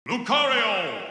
Lucario!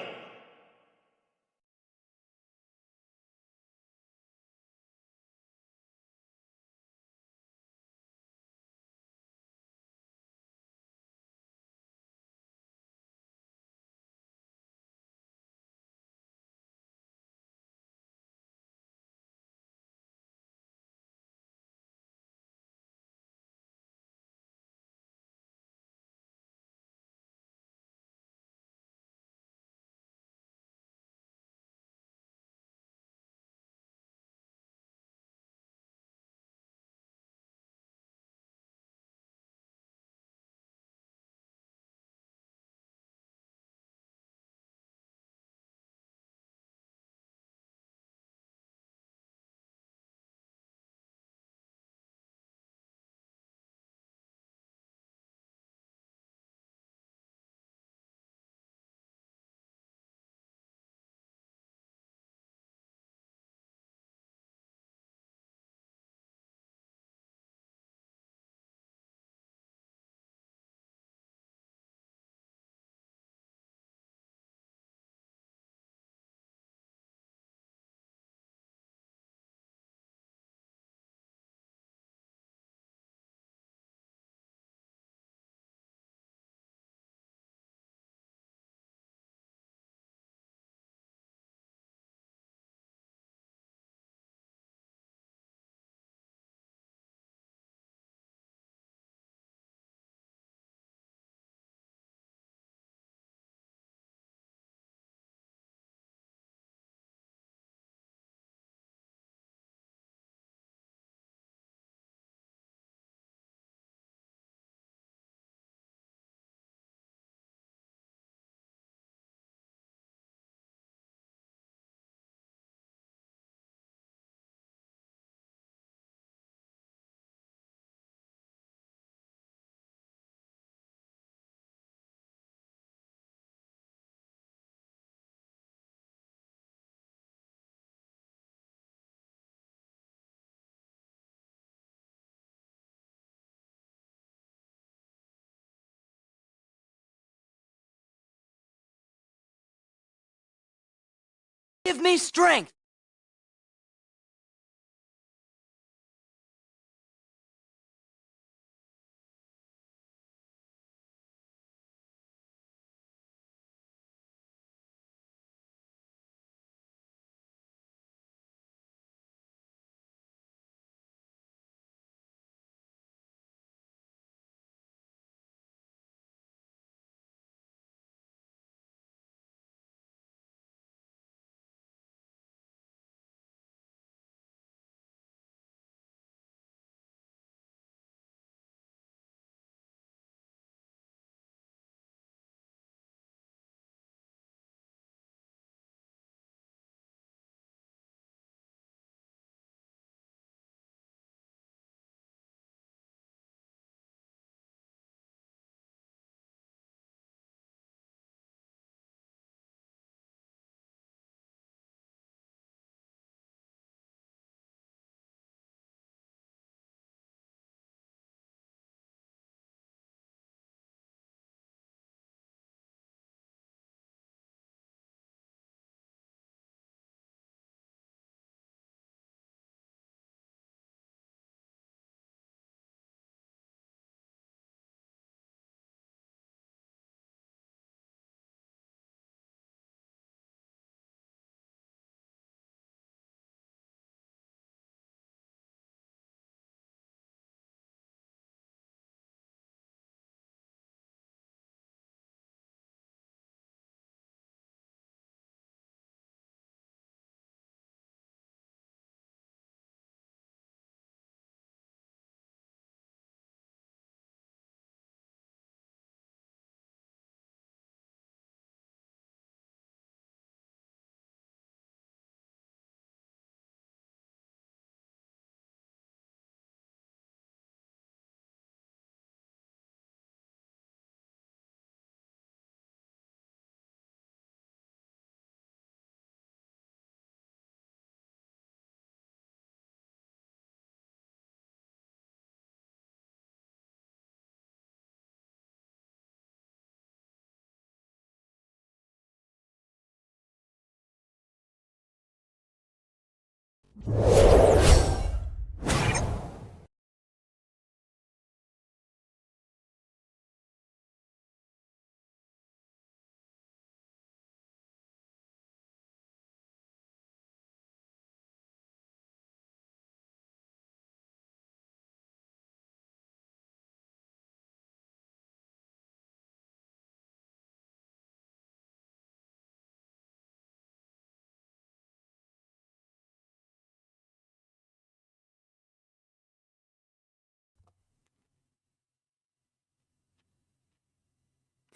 Give me strength!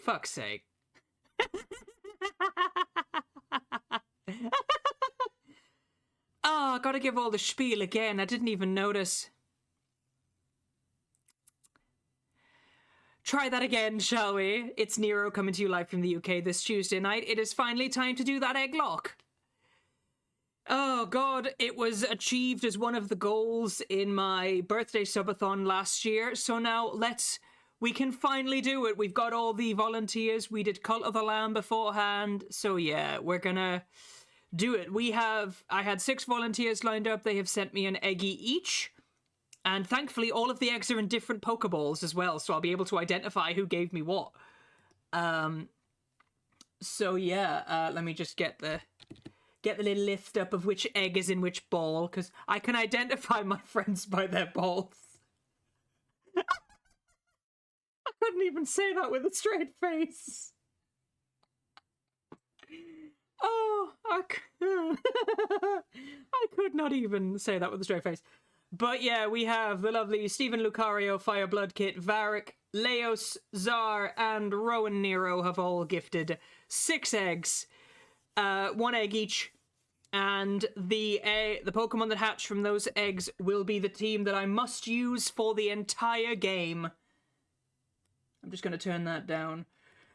Fuck's sake. Oh, gotta give all the spiel again. I didn't even notice. Try that again, shall we? It's Nero coming to you live from the UK this Tuesday night. It is finally time to do that Egglocke. Oh god, it was achieved as one of the goals in my birthday subathon last year. So now we can finally do it. We've got all the volunteers. We did Cult of the Lamb beforehand. So yeah, we're gonna do it. I had 6 volunteers lined up. They have sent me an eggie each. And thankfully, all of the eggs are in different Pokeballs as well, so I'll be able to identify who gave me what. So yeah, let me just get the little list up of which egg is in which ball, because I can identify my friends by their balls. I couldn't even say that with a straight face. Oh, I could not even say that with a straight face. But yeah, we have the lovely Stephen Lucario, Fireblood Kit, Varric, Leos, Czar, and Rowan Nero have all gifted 6 eggs. 1 egg each. And the Pokemon that hatch from those eggs will be the team that I must use for the entire game. I'm just going to turn that down.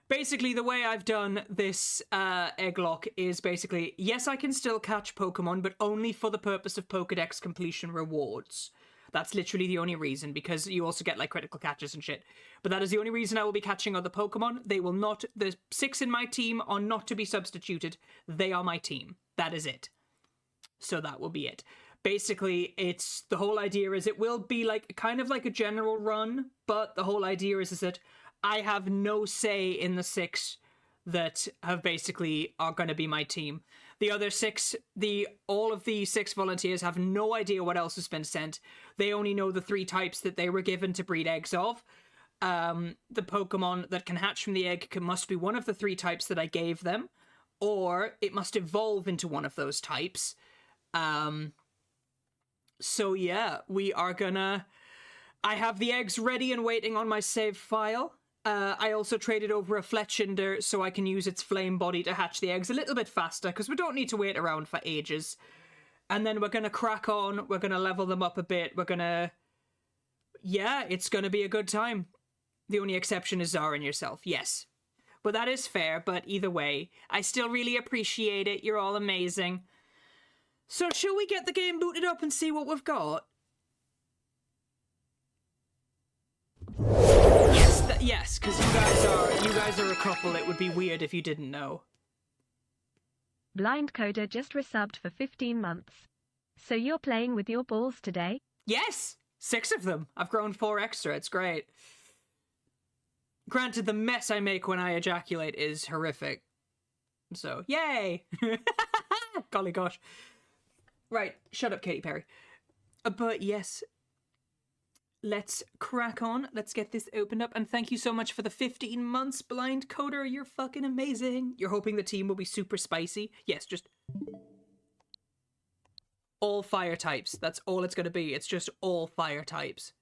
Basically, the way I've done this Egglocke is basically, yes, I can still catch Pokemon, but only for the purpose of Pokedex completion rewards. That's literally the only reason, because you also get, like, critical catches and shit. But that is the only reason I will be catching other Pokemon. They will not... The 6 in my team are not to be substituted. They are my team. That is it. So that will be it. Basically, the whole idea is it will be, like, kind of like a general run, but the whole idea is that I have no say in the 6 that are going to be my team. The other 6, all of the 6 volunteers have no idea what else has been sent. They only know the 3 types that they were given to breed eggs of. The Pokemon that can hatch from the egg must be one of the 3 types that I gave them, or it must evolve into one of those types. So yeah, we are gonna... I have the eggs ready and waiting on my save file. I also traded over a Fletchinder so I can use its flame body to hatch the eggs a little bit faster, because we don't need to wait around for ages. And then we're going to crack on, we're going to level them up a bit, we're going to... Yeah, it's going to be a good time. The only exception is Zara and yourself, yes. But that is fair, but either way, I still really appreciate it, you're all amazing. So shall we get the game booted up and see what we've got? Yes, because you guys are a couple. It would be weird if you didn't know. Blind Coder just resubbed for 15 months. So you're playing with your balls today? Yes! 6 of them. I've grown 4 extra. It's great. Granted, the mess I make when I ejaculate is horrific. So, yay! Golly gosh. Right, shut up, Katy Perry. But yes... Let's crack on. Let's get this opened up. And thank you so much for the 15 months, Blind Coder. You're fucking amazing. You're hoping the team will be super spicy? Yes, just... all fire types. That's all it's going to be. It's just all fire types.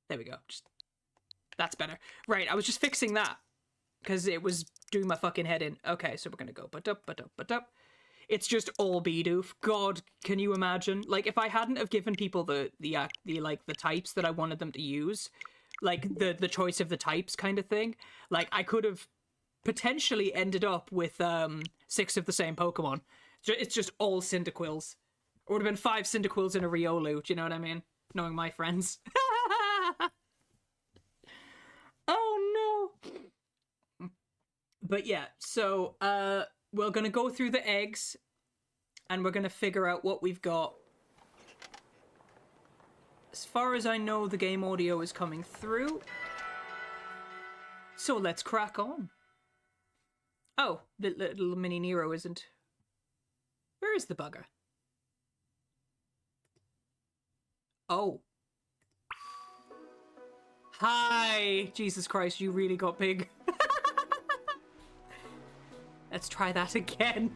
There we go. That's better. Right, I was just fixing that. Because it was doing my fucking head in. Okay, so we're going to go but-up. It's just all Bidoof. God, can you imagine? Like, if I hadn't have given people the types that I wanted them to use, like the choice of the types kind of thing, like I could have potentially ended up with 6 of the same Pokemon. It's just all Cyndaquils. It would have been 5 Cyndaquils in a Riolu. Do you know what I mean? Knowing my friends. Oh no. But yeah, so we're gonna go through the eggs and we're gonna figure out what we've got. As far as I know, the game audio is coming through. So let's crack on. Oh, the little mini Nero isn't. Where is the bugger? Oh. Hi! Jesus Christ, you really got big. Let's try that again.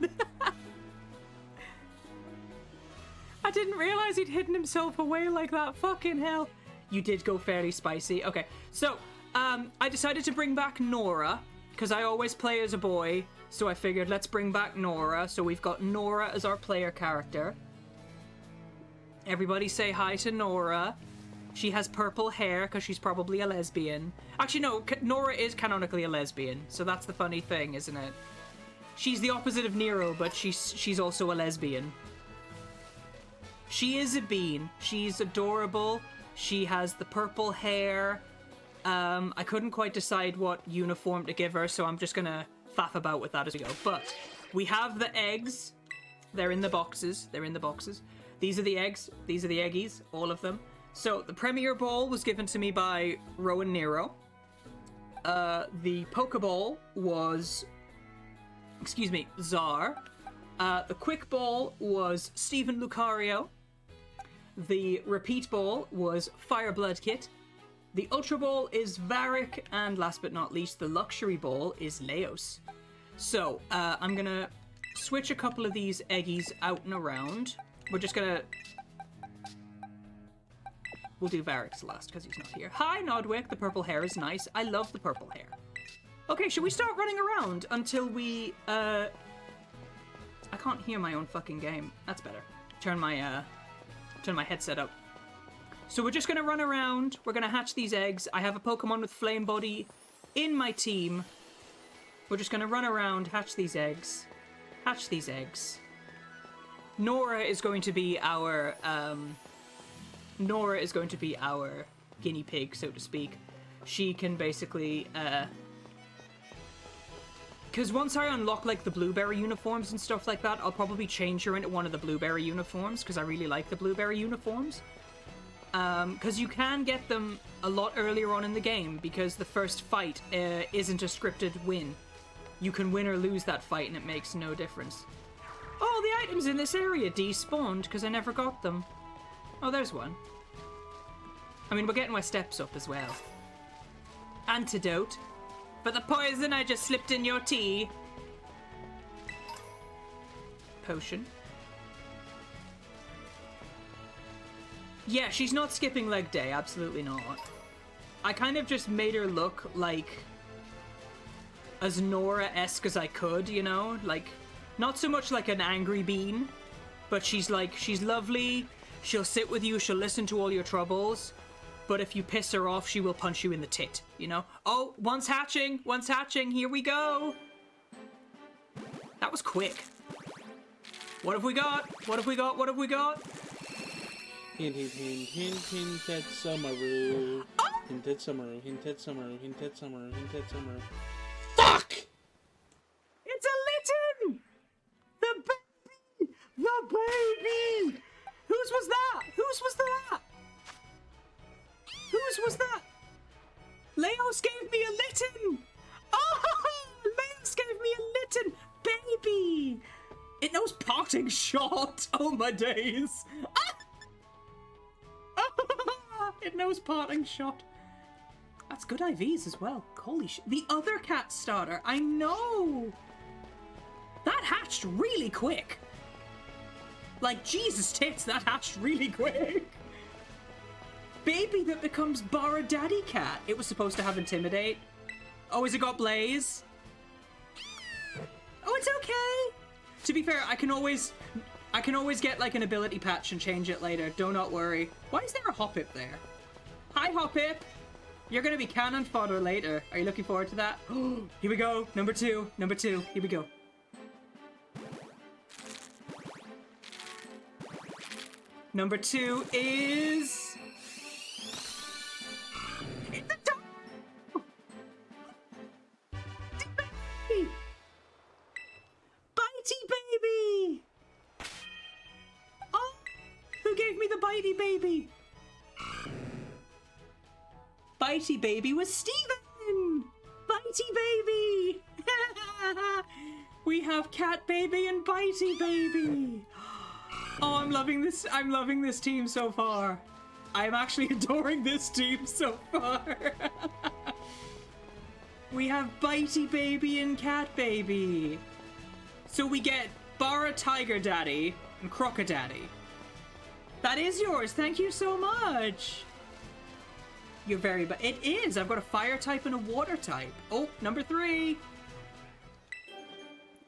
I didn't realize he'd hidden himself away like that. Fucking hell. You did go fairly spicy. Okay, so I decided to bring back Nora because I always play as a boy. So I figured let's bring back Nora. So we've got Nora as our player character. Everybody say hi to Nora. She has purple hair because she's probably a lesbian. Actually, no, Nora is canonically a lesbian. So that's the funny thing, isn't it? She's the opposite of Nero, but she's also a lesbian. She is a bean. She's adorable. She has the purple hair. I couldn't quite decide what uniform to give her, so I'm just gonna faff about with that as we go. But we have the eggs. They're in the boxes. They're in the boxes. These are the eggs. These are the eggies. All of them. So the Premier Ball was given to me by Rowan Nero. The Pokeball was... Excuse me, Czar. The Quick Ball was Stephen Lucario. The Repeat Ball was Fire Blood Kit. The Ultra Ball is Varric. And last but not least, the Luxury Ball is Leos. So, I'm gonna switch a couple of these eggies out and around. We're just gonna... We'll do Varric's last because he's not here. Hi, Nodwick. The purple hair is nice. I love the purple hair. Okay, should we start running around until we, I can't hear my own fucking game. That's better. Turn my headset up. So we're just gonna run around. We're gonna hatch these eggs. I have a Pokemon with Flame Body in my team. We're just gonna run around, hatch these eggs. Hatch these eggs. Nora is going to be our, guinea pig, so to speak. She can basically, because once I unlock, like, the blueberry uniforms and stuff like that, I'll probably change her into one of the blueberry uniforms, because I really like the blueberry uniforms. Because you can get them a lot earlier on in the game, because the first fight isn't a scripted win. You can win or lose that fight, and it makes no difference. Oh, the items in this area despawned, because I never got them. Oh, there's one. I mean, we're getting our steps up as well. Antidote. For the poison I just slipped in your tea. Potion. Yeah, she's not skipping leg day. Absolutely not. I kind of just made her look like as Nora-esque as I could, you know? Like, not so much like an angry bean, but she's lovely. She'll sit with you. She'll listen to all your troubles. But if you piss her off, she will punch you in the tit, you know? Oh, one's hatching, here we go! That was quick. What have we got? What have we got? What have we got? Hint, hint, hint, hint, hinted Summeroo. Oh! Hinted Summeroo, hinted Summeroo, hinted Summeroo, hinted Summeroo. Fuck! It's a Litten! The baby! The baby! Whose was that? Whose was that? Whose was that? Leos gave me a Litten! Oh! Leos gave me a Litten! Baby! It knows Parting Shot! Oh my days! Ah! It knows Parting Shot. That's good IVs as well. Holy shit. The other cat starter. I know! That hatched really quick. Like, Jesus tits, that hatched really quick. Baby that becomes Bar Daddy Cat. It was supposed to have Intimidate. Oh, has it got Blaze? Oh, it's okay. To be fair, I can always get like an ability patch and change it later. Do not worry. Why is there a Hoppip there? Hi, Hoppip. You're gonna be cannon fodder later. Are you looking forward to that? Here we go. Number two. Here we go. Number 2 is... Bitey Baby. Bitey Baby was Steven. Bitey Baby. We have Cat Baby and Bitey Baby. Oh, I'm loving this. I'm loving this team so far. I'm actually adoring this team so far. We have Bitey Baby and Cat Baby. So we get Bara Tiger Daddy and Crocodaddy. That is yours. Thank you so much. You're very it is. I've got a fire type and a water type. Oh, number 3.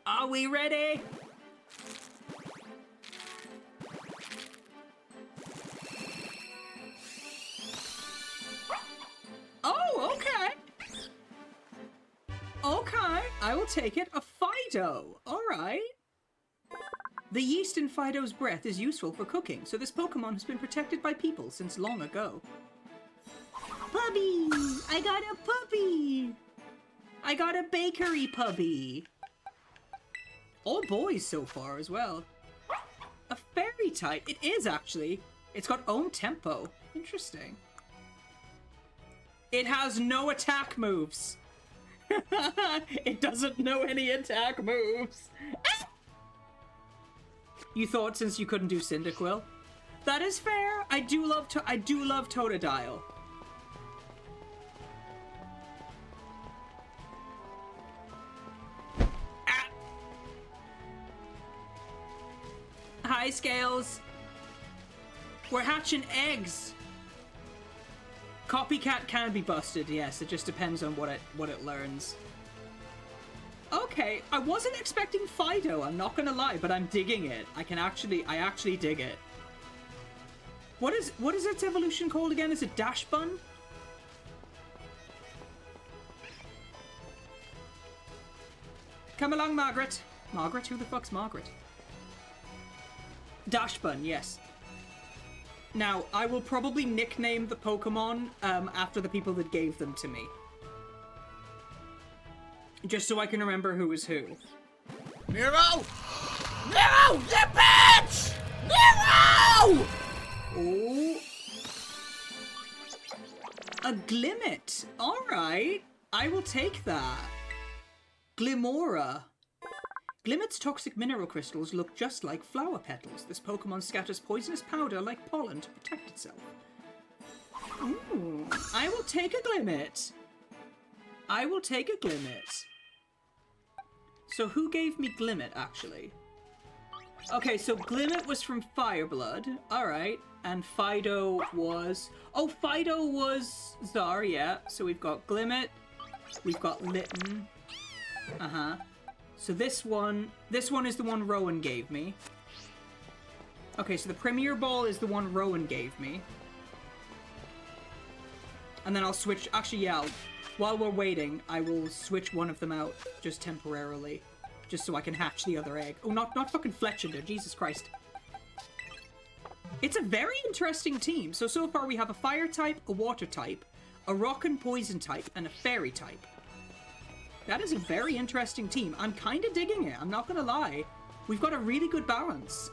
Are we ready? Oh, okay. Okay, I will take it. A Fido. All right. The yeast in Fido's breath is useful for cooking, so this Pokemon has been protected by people since long ago. Puppy! I got a puppy! I got a bakery puppy. All boys so far as well. A fairy type. It is actually. It's got own tempo. Interesting. It has no attack moves. It doesn't know any attack moves. You thought since you couldn't do Cyndaquil? That is fair. I do love Totodile. Ah. Hi, Scales. We're hatching eggs. Copycat can be busted, yes. It just depends on what it learns. Okay, I wasn't expecting Fido, I'm not gonna lie, but I'm digging it. I actually dig it. What is its evolution called again? Is it Dash Bun? Come along, Margaret. Margaret? Who the fuck's Margaret? Dash Bun, yes. Now, I will probably nickname the Pokemon after the people that gave them to me. Just so I can remember who is who. Nero! Nero, you bitch! Nero! Oh. A Glimmet. Alright. I will take that. Glimora. Glimmet's toxic mineral crystals look just like flower petals. This Pokemon scatters poisonous powder like pollen to protect itself. Ooh. I will take a Glimmet. I will take a Glimmet. So who gave me Glimmet, actually? Okay, so Glimmet was from Fireblood. Alright. And Fido was... Oh, Fido was Zar, yeah. So we've got Glimmet. We've got Litten. Uh-huh. So this one is the one Rowan gave me. Okay, so the Premier Ball is the one Rowan gave me. And then I'll switch... Actually, yeah, while we're waiting, I will switch one of them out just temporarily. Just so I can hatch the other egg. Oh, not fucking Fletch in there. Jesus Christ. It's a very interesting team. So far we have a Fire type, a Water type, a Rock and Poison type, and a Fairy type. That is a very interesting team. I'm kind of digging it. I'm not going to lie. We've got a really good balance.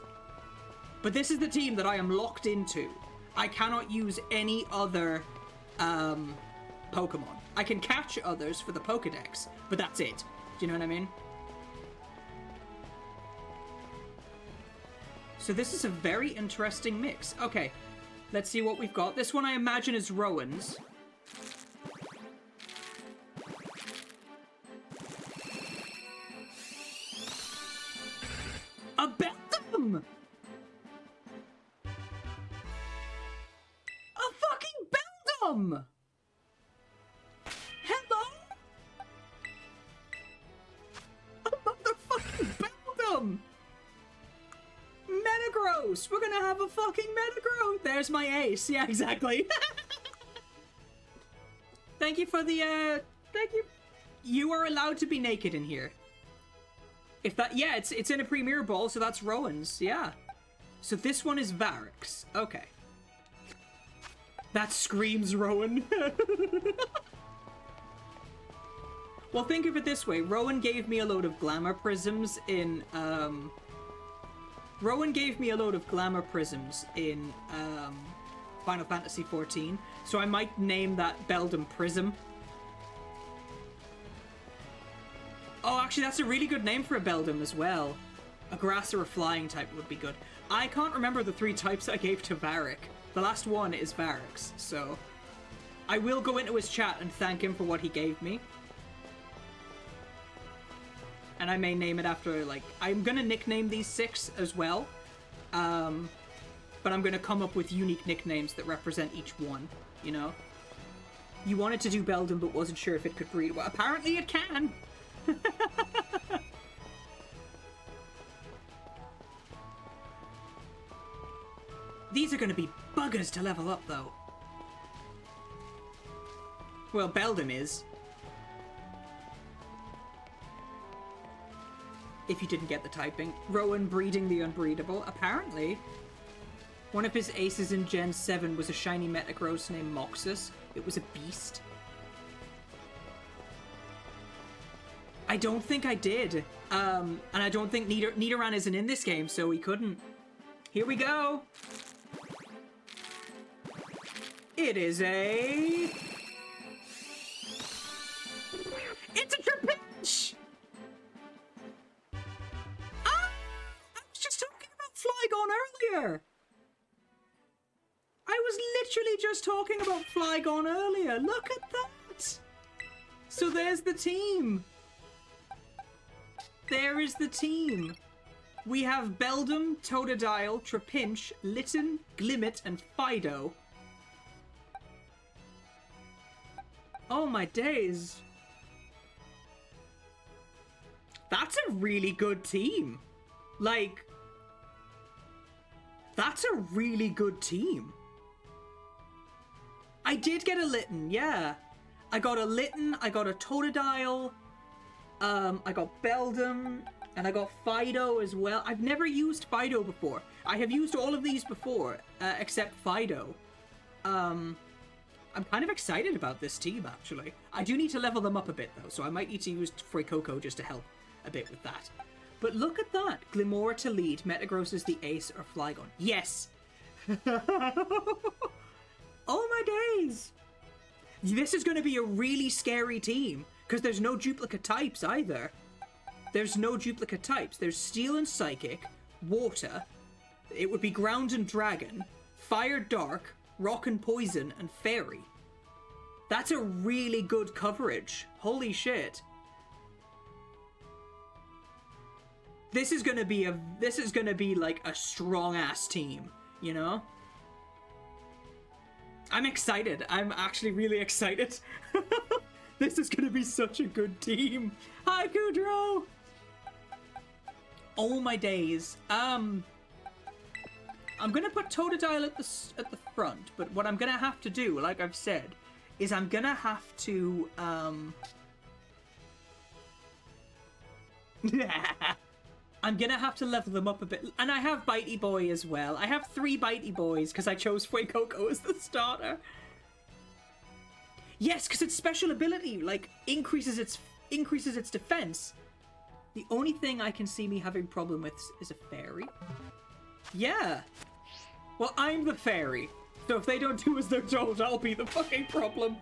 But this is the team that I am locked into. I cannot use any other Pokemon. I can catch others for the Pokedex, but that's it. Do you know what I mean? So this is a very interesting mix. Okay, let's see what we've got. This one I imagine is Rowan's. A Beldum! A fucking Beldum! Hello? A motherfucking Beldum! Metagross! We're gonna have a fucking Metagross! There's my ace. Yeah, exactly. Thank you for the, thank you. You are allowed to be naked in here. If that, yeah, it's in a Premier Ball, so that's Rowan's, yeah. So this one is Varix. Okay. That screams Rowan. Well, think of it this way. Rowan gave me a load of Glamour Prisms in Rowan gave me a load of glamour prisms in Final Fantasy XIV, so I might name that Beldum Prism. Oh, actually, that's a really good name for a Beldum as well. A grass or a flying type would be good. I can't remember the 3 types I gave to Varric. The last one is Varric's, so I will go into his chat and thank him for what he gave me. And I may name it after, like, I'm gonna nickname these 6 as well. But I'm gonna come up with unique nicknames that represent each one, you know? You wanted to do Beldum but wasn't sure if it could breed. Well, apparently it can! These are gonna be buggers to level up, though. Well, Beldum is. If you didn't get the typing. Rowan breeding the unbreedable. Apparently. One of his aces in Gen 7 was a shiny Metagross named Moxus. It was a beast. I don't think I did. And I don't think Nidoran isn't in this game, so he couldn't. Here we go. It is a... It's a Trapinch! Ah! I was just talking about Flygon earlier! I was literally just talking about Flygon earlier. Look at that! So there's the team. There is the team. We have Beldum, Totodile, Trapinch, Litten, Glimmet, and Fido. Oh my days. That's a really good team. Like, that's a really good team. I did get a Litten, yeah. I got a Litten, I got a Totodile, I got Beldum, and I got Fido as well. I've never used Fido before. I have used all of these before, except Fido. I'm kind of excited about this team, actually. I do need to level them up a bit, though, so I might need to use Fuecoco just to help a bit with that. But look at that. Glimora to lead. Metagross is the ace or Flygon. Yes! Oh my days! This is going to be a really scary team, because there's no duplicate types either. There's no duplicate types. There's Steel and Psychic, Water, it would be Ground and Dragon, Fire Dark, Rock and Poison, and Fairy. That's a really good coverage. Holy shit. This is gonna be like a strong ass team, you know? I'm excited. I'm actually really excited. This is gonna be such a good team. Hi, Kudrow! Oh my days. I'm gonna put Totodile at the front, but what I'm gonna have to do, like I've said, is I'm gonna have to I'm gonna have to level them up a bit. And I have Bitey Boy as well. I have 3 Bitey Boys because I chose Fuecoco as the starter. Yes, because its special ability, like, increases its defense. The only thing I can see me having problem with is a fairy. Yeah. Well, I'm the fairy. So if they don't do as they're told, I'll be the fucking problem.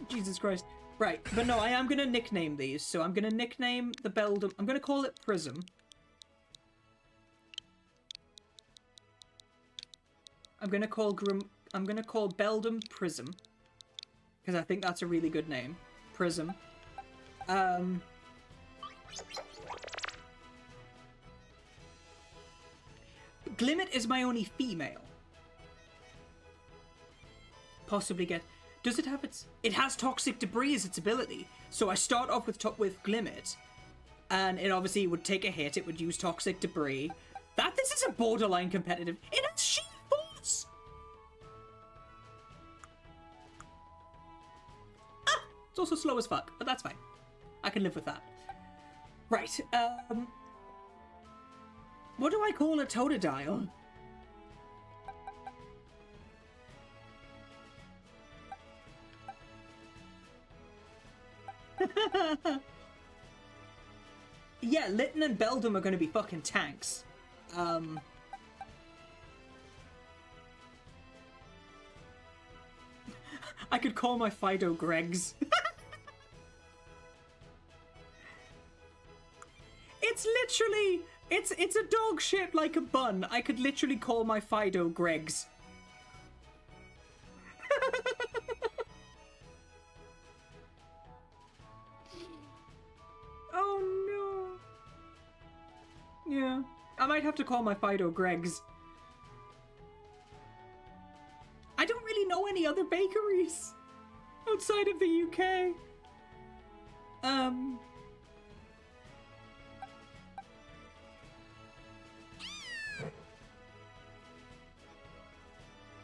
Jesus Christ. Right, but no, I am going to nickname these. So I'm going to nickname the Beldum. I'm going to call it Prism. I'm going to call Beldum Prism. Because I think that's a really good name. Prism. Glimmet is my only female. Possibly get... Does it have its... It has Toxic Debris as its ability. So I start off with Glimmet. And it obviously would take a hit. It would use Toxic Debris. This is a borderline competitive... It has Sheer Force! Ah! It's also slow as fuck, but that's fine. I can live with that. Right, what do I call a Totodile? Yeah, Lytton and Beldum are going to be fucking tanks. I could call my Fido Gregs. It's literally... It's a dog shaped like a bun. I could literally call my Fido Gregs. Oh no. Yeah. I might have to call my Fido Gregs. I don't really know any other bakeries outside of the UK.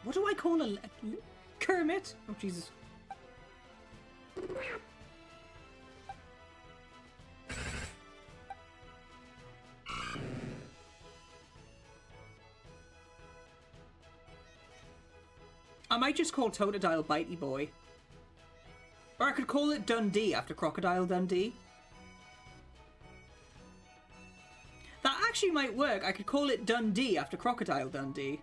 What do I call a Kermit? Oh Jesus. I might just call Totodile Bitey Boy. Or I could call it Dundee after Crocodile Dundee. That actually might work. I could call it Dundee after Crocodile Dundee.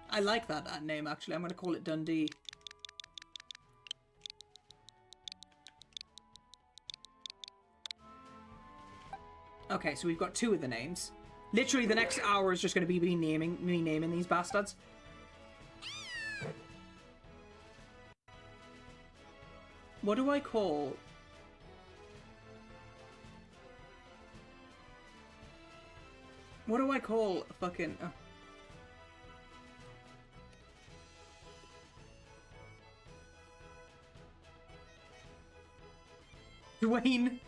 I like that name, actually. I'm going to call it Dundee. Okay, so we've got 2 of the names. Literally, the next hour is just going to be me naming these bastards. What do I call... What do I call a fucking... Oh. Dwayne.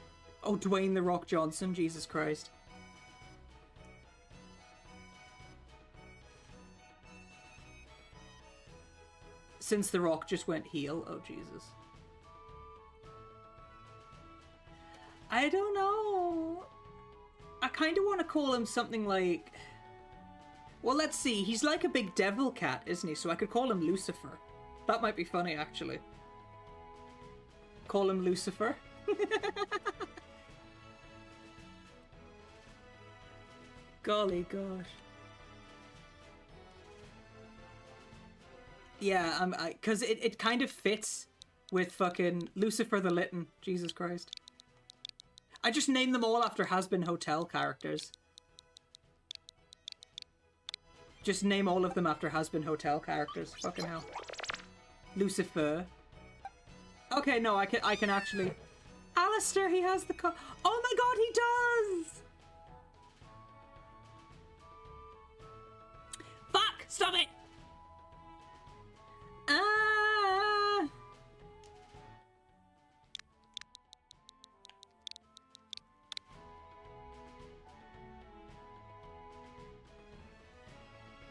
Oh, Dwayne The Rock Johnson. Jesus Christ. Since The Rock just went heel. Oh, Jesus. I don't know. I kind of want to call him something like... Well, let's see. He's like a big devil cat, isn't he? So I could call him Lucifer. That might be funny, actually. Call him Lucifer. Golly gosh. Yeah, because it kind of fits with fucking Lucifer the Lytton. Jesus Christ. I just named them all after Has-Been Hotel characters. Just name all of them after Has-Been Hotel characters. Fucking hell. Lucifer. Okay, no, I can actually... Alistair, he has the oh my god, he does! Fuck! Stop it!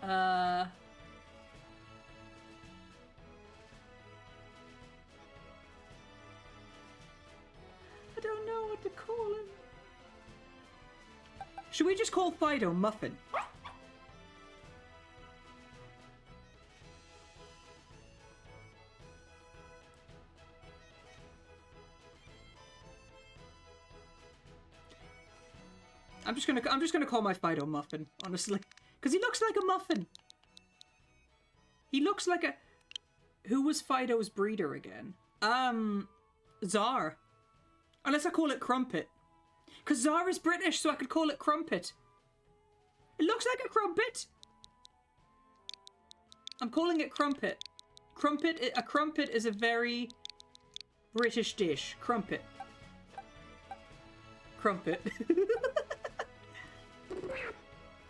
I don't know what to call him. Should we just call Fido Muffin? I'm just gonna call my Fido Muffin, honestly, because he looks like a muffin. He looks like a... Who was Fido's breeder again? Czar. Unless I call it Crumpet. Because Czar is British, so I could call it Crumpet. It looks like a crumpet. I'm calling it Crumpet. A crumpet is a very British dish. Crumpet. Crumpet.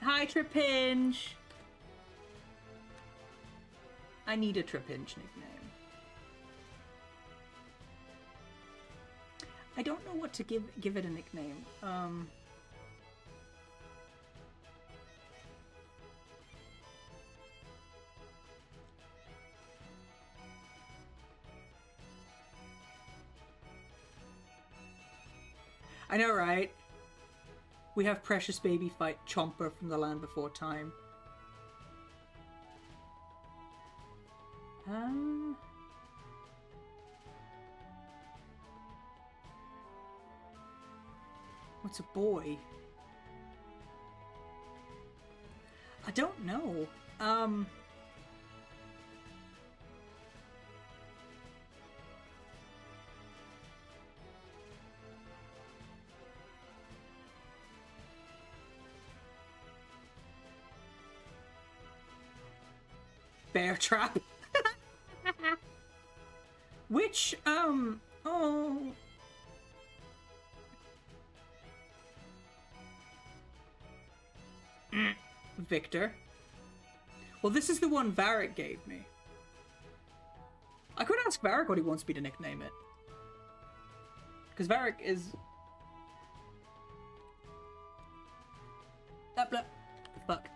Hi, Tripinch. I need a Tripinch nickname. I don't know what to give it a nickname. I know, right? We have precious baby fight Chomper from the Land Before Time. What's a boy? I don't know. Bear trap. Which, oh. Victor. Well, this is the one Varric gave me. I could ask Varric what he wants me to nickname it. Because Varric is... Blah. Fuck.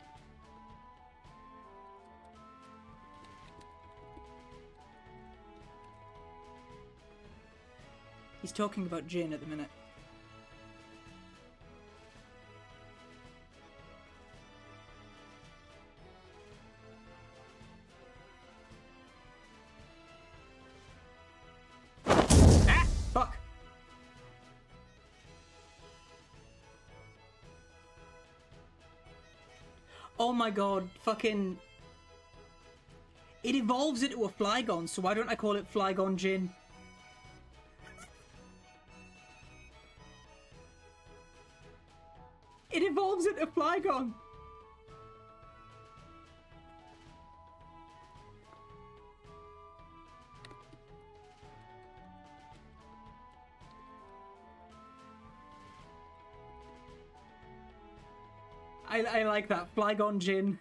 He's talking about Jin at the minute. Ah! Fuck! Oh my god, fucking... It evolves into a Flygon, so why don't I call it Flygon Jin? It evolves into Flygon. I like that. Flygon Jin.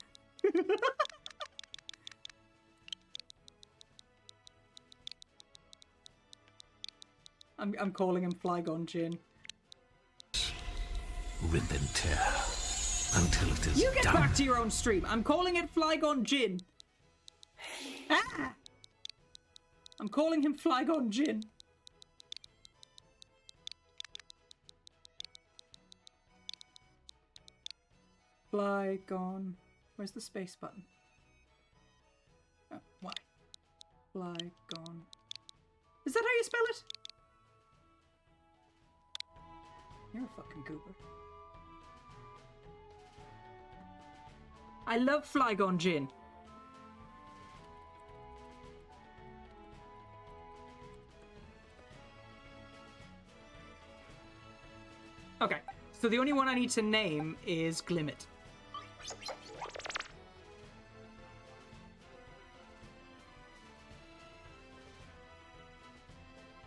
I'm calling him Flygon Jin. Rip and tear until it is You get done. back to your own stream. I'm calling it Flygon Jin. Ah! I'm calling him Flygon Jin. Flygon. Where's the space button? Oh, why? Flygon. Is that how you spell it? You're a fucking goober. I love Flygon Jin. Okay, so the only one I need to name is Glimmet.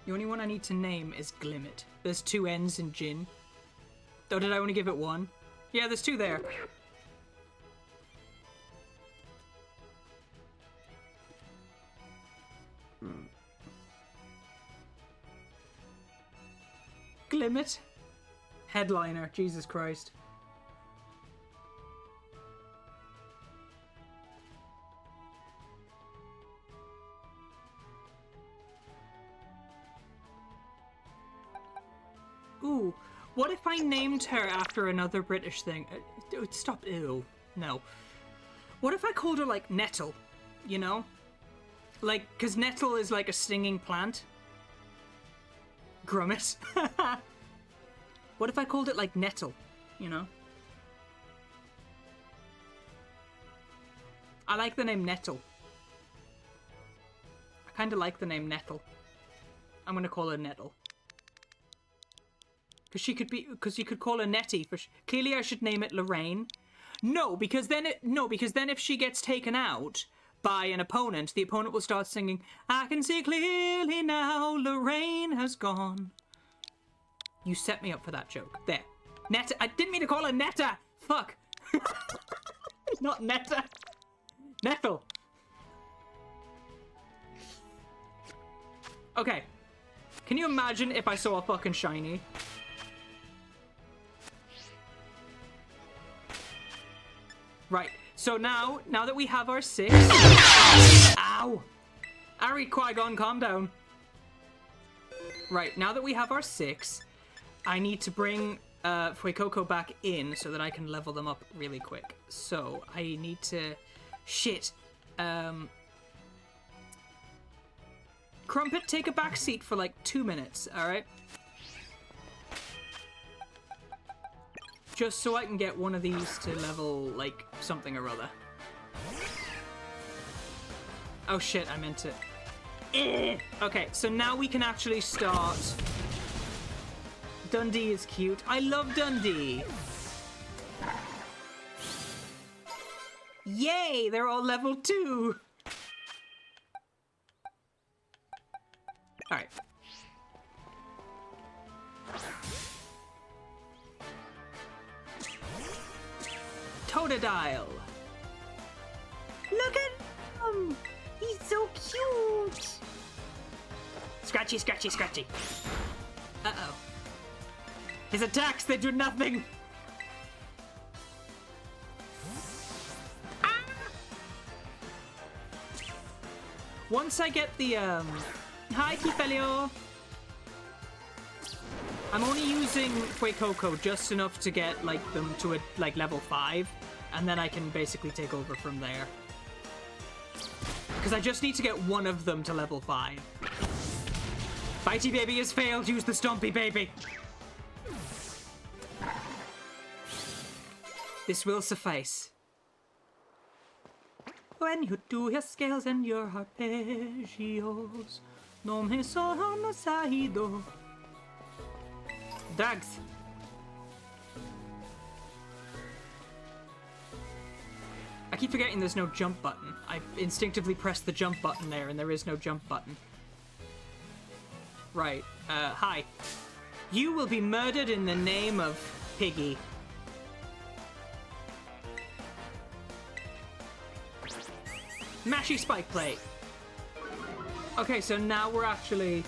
The only one I need to name is Glimmet. There's two N's in Jin. Oh, did I only give it one? Yeah, there's two there. Glimmet? Headliner, Jesus Christ. Ooh, what if I named her after another British thing? Stop, ew, no. What if I called her, like, Nettle, you know? Like, because nettle is like a stinging plant. Grummet. What if I called it, like, Nettle, you know? I like the name Nettle. I kind of like the name Nettle. I'm going to call her Nettle. Because you could call her Nettie. Clearly I should name it Lorraine. No, because then if she gets taken out by an opponent, the opponent will start singing, I can see clearly now, Lorraine has gone. You set me up for that joke. There. Netta. I didn't mean to call her Netta. Fuck. Not Netta. Nettle. Okay. Can you imagine if I saw a fucking shiny? Right. So now that we have our 6... Ow! Ari, Qui-Gon, calm down. Right, now that we have our 6, I need to bring Fuecoco back in so that I can level them up really quick. So, I need to... Shit. Crumpet, take a back seat for like 2 minutes, alright? just so I can get one of these to level, like, something or other. Oh shit, I meant to... Okay, so now we can actually start. Dundee is cute. I love Dundee! Yay, they're all level 2! Alright. Totodile! Look at him! He's so cute! Scratchy, scratchy, scratchy. Uh-oh. His attacks, they do nothing! Ah! Once I get the, Hi, Kifelio! I'm only using Fuecoco just enough to get, like, them to, like, level 5, and then I can basically take over from there. Because I just need to get one of them to level 5. Bitey Baby has failed, use the Stompy Baby! This will suffice. When you do your scales and your arpeggios, no me sono saído. Dags. I keep forgetting there's no jump button. I instinctively pressed the jump button there and there is no jump button. Right, hi. You will be murdered in the name of Piggy. Mashy Spike Plate. Okay, so now we're actually...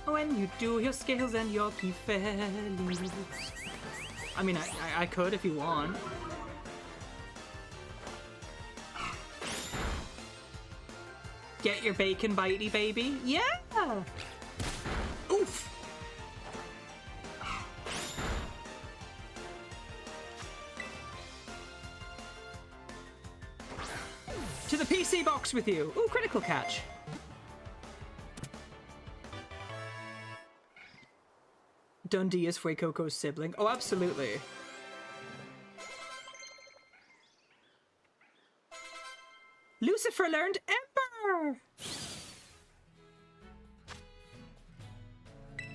When you do your scales and your kifelis. I mean, I could if you want. Get your bacon bitey, baby. Yeah! Oof! To the PC box with you. Ooh, critical catch. Dundee is Fuecoco's sibling. Oh, absolutely. Lucifer learned Ember!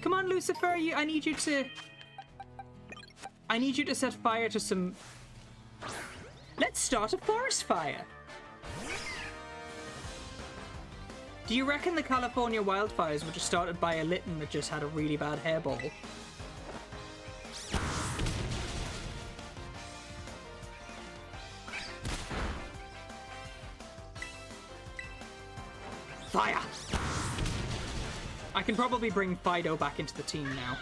Come on, Lucifer, I need you to set fire to some... Let's start a forest fire! Do you reckon the California wildfires were just started by a Litten that just had a really bad hairball? Fire! I can probably bring Fido back into the team now.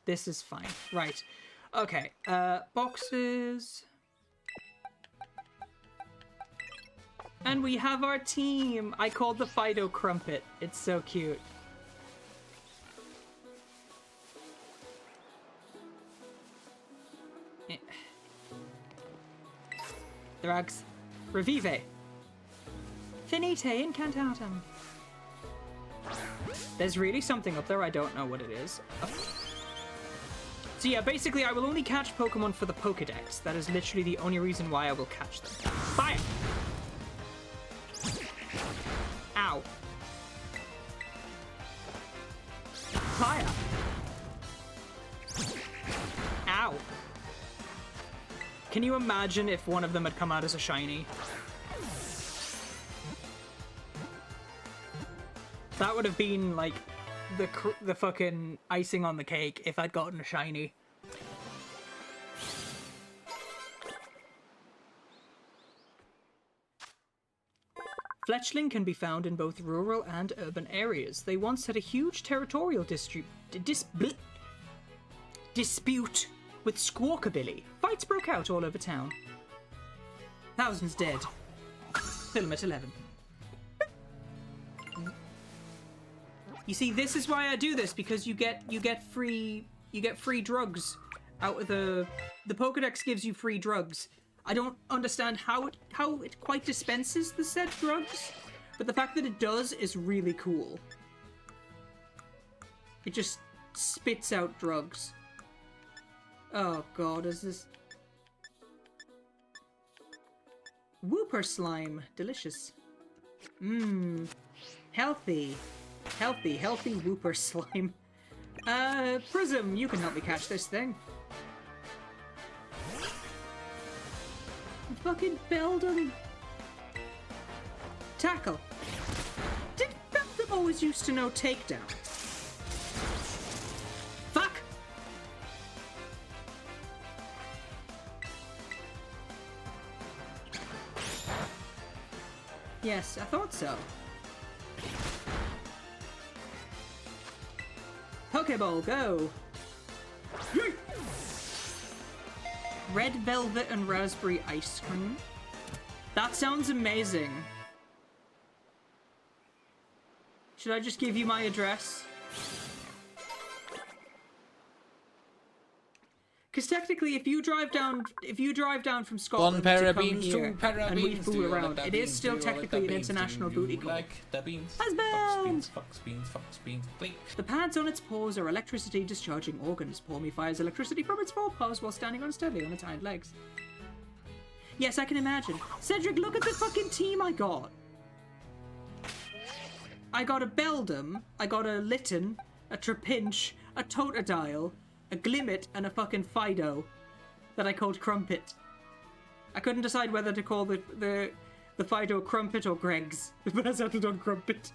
This is fine. Right. Okay. Boxes. And we have our team! I called the Fido Crumpet. It's so cute. Drugs. Revive. Finite incantatum. There's really something up there, I don't know what it is. So yeah, basically I will only catch Pokemon for the Pokedex. That is literally the only reason why I will catch them. Fire! Ow. Fire! Ow. Can you imagine if one of them had come out as a shiny? That would have been, like, the fucking icing on the cake if I'd gotten a shiny. Fletchling can be found in both rural and urban areas. They once had a huge territorial dispute with Squawkabilly. Fights broke out all over town. Thousands dead. Film at 11. You see, this is why I do this, because you get free drugs out of the Pokedex gives you free drugs. I don't understand how it quite dispenses the said drugs, but the fact that it does is really cool. It just spits out drugs. Oh god, is this... Whooper slime. Delicious. Mmm. Healthy. Healthy whooper slime. Prism, you can help me catch this thing. Fucking Beldum. Tackle. Did Beldum always used to know takedown? Fuck! Yes, I thought so. Pokeball, go! Red velvet and raspberry ice cream. That sounds amazing. Should I just give you my address? Because technically, if you drive down from Scotland to come here and we fool around, it is still technically an international booty call. Husband! Fox beans, blink. The pads on its paws are electricity discharging organs. Palmy fires electricity from its forepaws while standing unsteadily on its hind legs. Yes, I can imagine. Cedric, look at the fucking team I got. I got a Beldum, I got a Litten, a Trapinch, a Totodile, a Glimmet, and a fucking Fido that I called Crumpet. I couldn't decide whether to call the Fido Crumpet or Greg's, but I settled on Crumpet.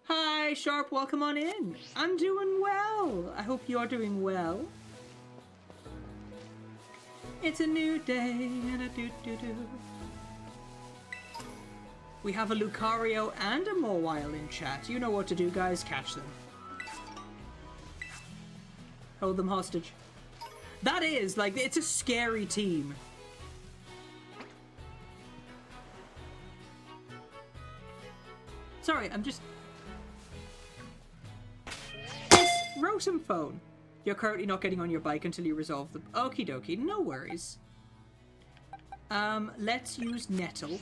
Hi, Sharp, welcome on in. I'm doing well. I hope you're doing well. It's a new day and a do-do-do. We have a Lucario and a Mawile in chat. You know what to do, guys. Catch them. Hold them hostage. That is, like, it's a scary team. Sorry, I'm just... Yes, Rotom phone. You're currently not getting on your bike until you resolve them. Okie dokie, no worries. Let's use Nettle.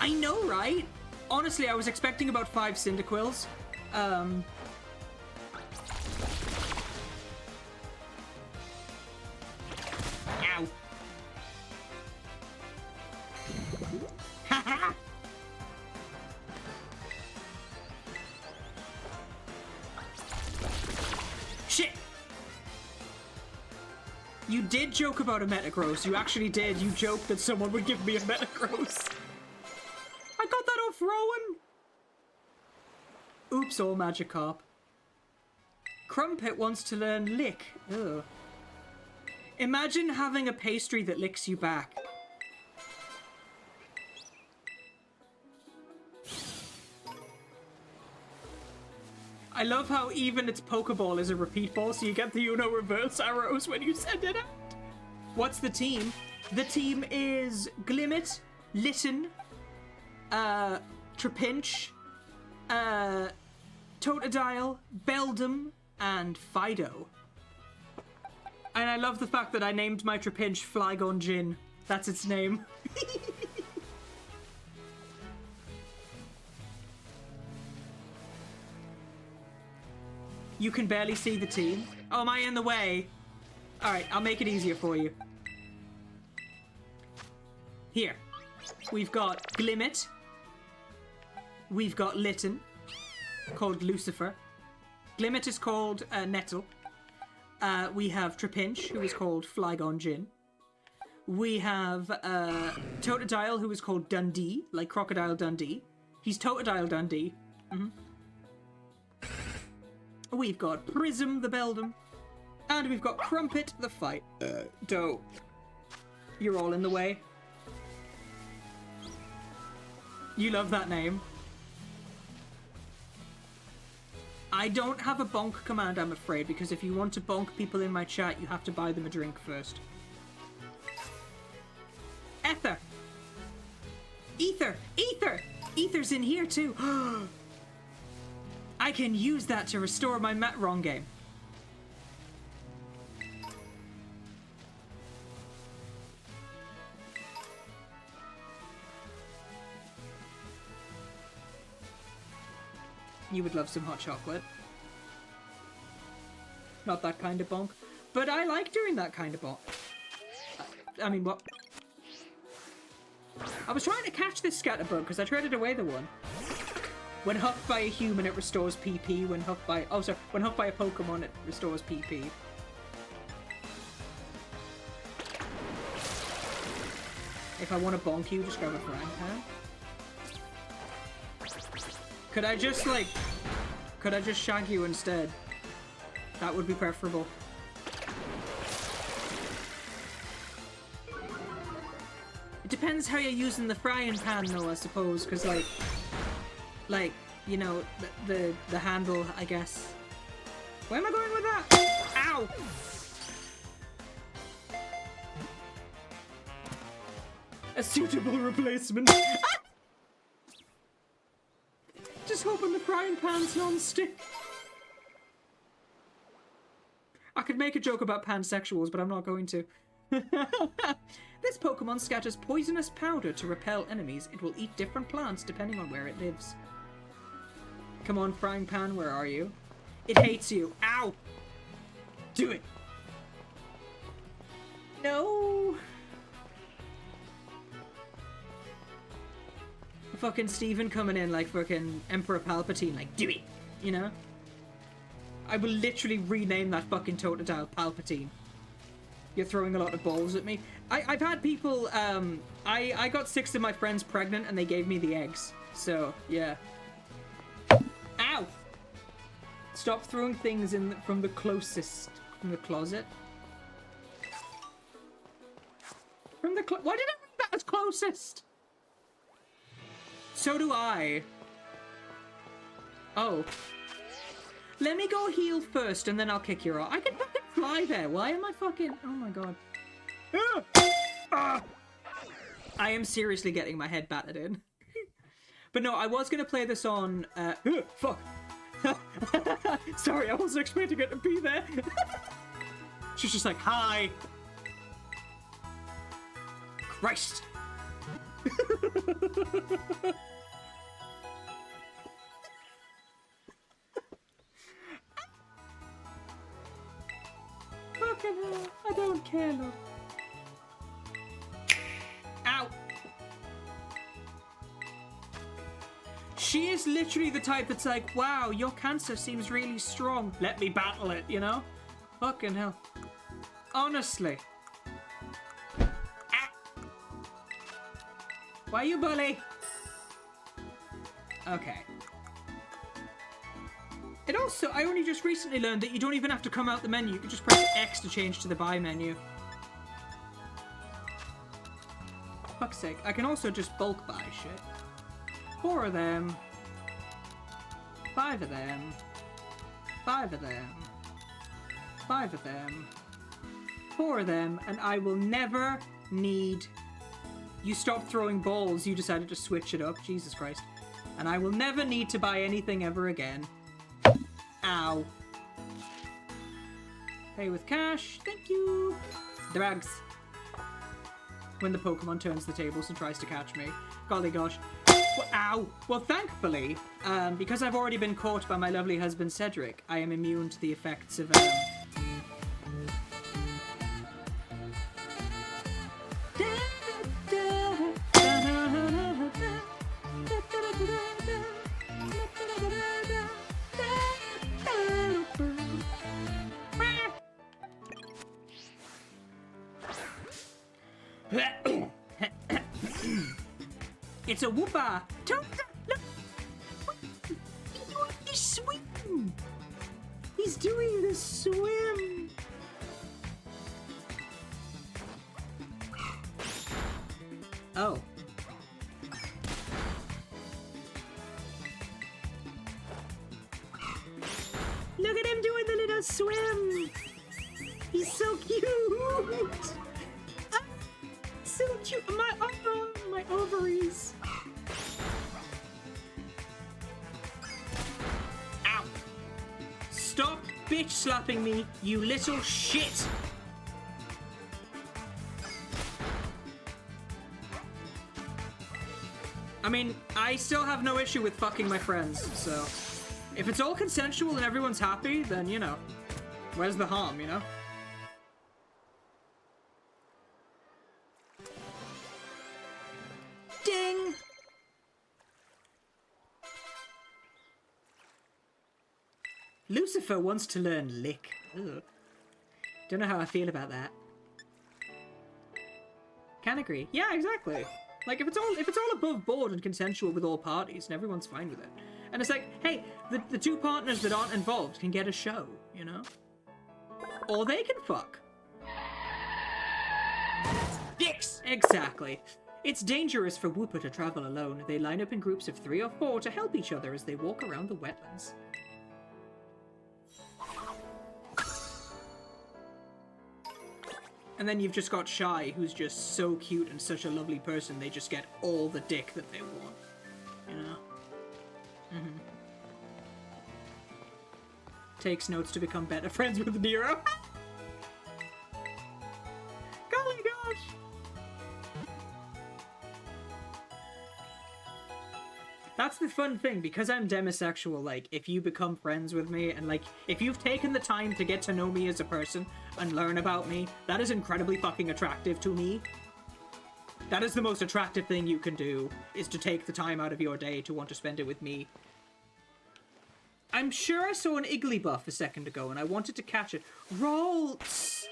I know, right? Honestly, I was expecting about 5 Cyndaquils. Ow. Haha! Shit! You did joke about a Metagross. You actually did. You joked that someone would give me a Metagross. I got that off Rowan. Oops, all Magikarp. Crumpet wants to learn Lick. Ugh. Imagine having a pastry that licks you back. I love how even its Pokeball is a repeat ball, so you get the Uno reverse arrows when you send it out. What's the team? The team is Glimmet, Litten, Trapinch, Totodile, Beldum, and Fido. And I love the fact that I named my Trapinch Flygon Jin. That's its name. You can barely see the team. Oh, am I in the way? Alright, I'll make it easier for you. Here. We've got Glimmet. We've got Litten, called Lucifer. Glimmet is called Nettle. We have Trapinch, who is called Flygon Jin. We have Totodile, who is called Dundee, like Crocodile Dundee. He's Totodile Dundee. Mm-hmm. We've got Prism the Beldum. And we've got Crumpet the Fight. Dope. You're all in the way. You love that name. I don't have a bonk command, I'm afraid, because if you want to bonk people in my chat, you have to buy them a drink first. Ether! Ether! Ether! Ether's in here too! I can use that to restore my wrong game. You would love some hot chocolate. Not that kind of bonk. But I like doing that kind of bonk. I mean, what? I was trying to catch this scatterbug because I traded away the one. When huffed by a human, it restores PP. When huffed by... Oh, sorry. When huffed by a Pokemon, it restores PP. If I want to bonk you, just grab a frying pan. Could I just, like... Could I just shag you instead? That would be preferable. It depends how you're using the frying pan, though, I suppose, because, like, you know, the handle, I guess. Where am I going with that? Ow! A suitable replacement. Just hoping the frying pan's non-stick. I could make a joke about pansexuals, but I'm not going to. This Pokemon scatters poisonous powder to repel enemies. It will eat different plants depending on where it lives. Come on, frying pan, where are you? It hates you. Ow! Do it! No! Fucking Steven coming in like fucking Emperor Palpatine, like, do it! You know? I will literally rename that fucking Totodile Palpatine. You're throwing a lot of balls at me. I've had people, I got 6 of my friends pregnant and they gave me the eggs. So, yeah. Ow! Stop throwing things in from the closest, from the closet. From the why did I read that as closest? So do I. Oh. Let me go heal first and then I'll kick your ass. I can fucking fly there. Why am I fucking... Oh my god. I am seriously getting my head battered in. But no, I was going to play this on... fuck. Sorry, I wasn't expecting it to be there. She's just like, hi. Christ. Fucking hell, I don't care, look. Ow! She is literally the type that's like, wow, your cancer seems really strong. Let me battle it, you know? Fucking hell. Honestly. Ah. Why you bully? Okay. It also, I only just recently learned that you don't even have to come out the menu. You can just press X to change to the buy menu. Fuck's sake. I can also just bulk buy shit. 4 of them. 5 of them. 5 of them. 5 of them. 4 of them. And I will never need... You stopped throwing balls. You decided to switch it up. Jesus Christ. And I will never need to buy anything ever again. Ow. Pay with cash. Thank you. Drags. When the Pokemon turns the tables and tries to catch me. Golly gosh. Well, ow. Well, thankfully, because I've already been caught by my lovely husband Cedric, I am immune to the effects of... It's a whooper! Look! He's doing the swim! He's doing the swim! Oh. Look at him doing the little swim! He's so cute! Ah, so cute! My ovaries! Ow! Stop bitch slapping me, you little shit! I mean, I still have no issue with fucking my friends, so... If it's all consensual and everyone's happy, then, you know, where's the harm, you know? Ding! Lucifer wants to learn lick. Ugh. Don't know how I feel about that. Can agree. Yeah, exactly. Like, if it's all above board and consensual with all parties and everyone's fine with it. And it's like, hey, the two partners that aren't involved can get a show, you know? Or they can fuck. Dicks! Exactly. It's dangerous for Whooper to travel alone. They line up in groups of 3 or 4 to help each other as they walk around the wetlands. And then you've just got Shy, who's just so cute and such a lovely person, they just get all the dick that they want. You know? Mm-hmm. Takes notes to become better friends with Nero. Golly gosh! That's the fun thing, because I'm demisexual, like, if you become friends with me, and, like, if you've taken the time to get to know me as a person and learn about me, that is incredibly fucking attractive to me. That is the most attractive thing you can do, is to take the time out of your day to want to spend it with me. I'm sure I saw an Igglybuff a second ago, and I wanted to catch it. Rolls!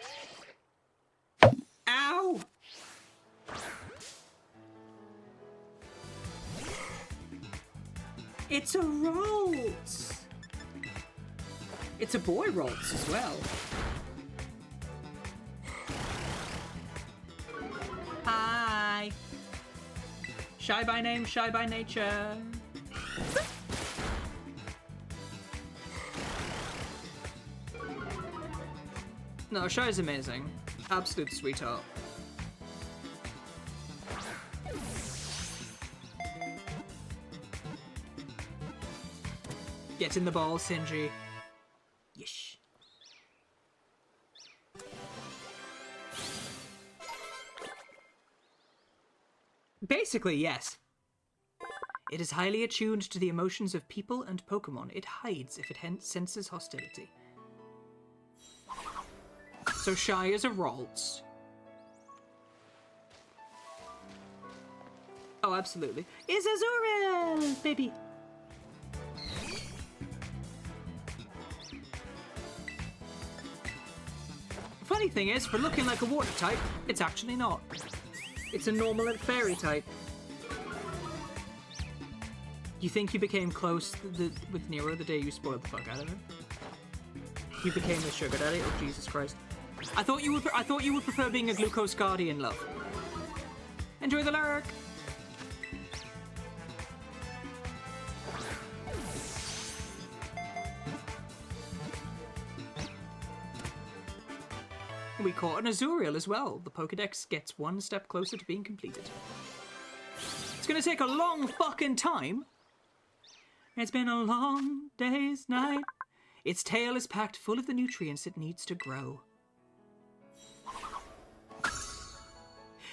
Ow! It's a Rolls! It's a boy Rolls as well. Hi! Shy by name, shy by nature. No, Shy's amazing. Absolute sweetheart. Get in the ball, Sindri. Yesh. Basically, yes. It is highly attuned to the emotions of people and Pokémon. It hides if it senses hostility. So Shy is a Ralts. Oh, absolutely. Is Azurill, baby. Funny thing is, for looking like a water type, it's actually not. It's a normal and fairy type. You think you became close with Nero the day you spoiled the fuck out of him? You became the sugar daddy? Oh, Jesus Christ. I thought you would prefer being a glucose guardian, love. Enjoy the lurk! We caught an Azurill as well. The Pokedex gets one step closer to being completed. It's gonna take a long fucking time. It's been a long day's night. Its tail is packed full of the nutrients it needs to grow.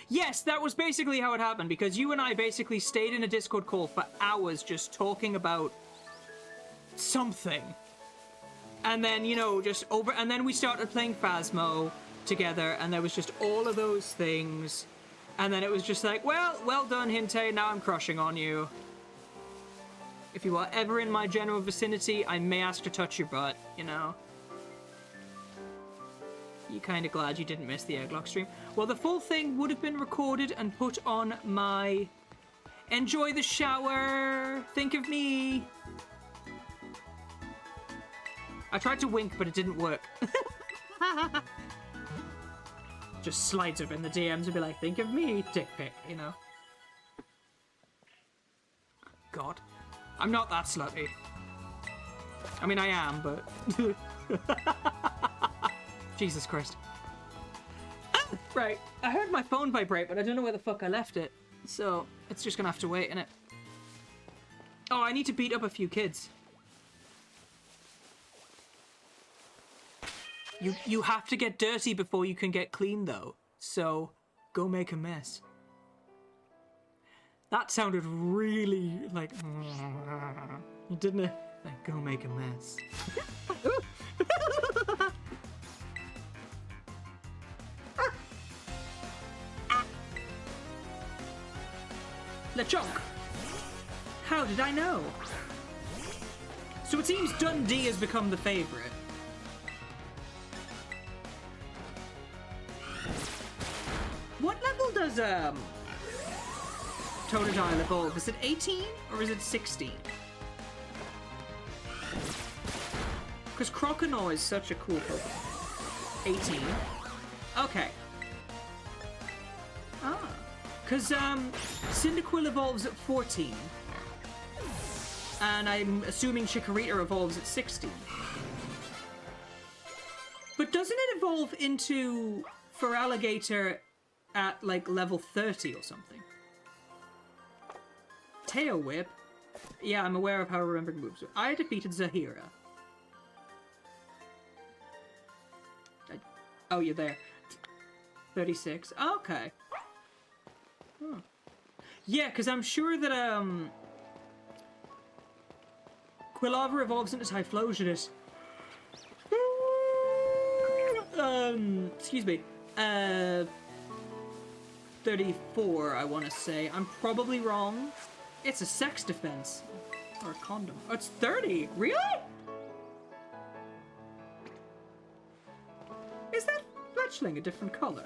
Yes, that was basically how it happened, because you and I basically stayed in a Discord call for hours just talking about something. And then, you know, and then we started playing Phasmo together, and there was just all of those things. And then it was just like, well done, Hinte, now I'm crushing on you. If you are ever in my general vicinity, I may ask to touch your butt, you know? You kind of glad you didn't miss the Egglocke stream? Well, the full thing would have been recorded and put on my enjoy the shower, think of me. I tried to wink, but it didn't work. Just slides up in the DMs and be like, think of me, dick pic, you know? God. I'm not that slutty. I mean, I am, but... Jesus Christ. Ah, right, I heard my phone vibrate, but I don't know where the fuck I left it. So, it's just gonna have to wait, innit? Oh, I need to beat up a few kids. You have to get dirty before you can get clean, though. So, go make a mess. That sounded really, like... Didn't it? Like, go make a mess. LeChonk! How did I know? So it seems Dundee has become the favorite. What level does Totodile evolve? Is it 18 or is it 16? Because Croconaw is such a cool Pokemon. 18. Okay. Ah. Because Cyndaquil evolves at 14. And I'm assuming Chikorita evolves at 16. But doesn't it evolve into Feraligatr at like level 30 or something? Tail Whip? Yeah, I'm aware of how remembering moves. I defeated Zahira. Oh, you're there. 36. Okay. Huh. Yeah, because I'm sure that Quilava evolves into Typhlosionus. Excuse me. 34, I want to say. I'm probably wrong. It's a sex defense. Or a condom. Oh, it's 30! Really? Is that fletchling a different color?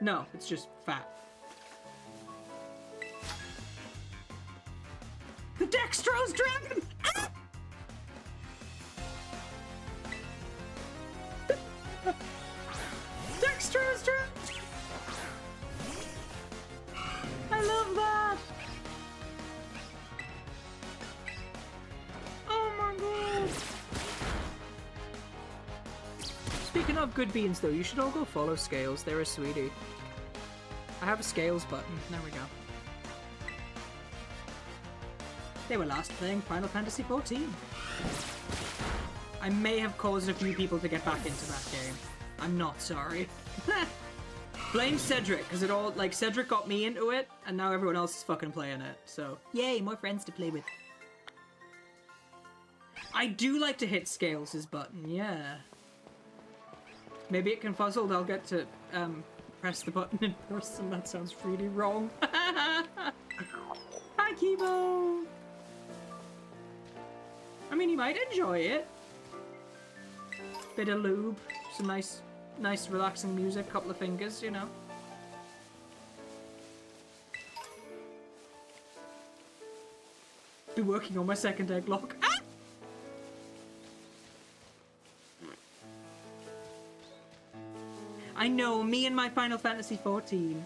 No, it's just fat. The Dextrose Dragon! Ah! Dextrose Dragon! I love that! Oh my god! Speaking of good beans though, you should all go follow Scales. They're a sweetie. I have a Scales button. There we go. They were last playing Final Fantasy XIV. I may have caused a few people to get back into that game. I'm not sorry. Blame Cedric, because it all, like, Cedric got me into it, and now everyone else is fucking playing it. So, yay, more friends to play with. I do like to hit Scales' button, yeah. Maybe it can fuzzled, I'll get to, press the button in person. That sounds really wrong. Hi, Kibo! I mean, you might enjoy it. Bit of lube, some nice relaxing music, couple of fingers, you know. Be working on my second Egglocke. Ah! I know, me and my Final Fantasy XIV.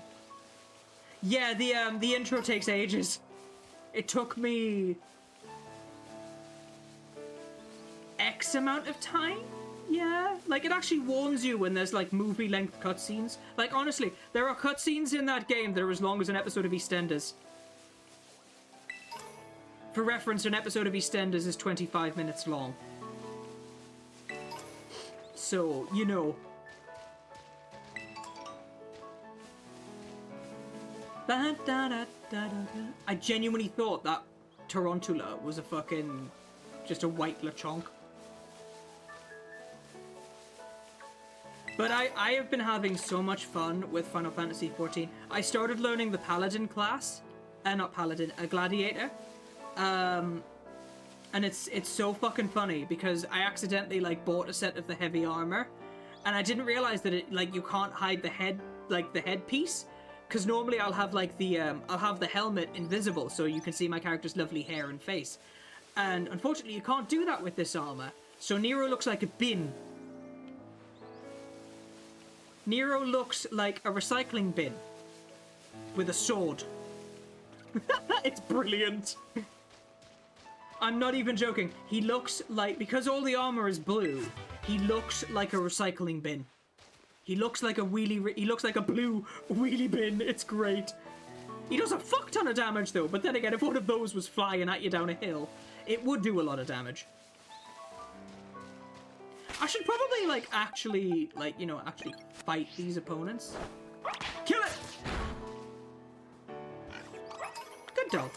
Yeah, the intro takes ages. It took me X amount of time? Yeah, like it actually warns you when there's like movie-length cutscenes. Like honestly, there are cutscenes in that game that are as long as an episode of EastEnders. For reference, an episode of EastEnders is 25 minutes long. So, you know. I genuinely thought that Tarantula was a fucking... just a white LeChonk. But I have been having so much fun with Final Fantasy XIV. I started learning the Paladin class. Not Paladin, a Gladiator. And it's so fucking funny because I accidentally like bought a set of the heavy armor. And I didn't realize that it like you can't hide the head, like the headpiece. Because normally I'll have like the, I'll have the helmet invisible so you can see my character's lovely hair and face. And unfortunately you can't do that with this armor. So Nero looks like a bin. Nero looks like a recycling bin with a sword. It's brilliant. I'm not even joking. He looks like, because all the armor is blue, he looks like a recycling bin. He looks like a he looks like a blue wheelie bin. It's great. He does a fuck ton of damage though, but then again, if one of those was flying at you down a hill, it would do a lot of damage. I should probably, like, actually, like, you know, actually fight these opponents. Kill it! Good dog.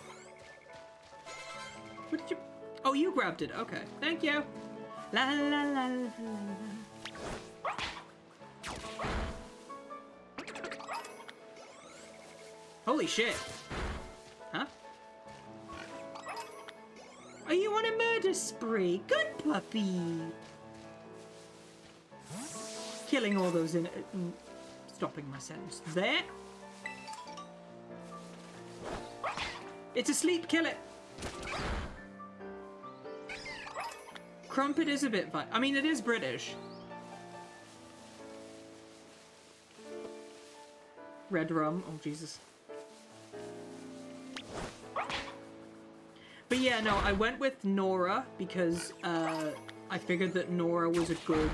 What did you... Oh, you grabbed it. Okay. Thank you. La la la la la la. Holy shit. Huh? Are you on a murder spree? Good puppy. Killing all those in... stopping my sentence. There. It's asleep. Kill it. Crumpet is a bit... I mean, it is British. Red rum. Oh, Jesus. But yeah, no, I went with Nora because I figured that Nora was a good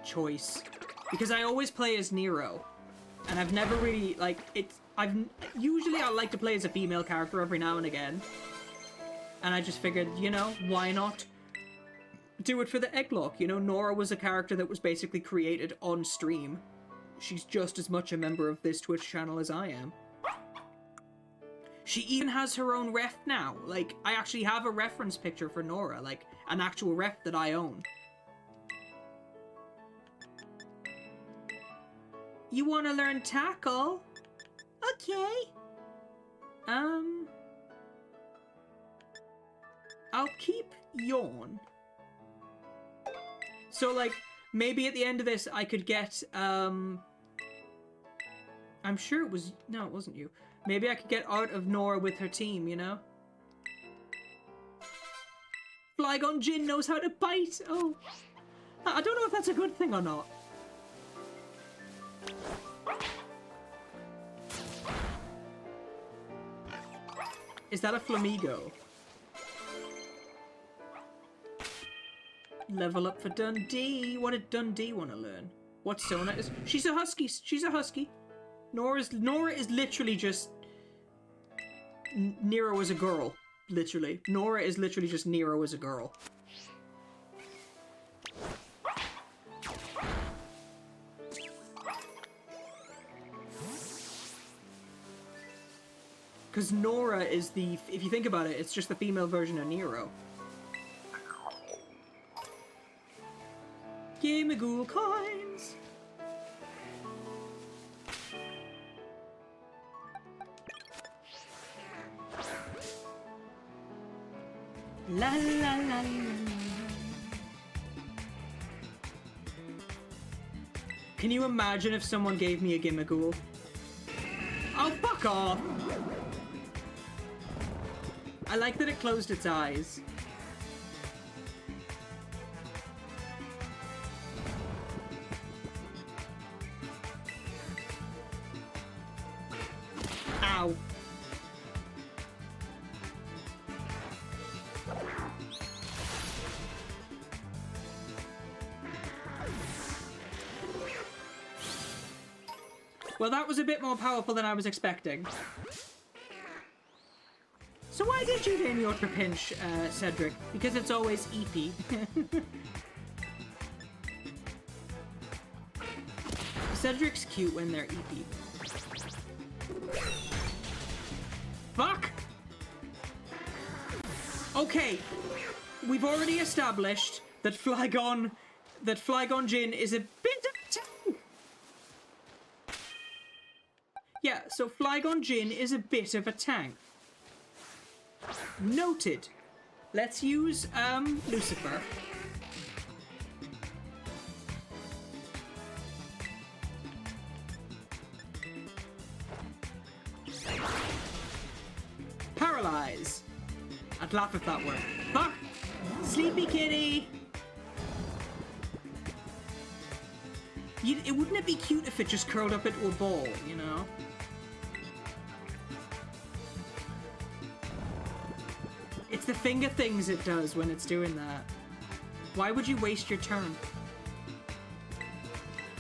choice. Because I always play as Nero. And I've never really, like, usually I like to play as a female character every now and again. And I just figured, you know, why not do it for the Egglocke? You know, Nora was a character that was basically created on stream. She's just as much a member of this Twitch channel as I am. She even has her own ref now. Like, I actually have a reference picture for Nora, like, an actual ref that I own. You want to learn tackle? Okay. I'll keep yawn. So, like, maybe at the end of this I could get, I'm sure it was... No, it wasn't you. Maybe I could get out of Nora with her team, you know? Flygon Jin knows how to bite! Oh. I don't know if that's a good thing or not. Is that a Flamigo? Level up for Dundee. What did Dundee want to learn? What Sona is? She's a husky. She's a husky. Nora is literally just... Nero as a girl. Literally. Nora is literally just Nero as a girl. Because Nora is the... If you think about it, it's just the female version of Nero. Gimme ghoul coins! La la la la. Can you imagine if someone gave me a Gimmigool? Oh, fuck off! I like that it closed its eyes. Ow. Well, that was a bit more powerful than I was expecting. So why did you name your Trapinch, Cedric? Because it's always EP. Cedric's cute when they're EP. Fuck! Okay, we've already established that Flygon Jin is a bit of a tank. Yeah, so Flygon Jin is a bit of a tank. Noted. Let's use, Lucifer. Paralyze. I'd laugh if that worked. Fuck! Sleepy kitty! Wouldn't it be cute if it just curled up into a ball, you know? It's the finger things it does when it's doing that. Why would you waste your turn?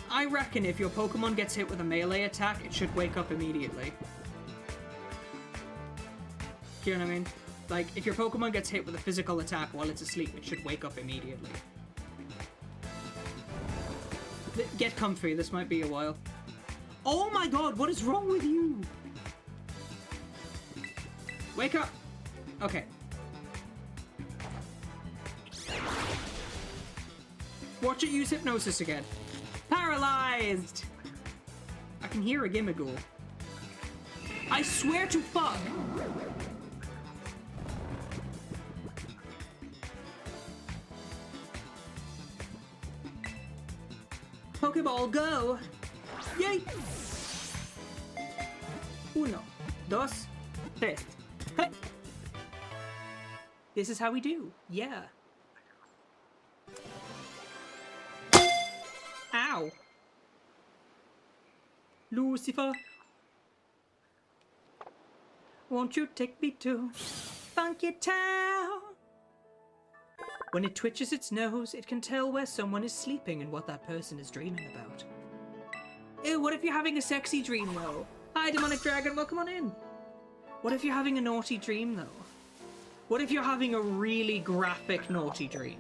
I reckon if your Pokemon gets hit with a melee attack, it should wake up immediately. You know what I mean? Like, if your Pokemon gets hit with a physical attack while it's asleep, it should wake up immediately. Get comfy, this might be a while. Oh my god, what is wrong with you? Wake up! Okay. Watch it use hypnosis again. Paralyzed! I can hear a Gimmighoul. I swear to fuck! Pokeball, go! Yay! Uno, dos, tres. Hey! This is how we do. Yeah. Ow! Lucifer! Won't you take me to Funky Town? When it twitches its nose, it can tell where someone is sleeping and what that person is dreaming about. Ew, what if you're having a sexy dream, though? Hi, Demonic Dragon, welcome on in. What if you're having a naughty dream, though? What if you're having a really graphic naughty dream?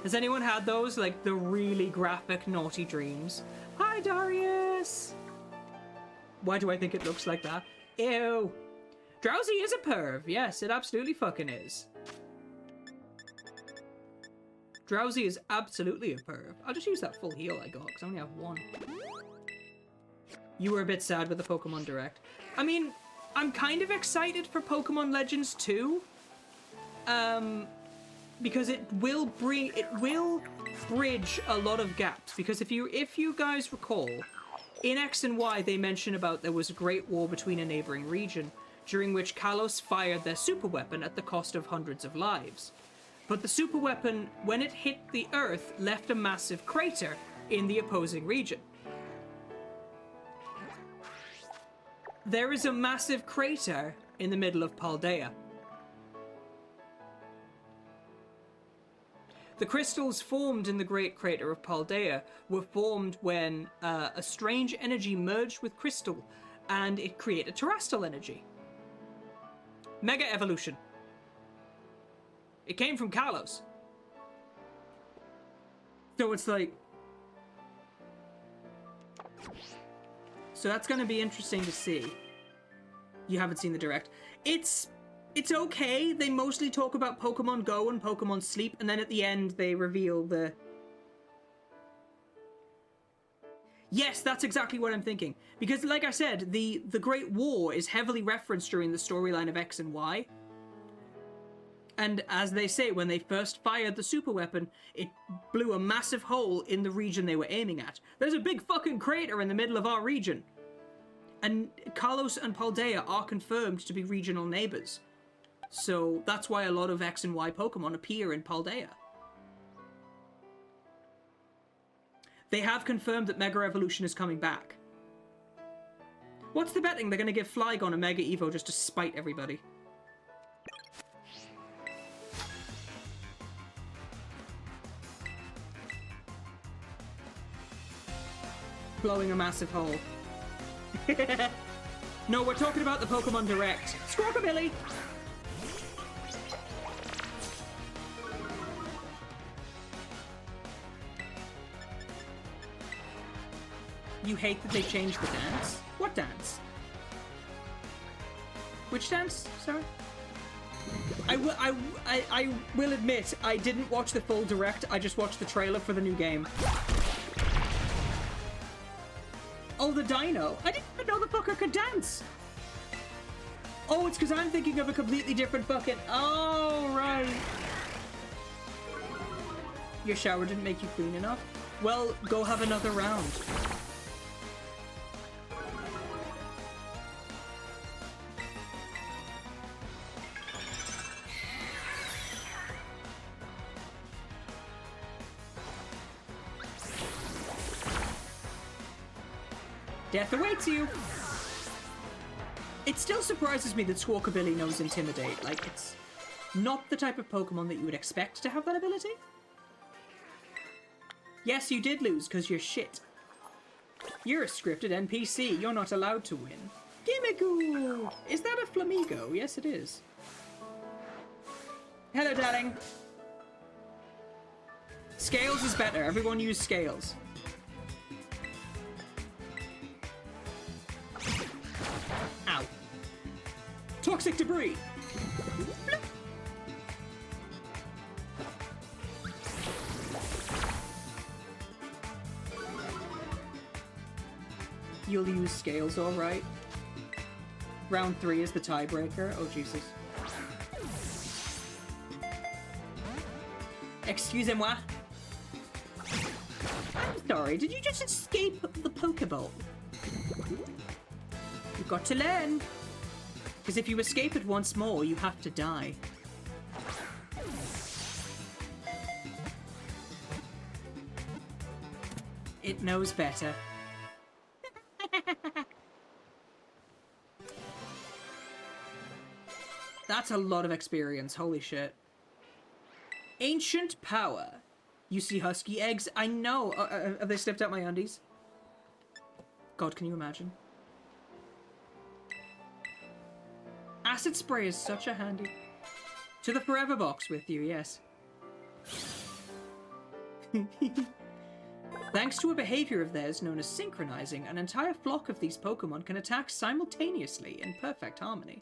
Has anyone had those, like, the really graphic naughty dreams? Hi, Darius! Why do I think it looks like that? Ew. Drowsy is a perv. Yes, it absolutely fucking is. Drowsy is absolutely a perv. I'll just use that full heal I got, because I only have one. You were a bit sad with the Pokemon Direct. I mean, I'm kind of excited for Pokemon Legends 2. Because it will bridge a lot of gaps. Because if you guys recall, in X and Y they mention about there was a great war between a neighboring region, during which Kalos fired their super weapon at the cost of hundreds of lives. But the super weapon, when it hit the Earth, left a massive crater in the opposing region. There is a massive crater in the middle of Paldea. The crystals formed in the Great Crater of Paldea were formed when a strange energy merged with crystal, and it created terrestrial energy. Mega evolution. It came from Kalos. So it's like... So that's going to be interesting to see. You haven't seen the Direct. It's okay. They mostly talk about Pokemon Go and Pokemon Sleep, and then at the end they reveal the... Yes, that's exactly what I'm thinking. Because, like I said, the Great War is heavily referenced during the storyline of X and Y. And as they say, when they first fired the super weapon, it blew a massive hole in the region they were aiming at. There's a big fucking crater in the middle of our region. And Kalos and Paldea are confirmed to be regional neighbors. So that's why a lot of X and Y Pokemon appear in Paldea. They have confirmed that Mega Evolution is coming back. What's the betting they're going to give Flygon a Mega Evo just to spite everybody? Blowing a massive hole. No, we're talking about the Pokemon Direct. Squawkabilly! You hate that they changed the dance? What dance? Which dance? Sorry? I will admit, I didn't watch the full Direct, I just watched the trailer for the new game. Oh, the dino. I didn't even know the fucker could dance. Oh, it's because I'm thinking of a completely different fucking... Oh, right. Your shower didn't make you clean enough? Well, go have another round. Death awaits you! It still surprises me that Squawkabilly knows Intimidate. Like, it's not the type of Pokemon that you would expect to have that ability. Yes, you did lose, because you're shit. You're a scripted NPC. You're not allowed to win. Gimmighoul! Is that a Flamigo? Yes, it is. Hello, darling. Scales is better. Everyone use Scales. Ow. Toxic debris. you'll use scales, alright. Round 3 is the tiebreaker. Oh, Jesus. Excusez-moi. I'm sorry, did you just escape the Pokeball? You've got to learn. Because if you escape it once more, you have to die. It knows better. That's a lot of experience, holy shit. Ancient power. You see husky eggs? I know. Have they slipped out my undies? God, can you imagine? Acid spray is such a handy. To the forever box with you, yes. Thanks to a behavior of theirs known as synchronizing, an entire flock of these Pokemon can attack simultaneously in perfect harmony.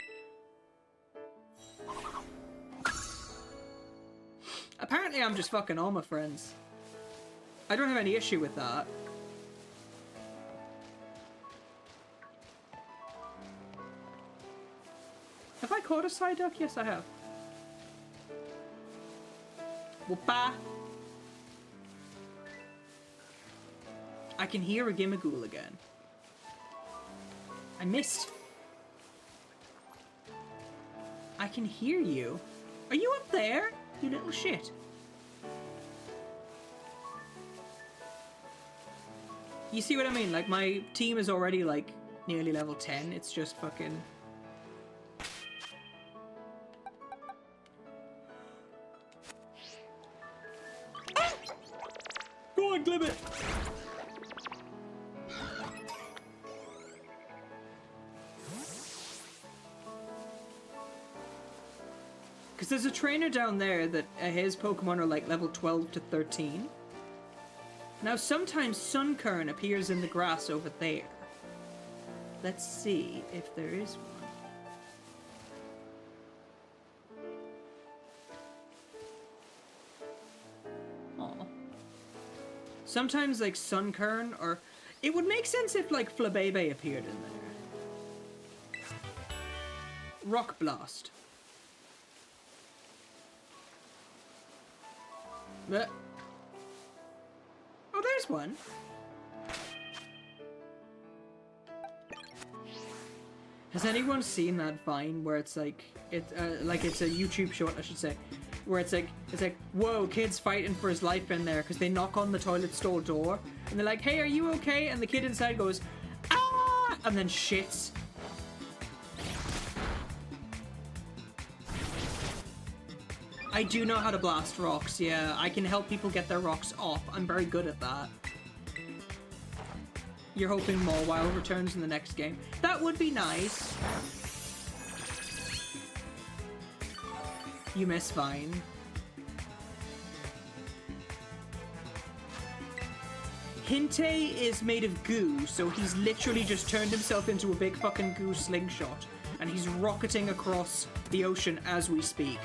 Apparently I'm just fucking all my friends. I don't have any issue with that. Have I caught a Psyduck? Yes, I have. Whoopa! I can hear a Gimmighoul again. I missed. I can hear you. Are you up there? You little shit. You see what I mean? Like, my team is already, like, nearly level 10. It's just fucking... Ah! Go on, Glibbit! Because there's a trainer down there that his Pokemon are like level 12 to 13. Now sometimes Sunkern appears in the grass over there. Let's see if there is one. Aw. Sometimes like Sunkern, or... It would make sense if like Flabébé appeared in there. Rock Blast. Oh, there's one. Has anyone seen that Vine where it's like it's a YouTube short, I should say, where it's like whoa, kid's fighting for his life in there because they knock on the toilet stall door and they're like, hey, are you okay? And the kid inside goes, ah, and then shits. I do know how to blast rocks, yeah. I can help people get their rocks off. I'm very good at that. You're hoping Mawile returns in the next game. That would be nice. You miss Vine. Hinte is made of goo, so he's literally just turned himself into a big fucking goo slingshot. And he's rocketing across the ocean as we speak.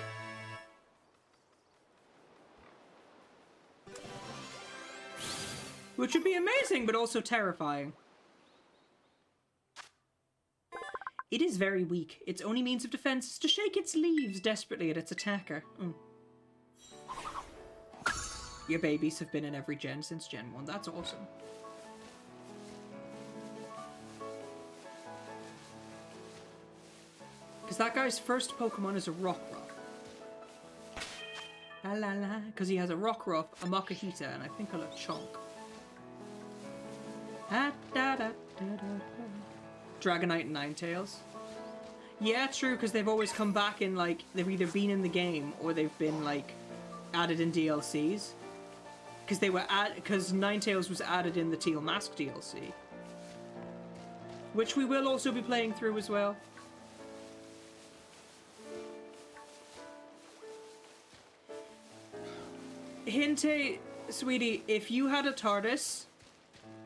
Which would be amazing, but also terrifying. It is very weak. Its only means of defense is to shake its leaves desperately at its attacker. Your babies have been in every gen since Gen 1. That's awesome. Because that guy's first Pokemon is a Rockruff. La la la. Because he has a Rockruff, a Makahita, and I think a Lechonk. Dragonite and Ninetales. Yeah, true, because they've always come back in, like, they've either been in the game or they've been, like, added in DLCs. Because because Ninetales was added in the Teal Mask DLC. Which we will also be playing through as well. Hinte, sweetie, if you had a TARDIS,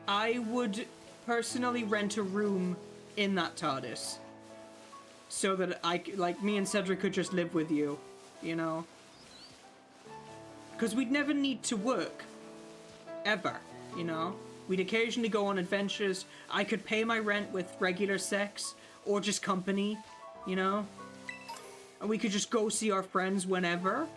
I would personally rent a room in that TARDIS. So that me and Cedric could just live with you, you know? Because we'd never need to work. Ever, you know? We'd occasionally go on adventures. I could pay my rent with regular sex or just company, you know? And we could just go see our friends whenever.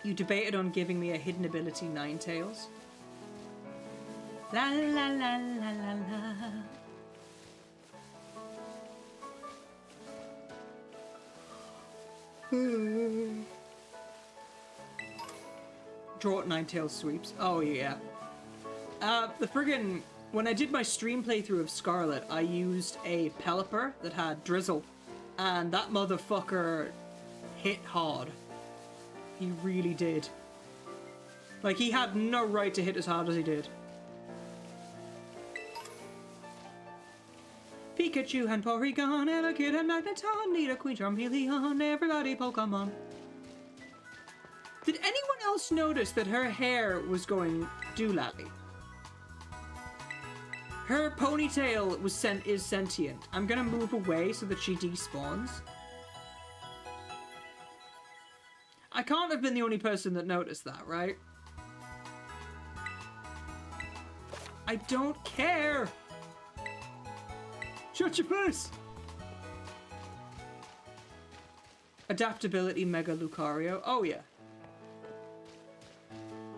You debated on giving me a hidden ability Ninetales. La la la la la la. Draw at Ninetales sweeps. Oh yeah. The friggin' when I did my stream playthrough of Scarlet, I used a Pelipper that had Drizzle, and that motherfucker hit hard. He really did. Like, he had no right to hit as hard as he did. Pikachu and Porygon, Elekid and Magneton, Nidoqueen, Charmeleon, everybody Pokemon. Did anyone else notice that her hair was going doolally? Her ponytail is sentient. I'm gonna move away so that she despawns. I can't have been the only person that noticed that, right? I don't care! Shut your face! Adaptability Mega Lucario. Oh, yeah.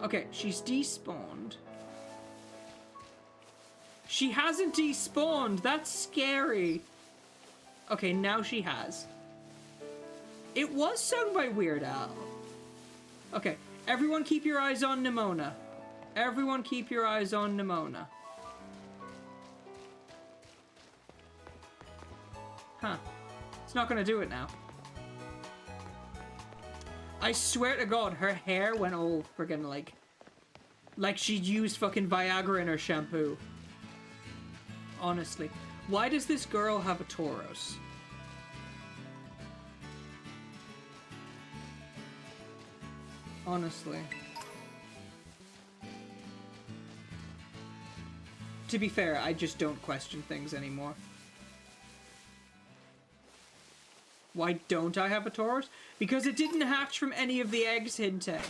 Okay, she's despawned. She hasn't despawned! That's scary! Okay, now she has. It was sung by Weird Al. Okay, everyone keep your eyes on Nimona. Everyone keep your eyes on Nimona. Huh. It's not gonna do it now. I swear to God, her hair went all friggin' like she'd used fucking Viagra in her shampoo. Honestly. Why does this girl have a Tauros? Honestly. To be fair, I just don't question things anymore. Why don't I have a Tauros? Because it didn't hatch from any of the eggs, Hinte.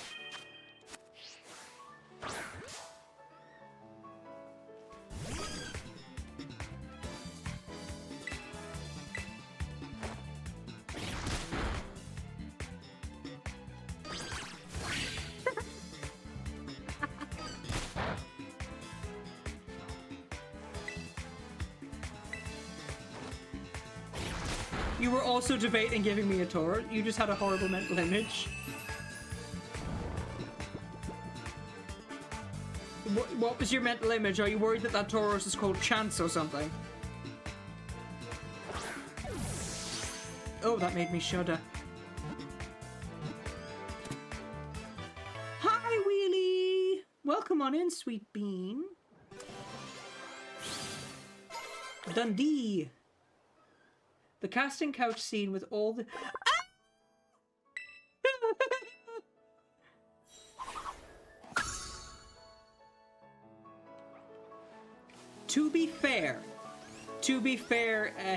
You were also debating giving me a Tauros. You just had a horrible mental image. What was your mental image? Are you worried that that Tauros is called Chance or something? Oh, that made me shudder. Hi, Wheelie! Welcome on in, sweet bean. Dundee. The casting couch scene with all the... To be fair,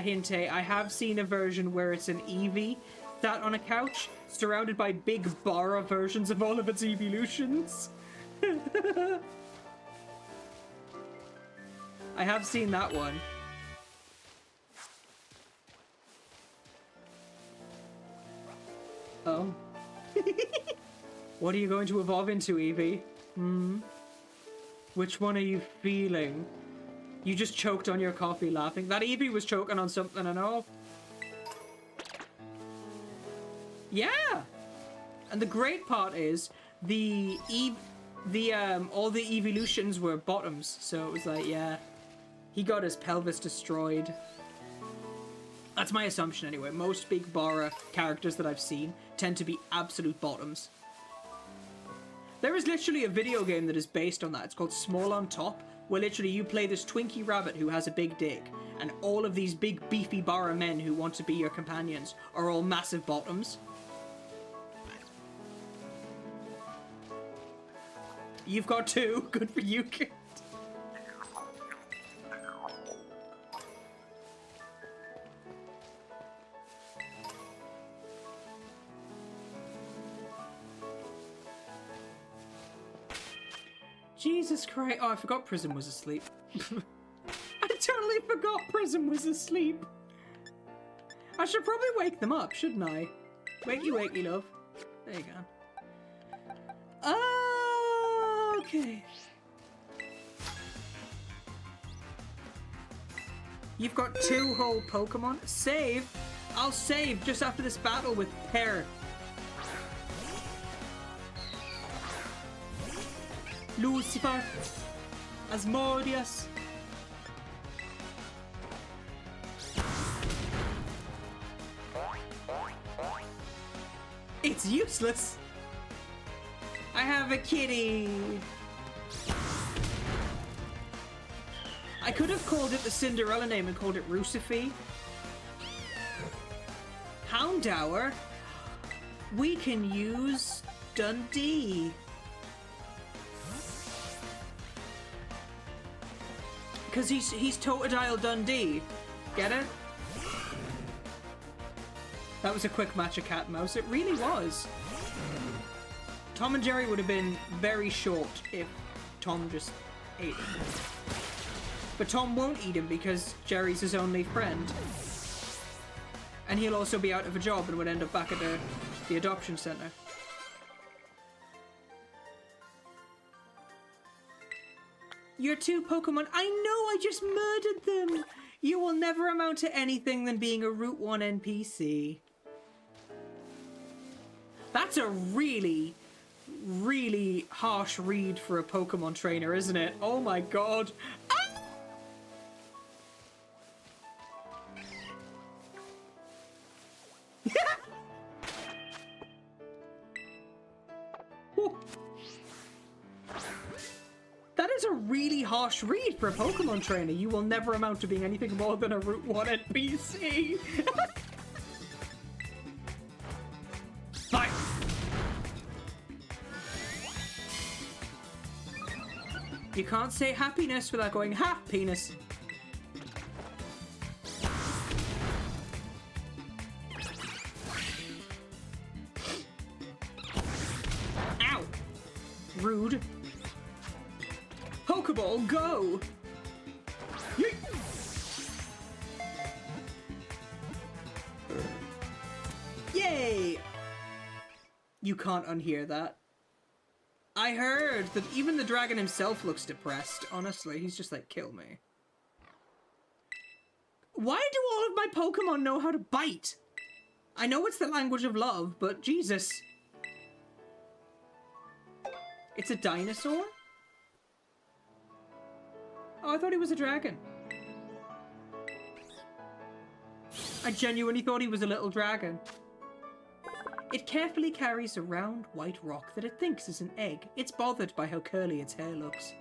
Hinte, I have seen a version where it's an Eevee sat on a couch surrounded by big Bara versions of all of its evolutions. I have seen that one. Oh. What are you going to evolve into, Eevee? Which one are you feeling? You just choked on your coffee laughing. That Eevee was choking on something and all. Yeah! And the great part is, all the evolutions were bottoms. So it was like, yeah. He got his pelvis destroyed. That's my assumption anyway. Most big Bara characters that I've seen tend to be absolute bottoms. There is literally a video game that is based on that. It's called Small on Top, where literally you play this Twinkie rabbit who has a big dick, and all of these big beefy Bara men who want to be your companions are all massive bottoms. You've got two. Good for you, kid. Jesus Christ. Oh, I forgot Prism was asleep. I totally forgot Prism was asleep. I should probably wake them up, shouldn't I? Wakey, love. There you go. Okay. You've got 2 whole Pokemon. Save. I'll save just after this battle with Pear. Lucifer. Asmodeus. It's useless. I have a kitty. I could have called it the Cinderella name and called it Rucifer. Houndour. We can use Dundee. Because he's Totodile Dundee. Get it? That was a quick match of cat and mouse. It really was. Tom and Jerry would have been very short if Tom just ate him. But Tom won't eat him because Jerry's his only friend. And he'll also be out of a job and would end up back at the adoption center. Your 2 Pokemon. I know, I just murdered them. You will never amount to anything than being a Route 1 NPC. That's a really, really harsh read for a Pokemon trainer, isn't it? Oh my god. Ah! That is a really harsh read for a Pokemon trainer. You will never amount to being anything more than a Route 1 NPC. Fine. You can't say happiness without going, ha, penis. Ow. Rude. Pokeball, go! Yeet. Yay! You can't unhear that. I heard that even the dragon himself looks depressed. Honestly, he's just like, kill me. Why do all of my Pokemon know how to bite? I know it's the language of love, but Jesus. It's a dinosaur? Oh, I thought he was a dragon. I genuinely thought he was a little dragon. It carefully carries a round white rock that it thinks is an egg. It's bothered by how curly its hair looks.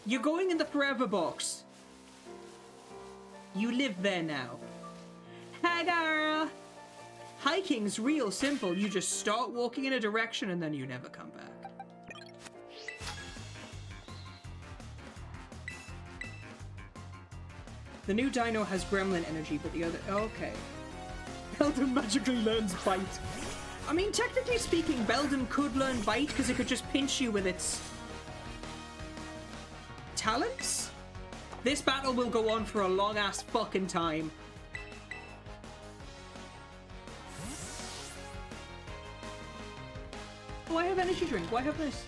You're going in the forever box. You live there now. Hi, girl. Hiking's real simple. You just start walking in a direction and then you never come back. The new dino has gremlin energy, but the other... Okay. Beldum magically learns bite. I mean, technically speaking, Beldum could learn bite because it could just pinch you with its... talents? This battle will go on for a long-ass fucking time. Oh, I have energy drink. Why have this?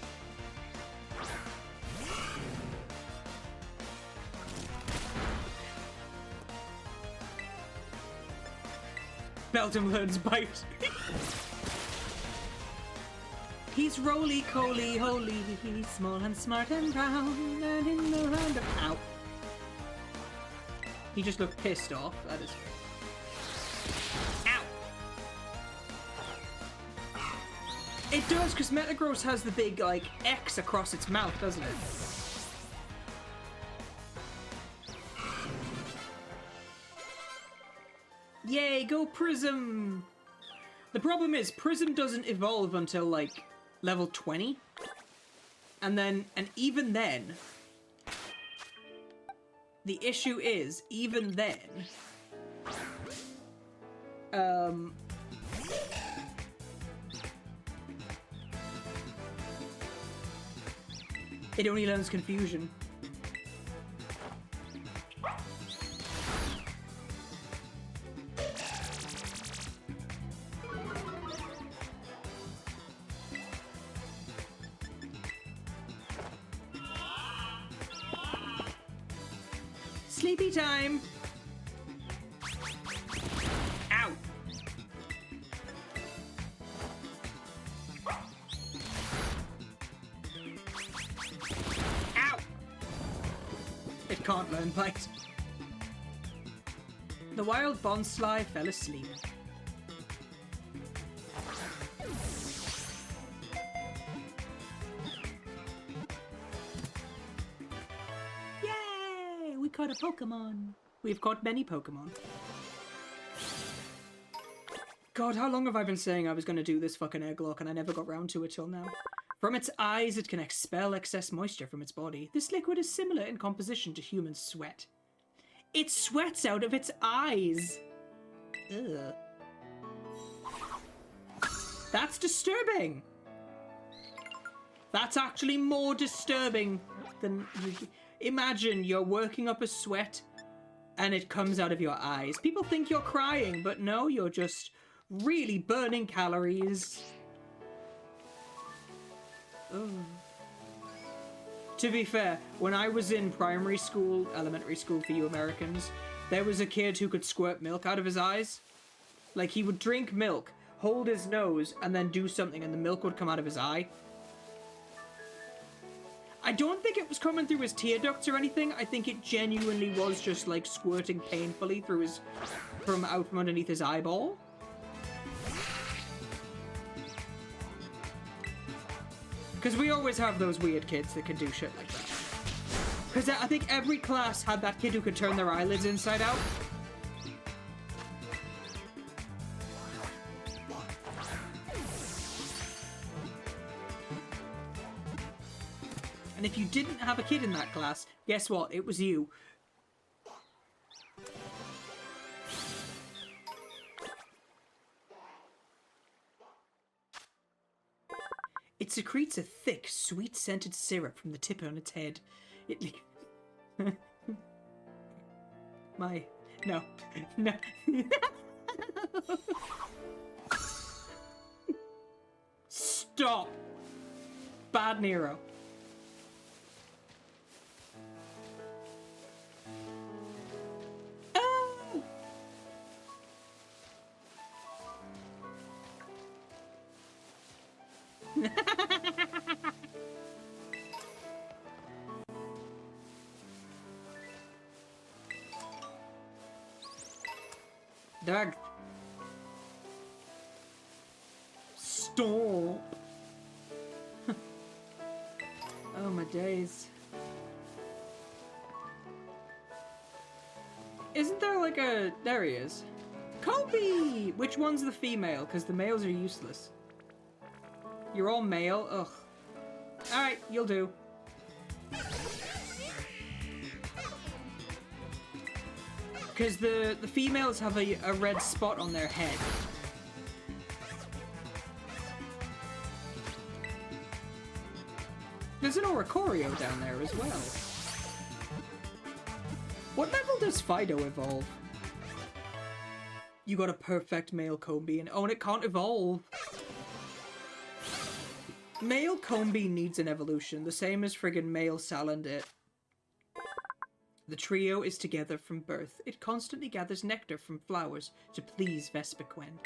Beldum learns bite. He's roly-coly, holy, he's small and smart and brown, and in the round of... Ow. He just looked pissed off. That is... Ow! It does, because Metagross has the big, like, X across its mouth, doesn't it? Yay, go Prism! The problem is, Prism doesn't evolve until, like, level 20. And even then... The issue is, even then... It only learns confusion. Sleepy time! Ow! Ow! It can't learn bite. The wild bonsly fell asleep. Yay! We caught a Pokémon. We've caught many Pokémon. God, how long have I been saying I was going to do this fucking Egglocke and I never got round to it till now? From its eyes, it can expel excess moisture from its body. This liquid is similar in composition to human sweat. It sweats out of its eyes! Ugh. That's disturbing! That's actually more disturbing than... Imagine you're working up a sweat and it comes out of your eyes. People think you're crying, but no, you're just really burning calories. Ugh. To be fair, when I was in primary school, elementary school for you Americans, there was a kid who could squirt milk out of his eyes. Like, he would drink milk, hold his nose, and then do something, and the milk would come out of his eye. I don't think it was coming through his tear ducts or anything. I think it genuinely was just, like, squirting painfully through his... from out from underneath his eyeball. Because we always have those weird kids that can do shit like that. Because I think every class had that kid who could turn their eyelids inside out. And if you didn't have a kid in that class, guess what? It was you. It secretes a thick, sweet-scented syrup from the tip on its head. It... No. No. Stop! Bad Nero. Oh! Doug. Stop. Oh my days. Isn't there like a... There he is. Kobe! Which one's the female? Because the males are useless. You're all male? Ugh. Alright, you'll do. Because the females have a red spot on their head. There's an Oricorio down there as well. What level does Fido evolve? You got a perfect male Combi, and oh, and it can't evolve. Male Combi needs an evolution, the same as friggin' male Salandit. The trio is together from birth. It constantly gathers nectar from flowers to please Vespiquen.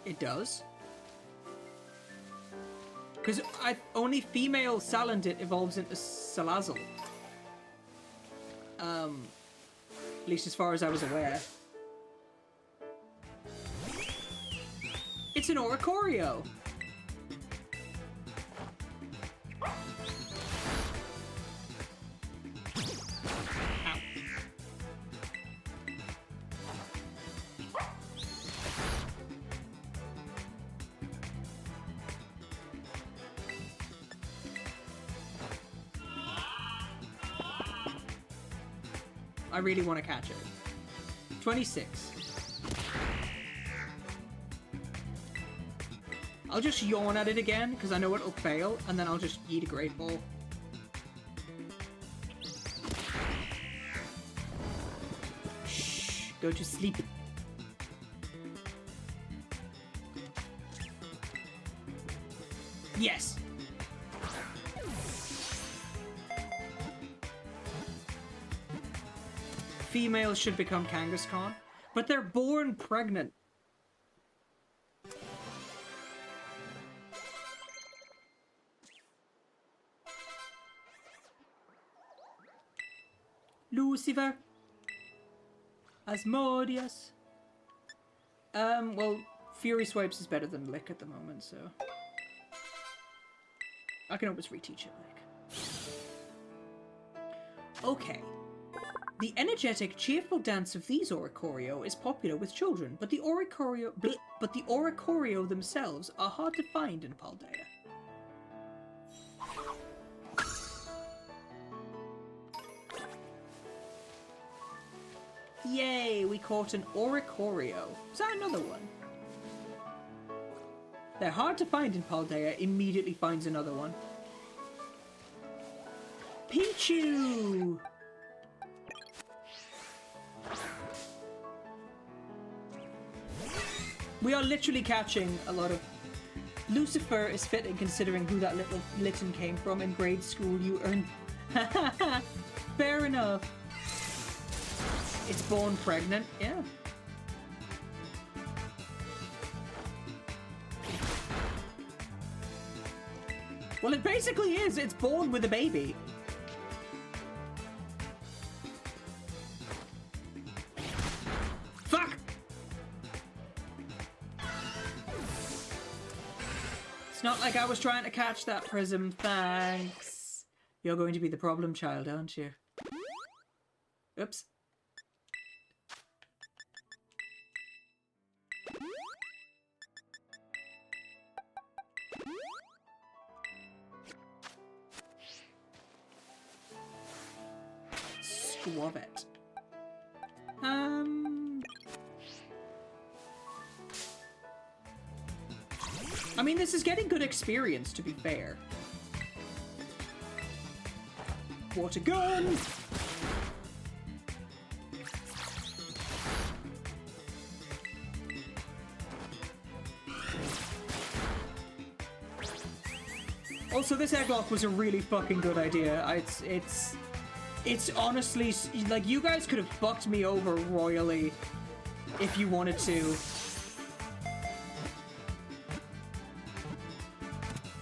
It does? Because only female Salandit evolves into Salazzle. At least as far as I was aware. It's an Oricorio! I really want to catch it. 26. I'll just yawn at it again, because I know it'll fail, and then I'll just eat a Great Ball. Shh, go to sleep. Yes! Females should become Kangaskhan, but they're born pregnant. Lucifer. Asmodeus. Well, Fury Swipes is better than Lick at the moment, so... I can always reteach it, Lick. Okay. The energetic, cheerful dance of these Oricorio is popular with children, but the Oricorio themselves are hard to find in Paldea. Yay, we caught an Oricorio. Is that another one? They're hard to find in Paldea, immediately finds another one. Pichu! We are literally catching a lot of... Lucifer is fitting considering who that little Litten came from in grade school. You earned... Fair enough. It's born pregnant, yeah. Well, it basically is. It's born with a baby. Fuck! It's not like I was trying to catch that prism. Thanks. You're going to be the problem child, aren't you? Oops. Squavet. I mean, this is getting good experience, to be fair. Water gun! Also, this Egglocke was a really fucking good idea. It's honestly, like, you guys could have fucked me over royally if you wanted to.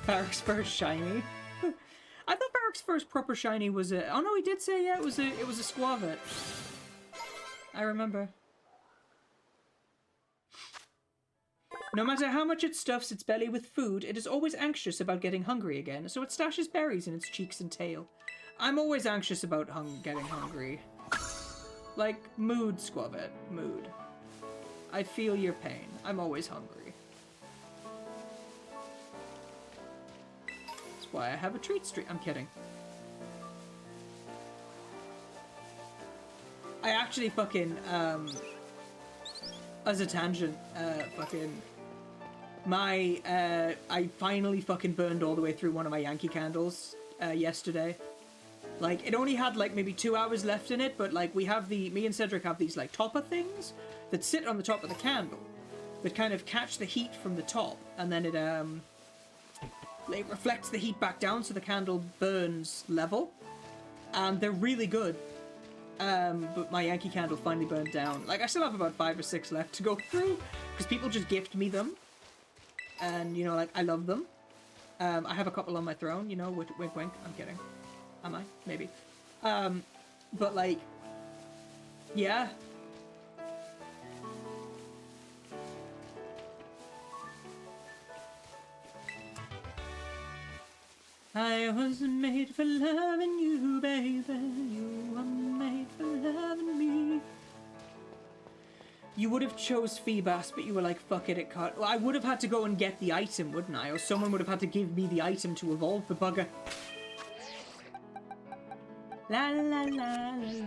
Varric's first shiny. I thought Varric's first proper shiny was a... Oh no, he did say, yeah, it was a Squavet. I remember. No matter how much it stuffs its belly with food, it is always anxious about getting hungry again, so it stashes berries in its cheeks and tail. I'm always anxious about getting hungry. Like, mood, Squavet. Mood. I feel your pain. I'm always hungry. That's why I have a treat streak. I'm kidding. I actually fucking, as a tangent, I finally fucking burned all the way through one of my Yankee candles, yesterday. Like, it only had, like, maybe 2 hours left in it, but, like, me and Cedric have these, like, topper things that sit on the top of the candle that kind of catch the heat from the top, and then it reflects the heat back down so the candle burns level. And they're really good. But my Yankee candle finally burned down. Like, I still have about 5 or 6 left to go through, because people just gift me them. And, you know, like, I love them. I have a couple on my throne, you know, wink wink, I'm kidding. Am I? Maybe. But, like, yeah. I was made for loving you, baby. You were made for loving me. You would have chose Feebas, but you were like, fuck it, it can't. Well, I would have had to go and get the item, wouldn't I? Or someone would have had to give me the item to evolve the bugger. La la la la la.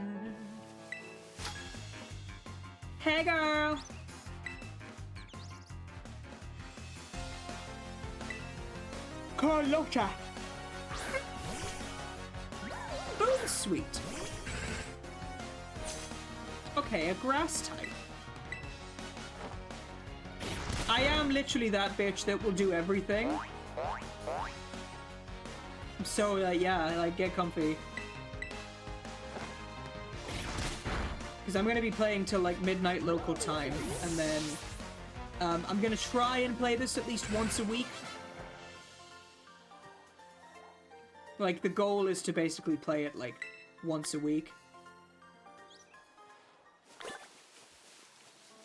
Hey, girl. Carlotta. Oh, sweet. Okay, a grass type. I am literally that bitch that will do everything. So, yeah, like, get comfy. Because I'm going to be playing till, like, midnight local time. And then I'm going to try and play this at least once a week. Like, the goal is to basically play it, like, once a week.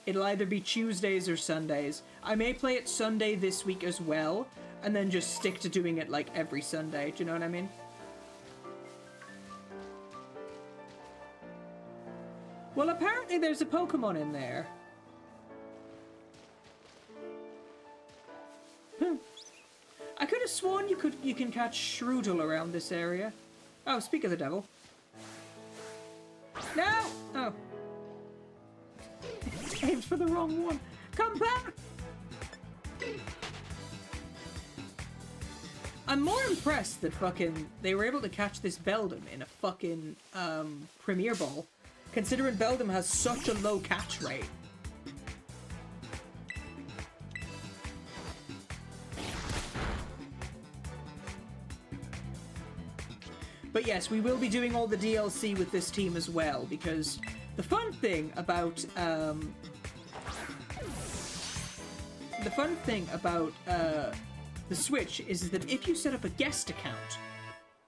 It'll either be Tuesdays or Sundays. I may play it Sunday this week as well, and then just stick to doing it, like, every Sunday. Do you know what I mean? Well, apparently there's a Pokemon in there. I could have sworn you can catch Shroodle around this area. Oh, speak of the devil. No! Oh. Aimed for the wrong one. Come back! I'm more impressed that fucking they were able to catch this Beldum in a fucking Premier Ball, considering Beldum has such a low catch rate. But yes, we will be doing all the DLC with this team as well, because the fun thing about the Switch is that if you set up a guest account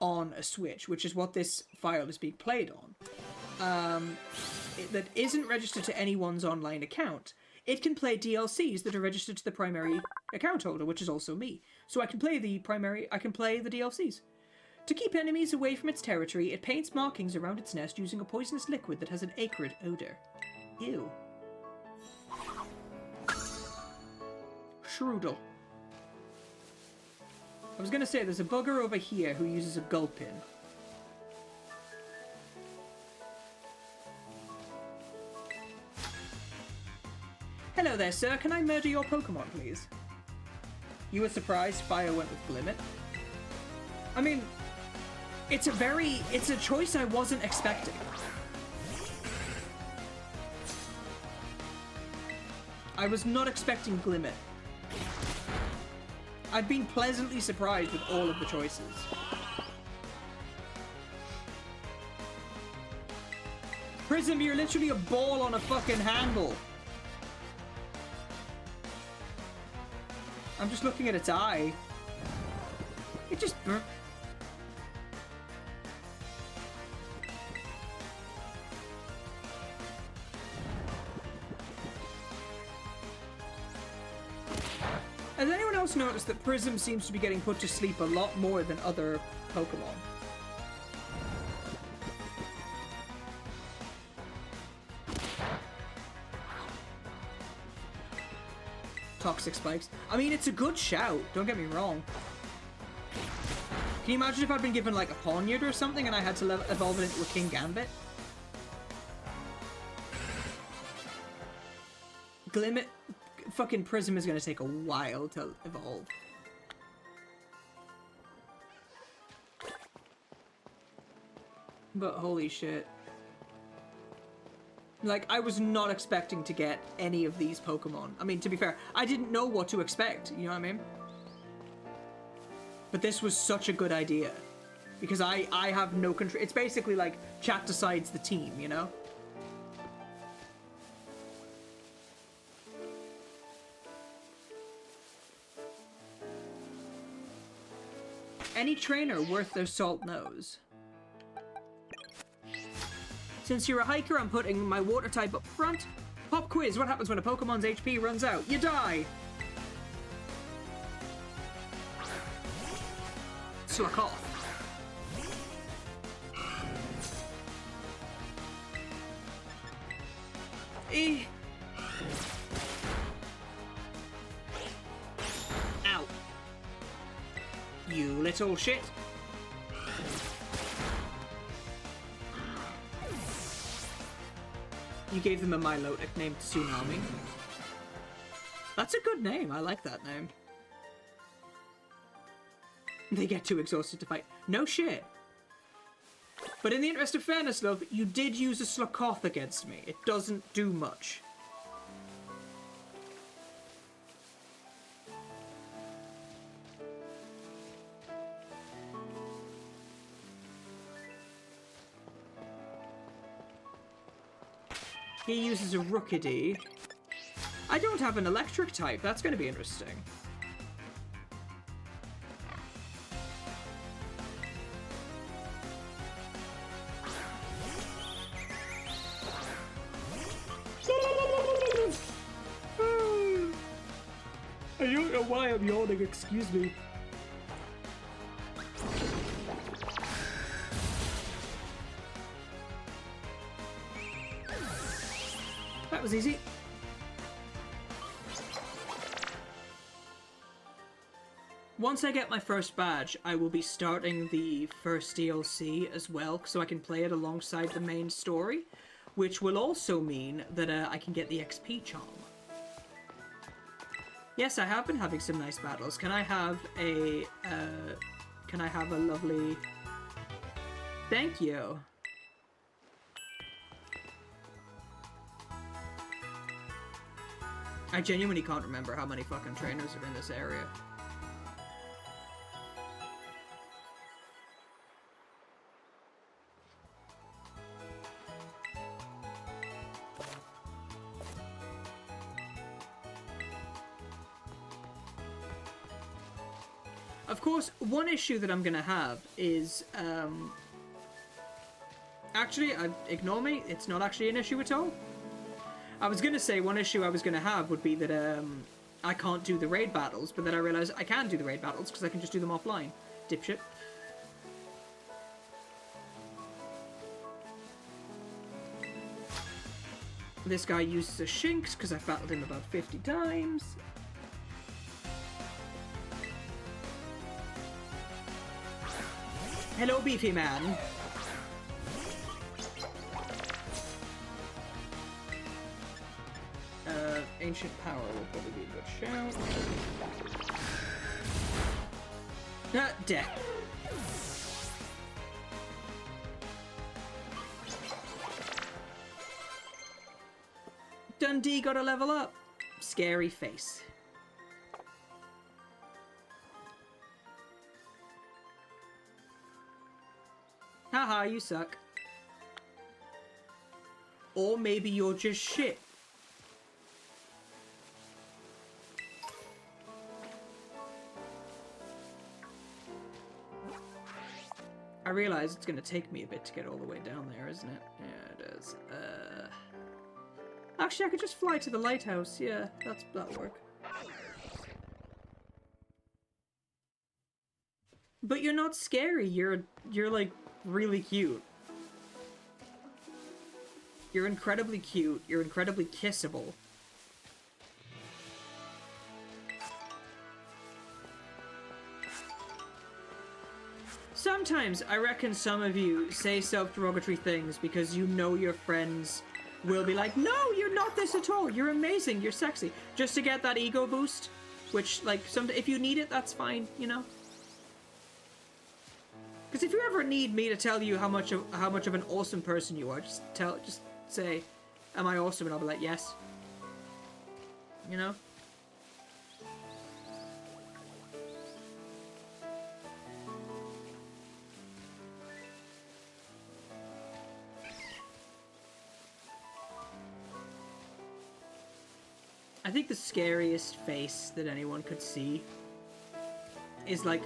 on a Switch, which is what this file is being played on, that isn't registered to anyone's online account, it can play DLCs that are registered to the primary account holder, which is also me. So I can play the DLCs. To keep enemies away from its territory, it paints markings around its nest using a poisonous liquid that has an acrid odor. Ew. Shroodle. I was gonna say, there's a bugger over here who uses a Gulpin. Hello there, sir. Can I murder your Pokemon, please? You were surprised Fire went with Glimmet? I mean, it's a choice I wasn't expecting. I was not expecting Glimmet. I've been pleasantly surprised with all of the choices. Prism, you're literally a ball on a fucking handle. I'm just looking at its eye. It just... Has anyone else noticed that Prism seems to be getting put to sleep a lot more than other Pokemon? Toxic Spikes. I mean, it's a good shout, don't get me wrong. Can you imagine if I'd been given like a Ponyard or something and I had to evolve it into a King Gambit? Glimmet... Fucking Prism is going to take a while to evolve. But holy shit. Like, I was not expecting to get any of these Pokemon. I mean, to be fair, I didn't know what to expect, you know what I mean? But this was such a good idea. Because I have no control. It's basically like chat decides the team, you know? Any trainer worth their salt knows. Since you're a hiker, I'm putting my water type up front. Pop quiz, what happens when a Pokemon's HP runs out? You die! Slack off. Ow. You little shit. You gave them a Milotic named Tsunami. That's a good name. I like that name. they get too exhausted to fight. No shit. But in the interest of fairness, love, you did use a Slakoth against me. It doesn't do much. He uses a Rookidee. I don't have an electric type. That's going to be interesting. I don't know why I'm yawning, excuse me. That was easy. Once I get my first badge, I will be starting the first DLC as well, so I can play it alongside the main story, which will also mean that I can get the XP charm. Yes, I have been having some nice battles. Can I have a lovely... Thank you. I genuinely can't remember how many fucking trainers are in this area. Of course, one issue that I'm gonna have is, actually, ignore me, it's not actually an issue at all. I was gonna say one issue I was gonna have would be that, I can't do the raid battles, but then I realized I can do the raid battles because I can just do them offline. Dipshit. This guy uses a Shinx because I've battled him about 50 times. Hello, beefy man. Ancient Power will probably be a good shout. Death. Dundee got a level up. Scary face. Haha, you suck. Or maybe you're just shit. I realize it's gonna take me a bit to get all the way down there, isn't it? Yeah, it is. Actually, I could just fly to the lighthouse. Yeah, that'll work. But you're not scary. You're like really cute. You're incredibly cute. You're incredibly kissable. Sometimes I reckon some of you say self-derogatory things because you know your friends will be like, no, you're not this at all. You're amazing. You're sexy. Just to get that ego boost, which, like, if you need it, that's fine, you know? Because if you ever need me to tell you how much of an awesome person you are, just say, am I awesome? And I'll be like, yes. You know? I think the scariest face that anyone could see is like,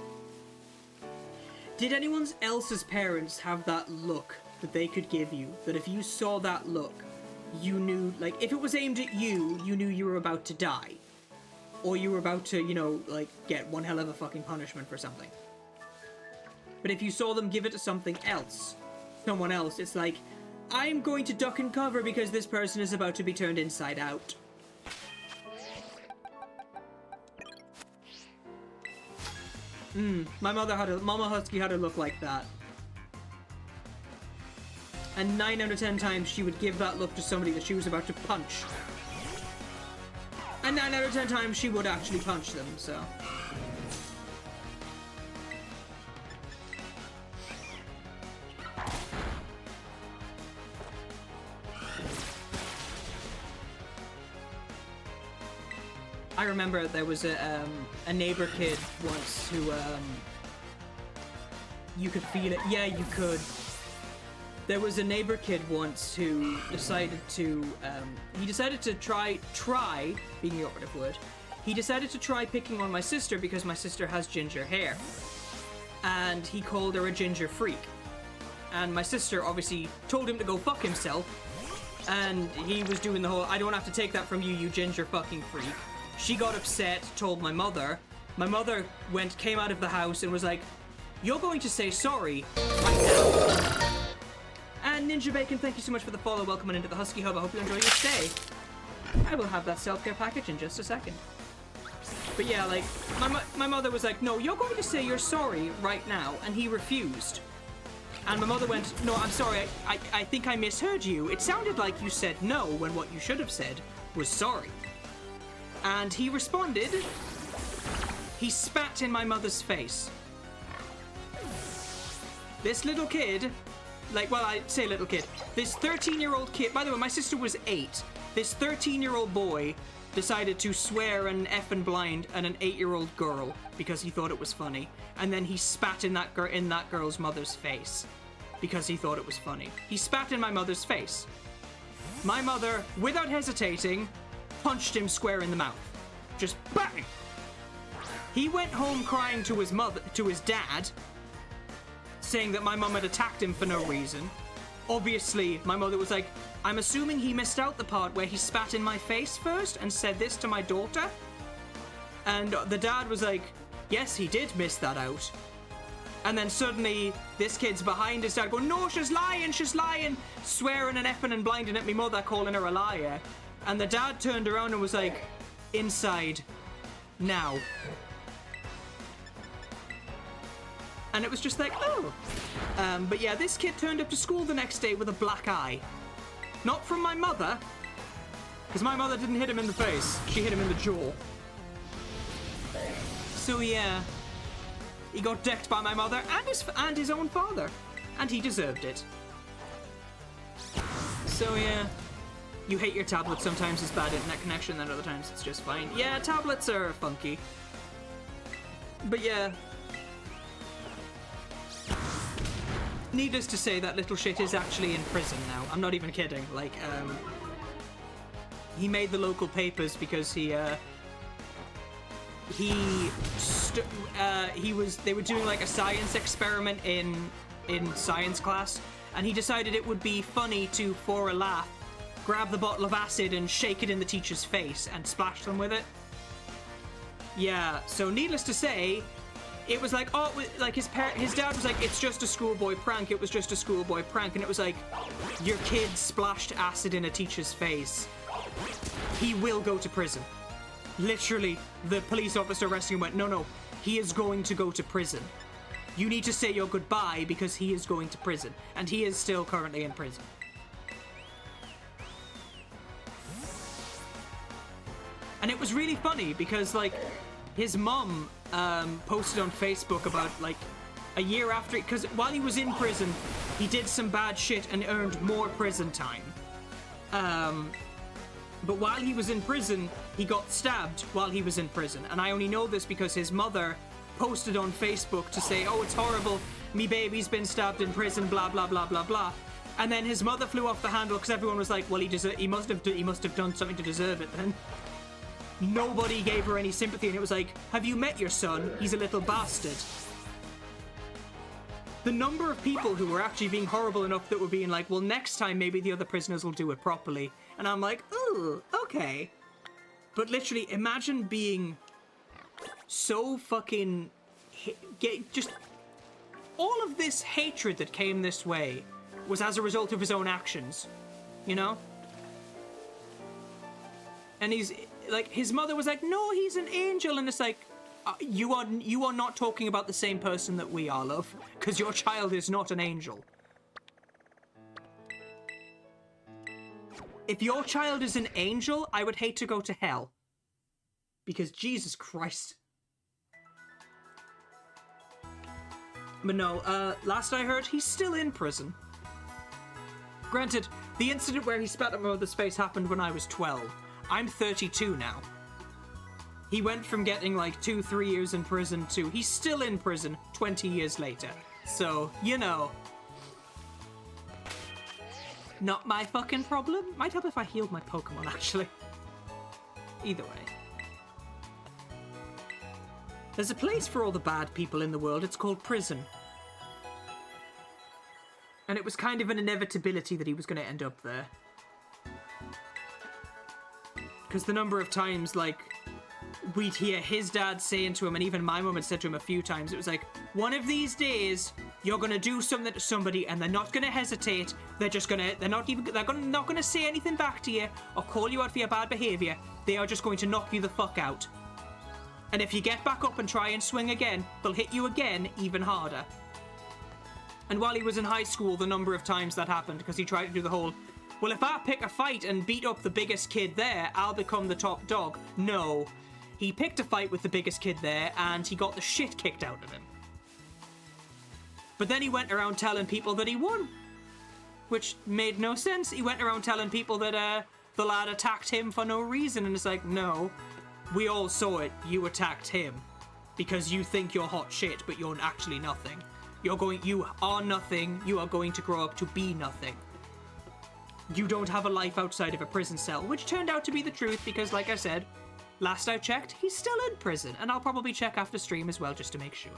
did anyone else's parents have that look that they could give you, that if you saw that look, you knew, like, if it was aimed at you, you knew you were about to die. Or you were about to, you know, like, get one hell of a fucking punishment for something. But if you saw them give it to something else, someone else, it's like, I'm going to duck and cover because this person is about to be turned inside out. Mama Husky had a look like that. And 9 out of 10 times she would give that look to somebody that she was about to punch. And 9 out of 10 times she would actually punch them, so. I remember there was a neighbor kid once who, you could feel it. Yeah, you could. There was a neighbor kid once who decided to, he decided to try, being the operative word, he decided to try picking on my sister because my sister has ginger hair. And he called her a ginger freak. And my sister obviously told him to go fuck himself. And he was doing the whole, I don't have to take that from you, you ginger fucking freak. She got upset, told my mother. My mother came out of the house and was like, you're going to say sorry right now. And Ninja Bacon, thank you so much for the follow. Welcome on into the Husky Hub. I hope you enjoy your stay. I will have that self-care package in just a second. But yeah, like, my mother was like, no, you're going to say you're sorry right now. And he refused. And my mother went, no, I'm sorry, I think I misheard you. It sounded like you said no when what you should have said was sorry. And he responded, he spat in my mother's face. This little kid, like, well, I say little kid, this 13-year-old kid, by the way, my sister was 8. This 13-year-old boy decided to swear an effing blind at an 8-year-old girl because he thought it was funny. And then he spat in that girl's mother's face because he thought it was funny. He spat in my mother's face. My mother, without hesitating, punched him square in the mouth. Just bang! He went home crying to his dad, saying that my mum had attacked him for no reason. Obviously, my mother was like, I'm assuming he missed out the part where he spat in my face first and said this to my daughter. And the dad was like, yes, he did miss that out. And then suddenly, this kid's behind his dad going, no, she's lying, swearing and effing and blinding at me mother, calling her a liar. And the dad turned around and was like, inside, now. And it was just like, oh. But yeah, this kid turned up to school the next day with a black eye. Not from my mother, because my mother didn't hit him in the face. She hit him in the jaw. So yeah, he got decked by my mother and his own father. And he deserved it. So yeah, you hate your tablet. Sometimes it's bad internet connection, then other times it's just fine. Yeah, tablets are funky. But yeah. Needless to say, that little shit is actually in prison now. I'm not even kidding. Like, he made the local papers because they were doing like a science experiment in science class, and he decided it would be funny to, for a laugh, grab the bottle of acid and shake it in the teacher's face and splash them with it. Yeah, so needless to say, it was like, oh, like his dad was like, it's just a schoolboy prank. It was just a schoolboy prank. And it was like, your kid splashed acid in a teacher's face. He will go to prison. Literally, the police officer arresting him went, no, he is going to go to prison. You need to say your goodbye because he is going to prison. And he is still currently in prison. And it was really funny because, like, his mum posted on Facebook about, like, a year after, because while he was in prison, he did some bad shit and earned more prison time. But while he was in prison, he got stabbed while he was in prison. And I only know this because his mother posted on Facebook to say, oh, it's horrible, me baby's been stabbed in prison, blah, blah, blah, blah, blah. And then his mother flew off the handle because everyone was like, well, he must have done something to deserve it then. Nobody gave her any sympathy, and it was like, have you met your son? He's a little bastard. The number of people who were actually being horrible enough that were being like, well, next time maybe the other prisoners will do it properly. And I'm like, ooh, okay. But literally, imagine being so fucking... just... all of this hatred that came this way was as a result of his own actions. You know? And he's... like, his mother was like, no, he's an angel. And it's like, you are not talking about the same person that we are, love. Because your child is not an angel. If your child is an angel, I would hate to go to hell. Because Jesus Christ. But no, last I heard, he's still in prison. Granted, the incident where he spat at my mother's face happened when I was 12. I'm 32 now. He went from getting like 2-3 years in prison to he's still in prison 20 years later. So, you know. Not my fucking problem. Might help if I healed my Pokemon, actually. Either way. There's a place for all the bad people in the world. It's called prison. And it was kind of an inevitability that he was going to end up there. Because the number of times, like, we'd hear his dad saying to him, and even my mum had said to him a few times, it was like, one of these days, you're gonna do something to somebody, and they're not gonna hesitate. They're not gonna say anything back to you or call you out for your bad behavior. They are just going to knock you the fuck out. And if you get back up and try and swing again, they'll hit you again, even harder. And while he was in high school, the number of times that happened, because he tried to do the whole, well, if I pick a fight and beat up the biggest kid there, I'll become the top dog. No. He picked a fight with the biggest kid there, and he got the shit kicked out of him. But then he went around telling people that he won. Which made no sense. He went around telling people that the lad attacked him for no reason, and it's like, no. We all saw it. You attacked him. Because you think you're hot shit, but you're actually nothing. You are nothing. You are going to grow up to be nothing. You don't have a life outside of a prison cell, which turned out to be the truth because, like I said, last I checked, he's still in prison, and I'll probably check after stream as well just to make sure.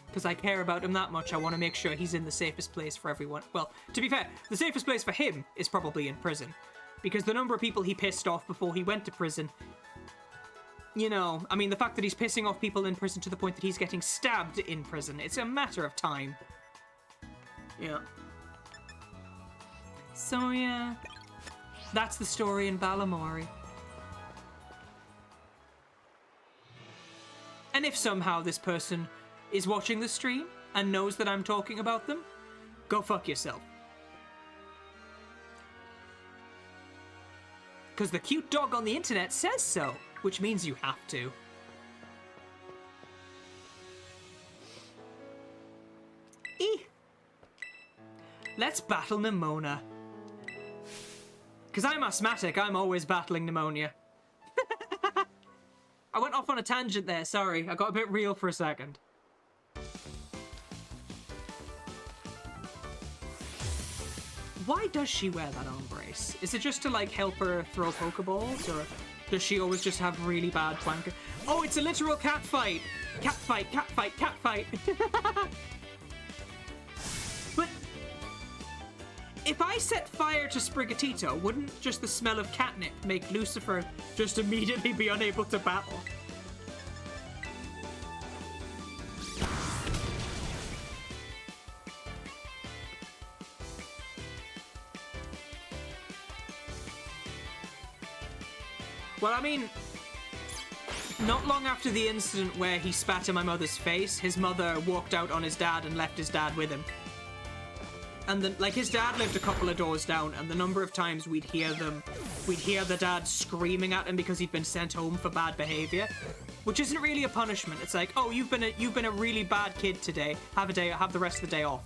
Because I care about him that much, I want to make sure he's in the safest place for everyone. Well, to be fair, the safest place for him is probably in prison. Because the number of people he pissed off before he went to prison, you know, I mean, the fact that he's pissing off people in prison to the point that he's getting stabbed in prison, it's a matter of time. Yeah. So, yeah. That's the story in Balamori. And if somehow this person is watching the stream and knows that I'm talking about them, go fuck yourself. Because the cute dog on the internet says so, which means you have to. Let's battle Nimona. Because I'm asthmatic, I'm always battling pneumonia. I went off on a tangent there, sorry. I got a bit real for a second. Why does she wear that arm brace? Is it just to, like, help her throw Pokeballs? Or does she always just have really bad wanker? Oh, it's a literal cat fight! Cat fight, cat fight, cat fight! But if I set fire to Sprigatito, wouldn't just the smell of catnip make Lucifer just immediately be unable to battle? Well, I mean, not long after the incident where he spat in my mother's face, his mother walked out on his dad and left his dad with him. And then, like, his dad lived a couple of doors down, and the number of times we'd hear the dad screaming at him because he'd been sent home for bad behavior, which isn't really a punishment. It's like, oh, you've been a really bad kid today. Have the rest of the day off.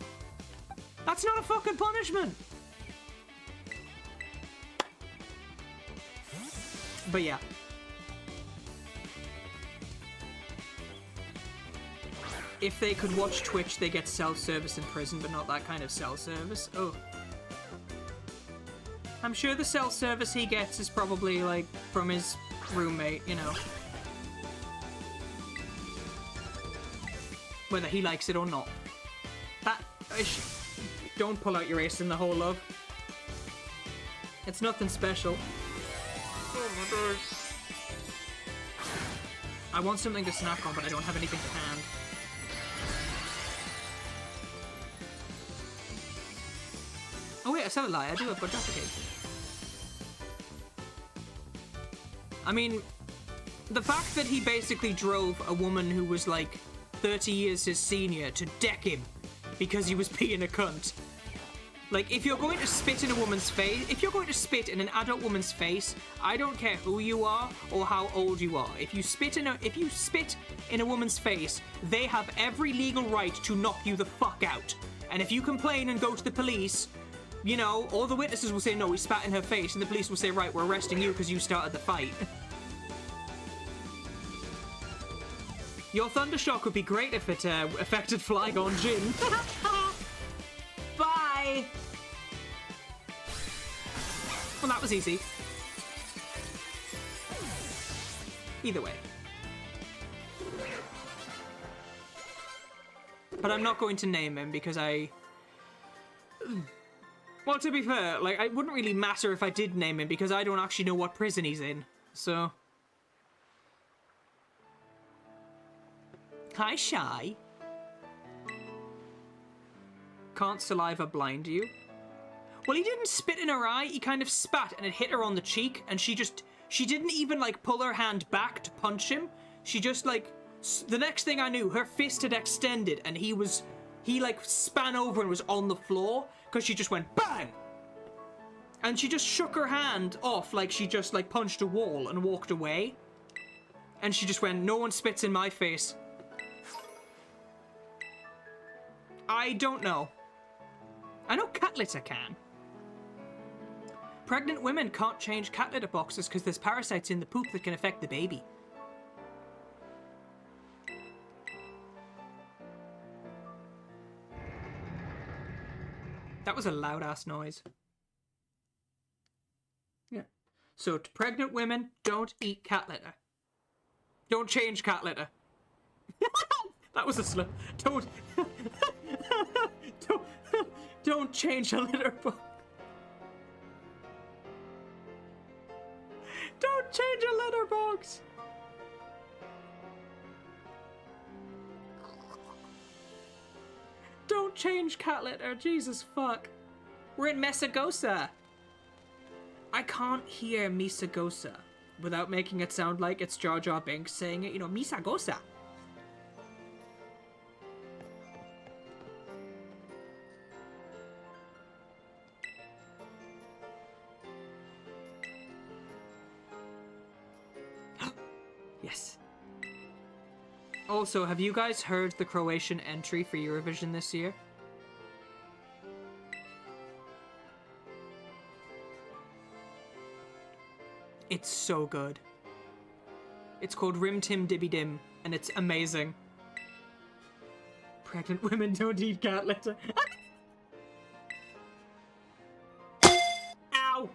That's not a fucking punishment. But yeah. If they could watch Twitch, they get self-service in prison, but not that kind of self-service. Oh. I'm sure the self-service he gets is probably, like, from his roommate, you know. Whether he likes it or not. Don't pull out your ace in the hole, love. It's nothing special. Oh my god. I want something to snack on, but I don't have anything to hand. Oh wait, I said a lie. I do have got application. I mean, the fact that he basically drove a woman who was like 30 years his senior to deck him because he was being a cunt. Like, if you're going to spit in a woman's face, if you're going to spit in an adult woman's face, I don't care who you are or how old you are. If you spit in a woman's face, they have every legal right to knock you the fuck out. And if you complain and go to the police, you know, all the witnesses will say, no, he spat in her face, and the police will say, right, we're arresting you because you started the fight. Your Thundershock would be great if it affected Flygon Jin. Bye! Well, that was easy. Either way. But I'm not going to name him because well, to be fair, like, it wouldn't really matter if I did name him because I don't actually know what prison he's in, so... Hi, Shy. Can't saliva blind you? Well, he didn't spit in her eye, he kind of spat and it hit her on the cheek, and she didn't even, like, pull her hand back to punch him. She just, like, the next thing I knew, her fist had extended and he, like, span over and was on the floor because she just went BANG! And she just shook her hand off like she just, like, punched a wall and walked away. And she just went, no one spits in my face. I don't know. I know cat litter can. Pregnant women can't change cat litter boxes because there's parasites in the poop that can affect the baby. That was a loud-ass noise. Yeah. So, to pregnant women, don't eat cat litter. Don't change cat litter. That was a slip. Don't change a litter box. Don't change a litter box. Don't change cat litter. Jesus fuck. We're in Mesagosa. I can't hear Misagosa without making it sound like it's Jar Jar Binks saying it. You know, Misagosa. Yes. Also, have you guys heard the Croatian entry for Eurovision this year? It's so good. It's called Rim Tim Dibby Dim, and it's amazing. Pregnant women don't eat cat litter. Ow!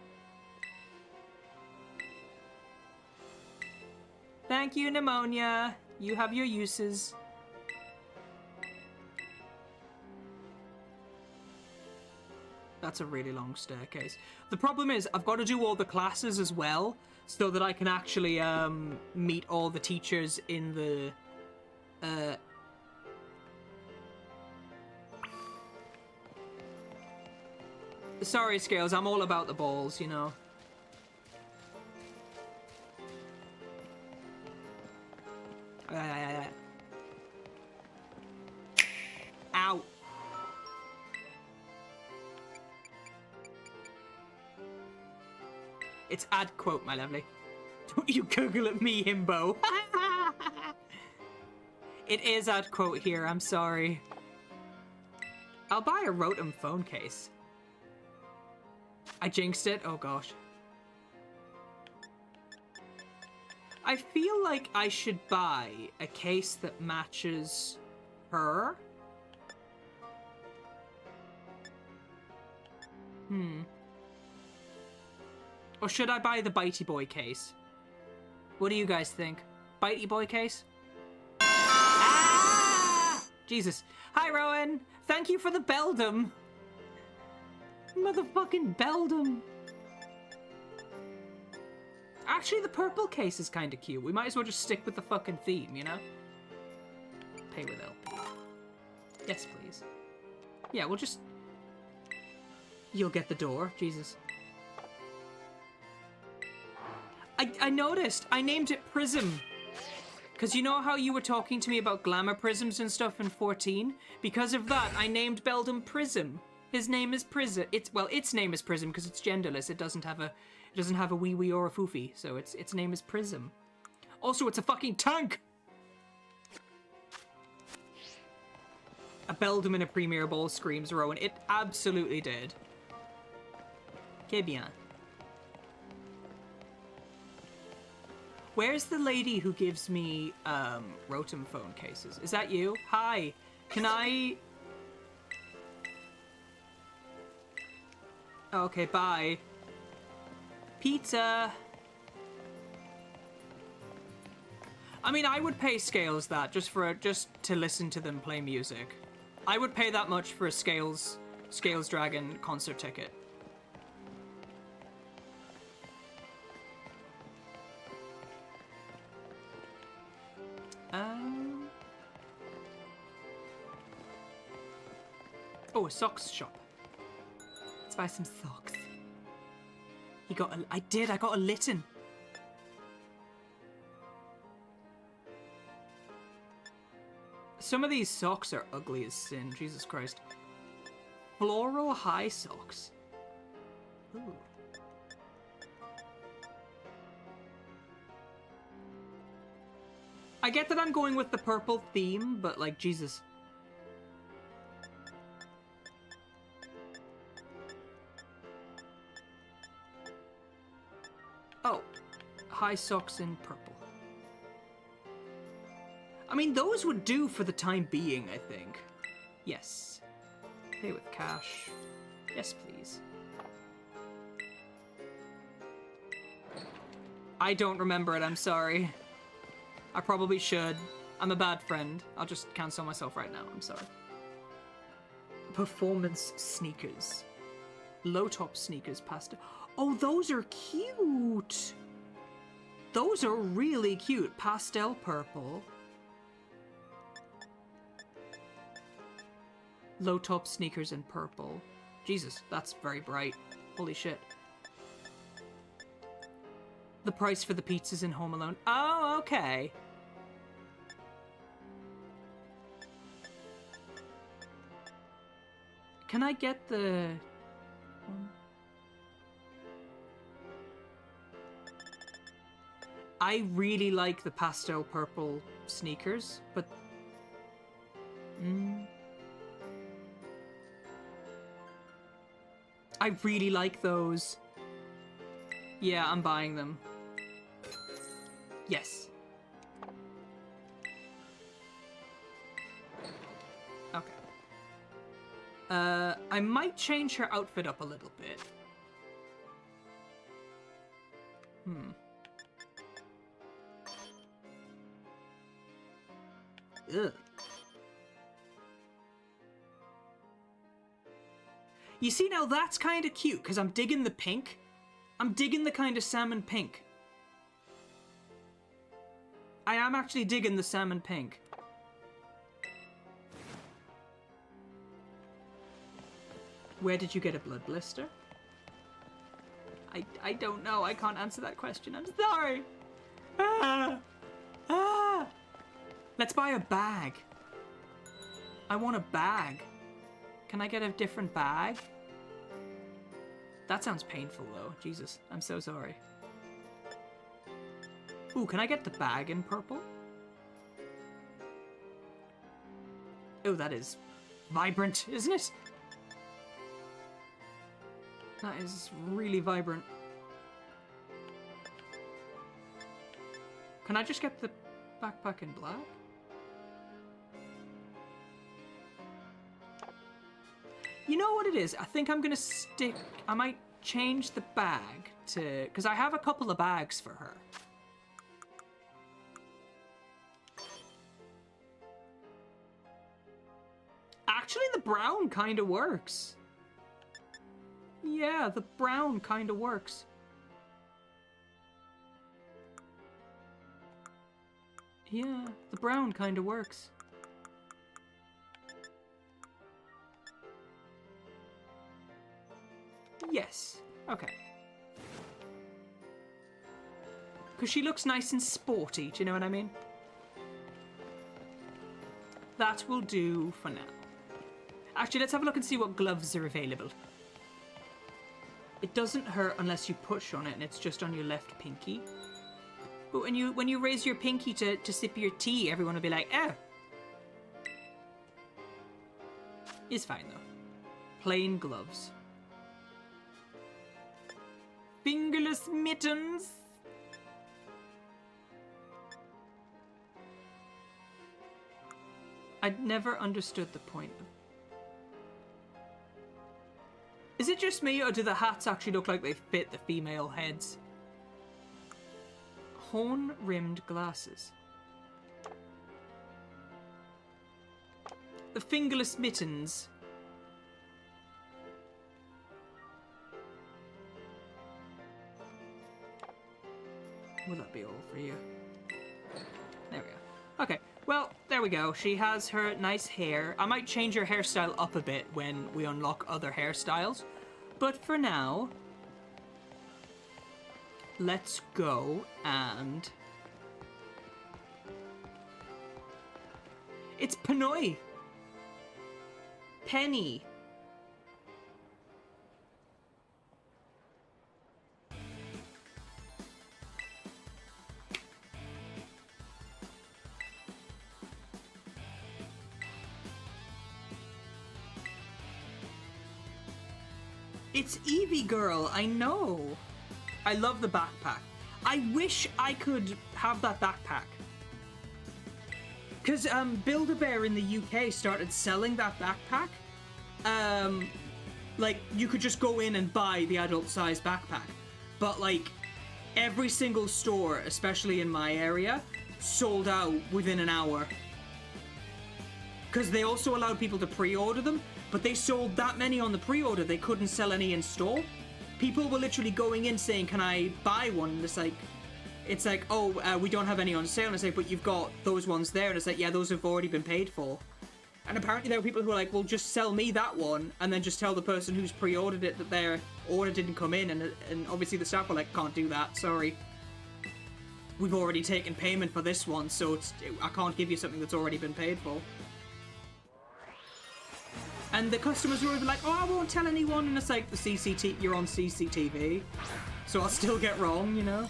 Thank you, pneumonia. You have your uses. That's a really long staircase. The problem is, I've got to do all the classes as well, so that I can actually meet all the teachers in the... Sorry, Scales, I'm all about the balls, you know. Ow. It's ad quote, my lovely. Don't you Google at me, himbo. It is ad quote here, I'm sorry. I'll buy a Rotom phone case. I jinxed it? Oh gosh. I feel like I should buy a case that matches her. Or should I buy the Bitey Boy case? What do you guys think? Bitey Boy case? Ah! Jesus. Hi, Rowan. Thank you for the Beldum. Motherfucking Beldum. Actually, the purple case is kind of cute. We might as well just stick with the fucking theme, you know? Pay with LP. Yes, please. Yeah, we'll just... You'll get the door. Jesus. I noticed. I named it Prism. Because you know how you were talking to me about glamour prisms and stuff in 14? Because of that, I named Beldum Prism. His name is Prism. Its name is Prism because it's genderless. It doesn't have a wee wee or a foofy, so its name is Prism. Also, it's a fucking tank. A Beldum in a Premier Ball screams, Rowan. It absolutely did. Que bien. Where's the lady who gives me Rotom phone cases? Is that you? Hi. Can I... Okay, bye. Pizza. I mean, I would pay Scales that just to listen to them play music. I would pay that much for a Scales Dragon concert ticket. Oh, a socks shop. Let's buy some socks. I got a Litten. Some of these socks are ugly as sin, Jesus Christ. Floral high socks. Ooh. I get that I'm going with the purple theme, but like, Jesus. Oh, high socks in purple. I mean, those would do for the time being, I think. Yes. Pay with cash. Yes, please. I don't remember it, I'm sorry. I probably should. I'm a bad friend. I'll just cancel myself right now, I'm sorry. Performance sneakers. Low top sneakers pastel. Oh, those are cute! Those are really cute. Pastel purple. Low top sneakers in purple. Jesus, that's very bright. Holy shit. The price for the pizzas in Home Alone. Oh, okay. Can I get the... I really like the pastel purple sneakers, but... I really like those. Yeah, I'm buying them. Yes. Okay. I might change her outfit up a little bit. Ugh. You see, now that's kind of cute, because I'm digging the pink. I'm digging the kind of salmon pink. I am actually digging the salmon pink. Where did you get a blood blister? I don't know. I can't answer that question. I'm sorry. Let's buy a bag. I want a bag. Can I get a different bag? That sounds painful, though. Jesus, I'm so sorry. Ooh, can I get the bag in purple? Oh, that is vibrant, isn't it? That is really vibrant. Can I just get the backpack in black? You know what it is? I think I'm gonna stick... I might change the bag to... Because I have a couple of bags for her. Actually, the brown kind of works. Yeah, the brown kind of works. Yeah, the brown kind of works. Yes. Okay. Because she looks nice and sporty, do you know what I mean? That will do for now. Actually, let's have a look and see what gloves are available. It doesn't hurt unless you push on it and it's just on your left pinky. But when you raise your pinky to sip your tea, everyone will be like, oh. It's fine though. Plain gloves. fingerless mittens. I'd never understood the point of... Is it just me, or do the hats actually look like they fit the female heads? Horn-rimmed glasses. The fingerless mittens. Will that be all for you? There we go. Okay, well, there we go. She has her nice hair. I might change her hairstyle up a bit when we unlock other hairstyles. But for now, let's go and... It's Pinoy! Penny! It's Eevee Girl, I know. I love the backpack. I wish I could have that backpack. Because Build-A-Bear in the UK started selling that backpack. Like, you could just go in and buy the adult-sized backpack. But, like, every single store, especially in my area, sold out within an hour. Because they also allowed people to pre-order them, but they sold that many on the pre-order, they couldn't sell any in store. People were literally going in saying, can I buy one? And it's like, oh, we don't have any on sale. And it's like, but you've got those ones there. And it's like, yeah, those have already been paid for. And apparently there were people who were like, well, just sell me that one, and then just tell the person who's pre-ordered it that their order didn't come in. And obviously the staff were like, can't do that, sorry. We've already taken payment for this one, so I can't give you something that's already been paid for. And the customers were like, oh, I won't tell anyone. And it's like, the CCTV, you're on CCTV. So I'll still get wrong, you know?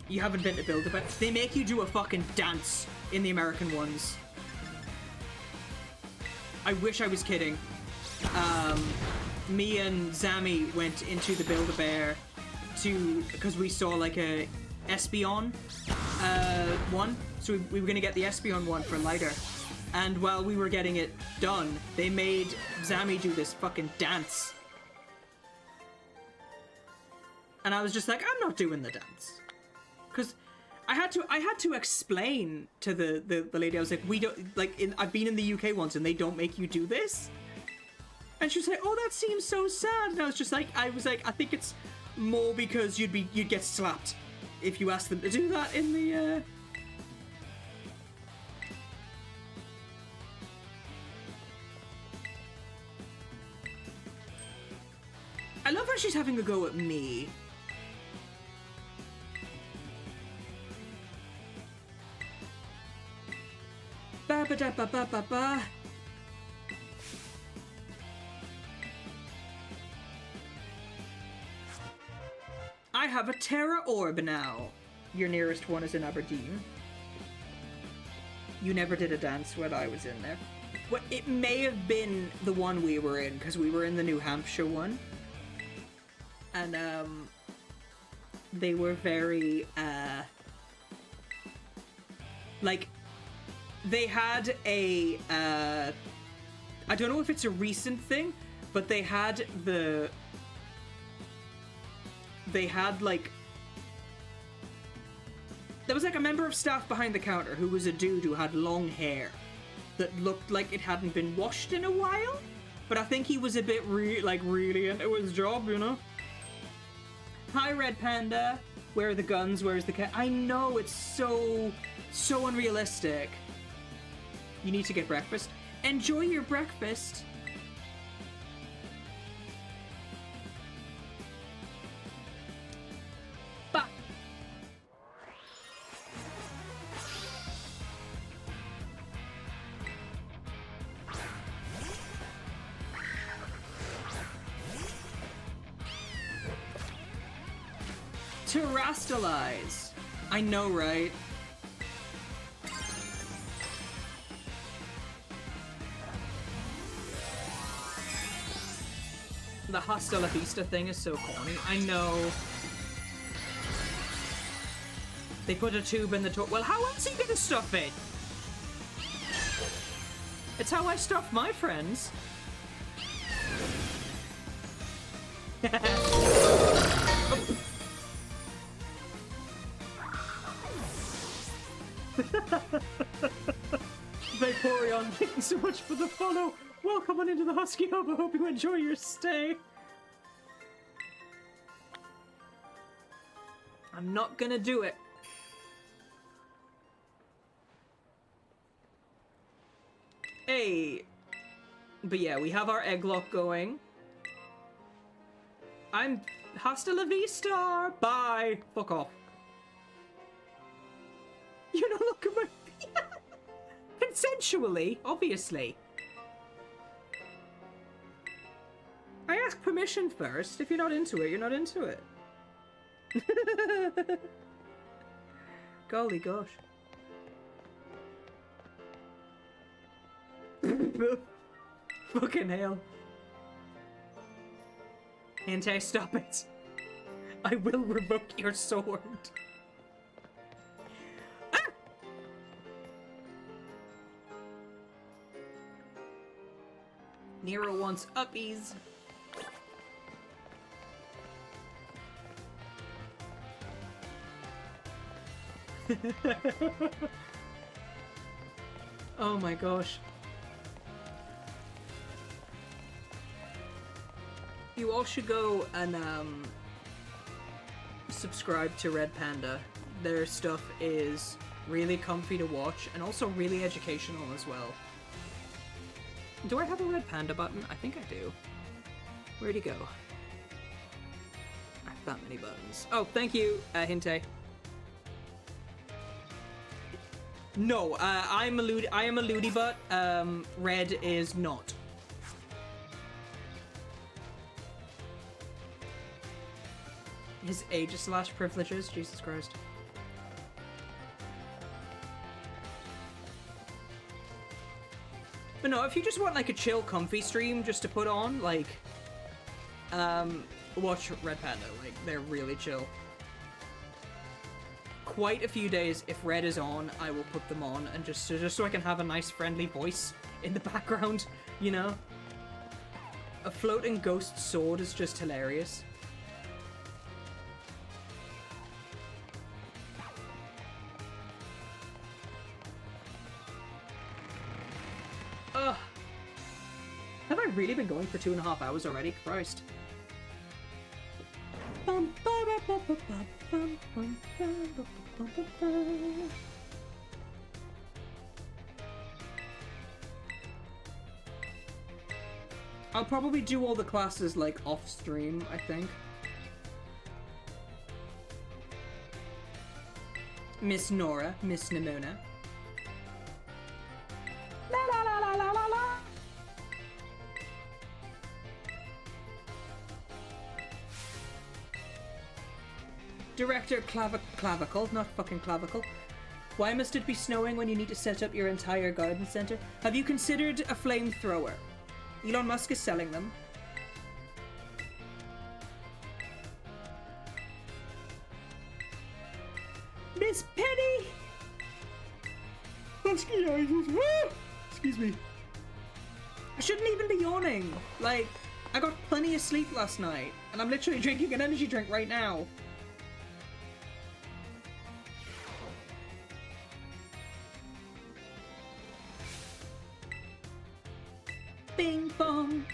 You haven't been to Build-A-Bear. They make you do a fucking dance in the American ones. I wish I was kidding. Me and Zami went into the Build-A-Bear because we saw like a Espeon one. So we were going to get the Espeon one for lighter. And while we were getting it done, they made Zami do this fucking dance. And I was just like, I'm not doing the dance. Because I had to explain to the lady, I was like, we don't, like, I've been in the UK once and they don't make you do this. And she was like, oh, that seems so sad. And I was like, I think it's more because you'd get slapped if you asked them to do that in the, I love how she's having a go at me. Ba ba da ba ba ba ba. I have a Terra Orb now. Your nearest one is in Aberdeen. You never did a dance when I was in there. Well, it may have been the one we were in, because we were in the New Hampshire one. And, they were very, like, they had a, I don't know if it's a recent thing, but they had like, there was like a member of staff behind the counter who was a dude who had long hair that looked like it hadn't been washed in a while, but I think he was a bit really into his job, you know? Hi, Red Panda. Where are the guns? Where's the cat? I know, it's so unrealistic. You need to get breakfast. Enjoy your breakfast. Bah. Terastalize. I know, right? the Hasta La Vista thing is so corny. I know. They put a tube in the toilet. Well, how else are you gonna stuff it? It's how I stuff my friends. Vaporeon, thank you so much for the follow. Welcome on into the Husky Hub. I hope you enjoy your stay. I'm not gonna do it. Hey. But yeah, we have our Egglocke going. I'm hasta la vista. Bye. Fuck off. You know, look at my... Consensually, obviously. I ask permission first. If you're not into it, you're not into it. Golly gosh. Fucking hell. Hinte, stop it. I will revoke your sword. Ah! Nero wants uppies. Oh my gosh. You all should go and subscribe to Red Panda. Their stuff is really comfy to watch and also really educational as well. Do I have a Red Panda button? I think I do. Where'd he go? I have that many buttons. Oh, thank you, Hinte. No, I am a Ludi butt. Red is not. His ages / privileges, Jesus Christ. But no, if you just want like a chill, comfy stream just to put on, like, watch Red Panda. Like, they're really chill. Quite a few days, if Red is on, I will put them on, and just so I can have a nice, friendly voice in the background, you know? A floating ghost sword is just hilarious. Ugh. Have I really been going for 2.5 hours already? Christ. I'll probably do all the classes like off stream, I think. Miss Nora, Miss Nimona. La la la la la la la. Director Clavicle, not fucking Clavicle. Why must it be snowing when you need to set up your entire garden center? Have you considered a flamethrower? Elon Musk is selling them. Miss Penny! Excuse me. I shouldn't even be yawning. Like, I got plenty of sleep last night, and I'm literally drinking an energy drink right now. Bing bong.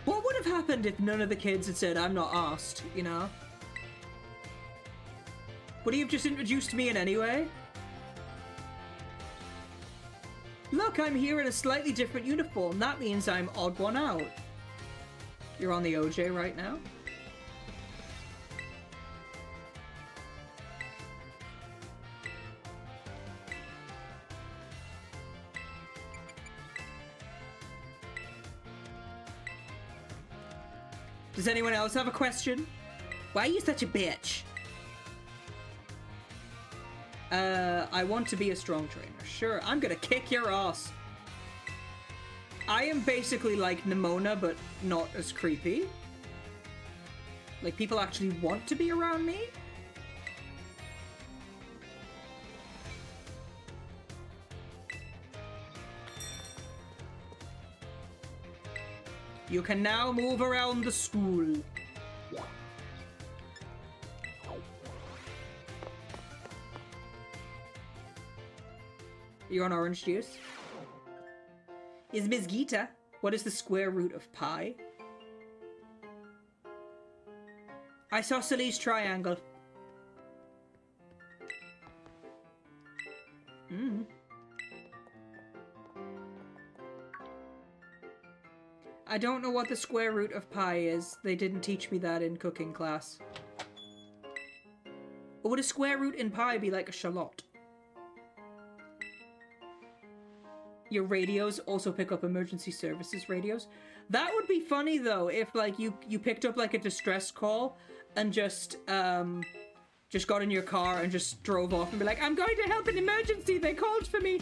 What would have happened if none of the kids had said, I'm not asked, you know? Would he have just introduced me in any way? Look, I'm here in a slightly different uniform. That means I'm odd one out. You're on the OJ right now? Does anyone else have a question? Why are you such a bitch? I want to be a strong trainer. Sure, I'm gonna kick your ass. I am basically like Nimona, but not as creepy. Like, people actually want to be around me. You can now move around the school. You're on orange juice? Is Miss Gita? What is the square root of pi? Isosceles triangle. I don't know what the square root of pi is. They didn't teach me that in cooking class. Or would a square root in pi be like a shallot? Your radios also pick up emergency services radios. That would be funny though, if like you picked up like a distress call and just got in your car and just drove off and be like, I'm going to help an emergency, they called for me.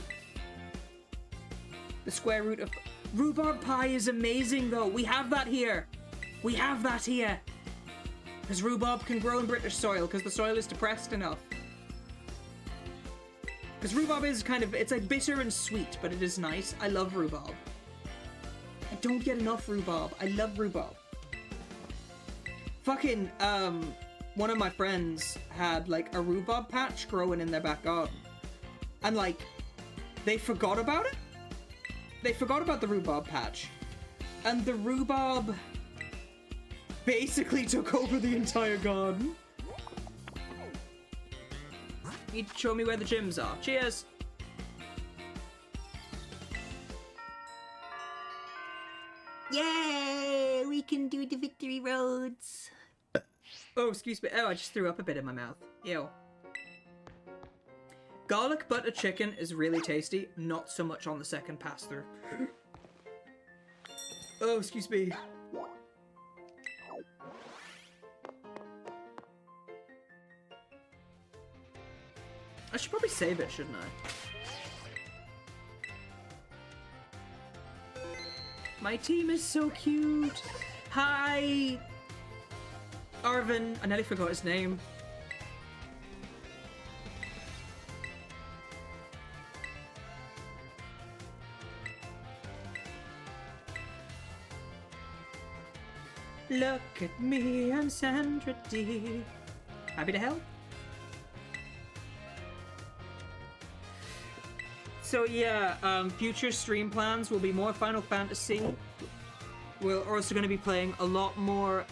The square root of rhubarb pie is amazing though. We have that here. We have that here. Because rhubarb can grow in British soil because the soil is depressed enough. Because rhubarb is kind of, it's like bitter and sweet, but it is nice. I love rhubarb. I don't get enough rhubarb. I love rhubarb. Fucking, one of my friends had like a rhubarb patch growing in their back garden. And like, they forgot about it. They forgot about the rhubarb patch. And the rhubarb basically took over the entire garden. You'd show me where the gyms are. Cheers! Yay! We can do the victory roads! Oh, excuse me. Oh, I just threw up a bit in my mouth. Ew. Garlic butter chicken is really tasty. Not so much on the second pass through. Oh, excuse me. I should probably save it, shouldn't I? My team is so cute. Hi, Arvin. I nearly forgot his name. Look at me, I'm Sandra D. Happy to help. So yeah, future stream plans will be more Final Fantasy. We're also going to be playing a lot more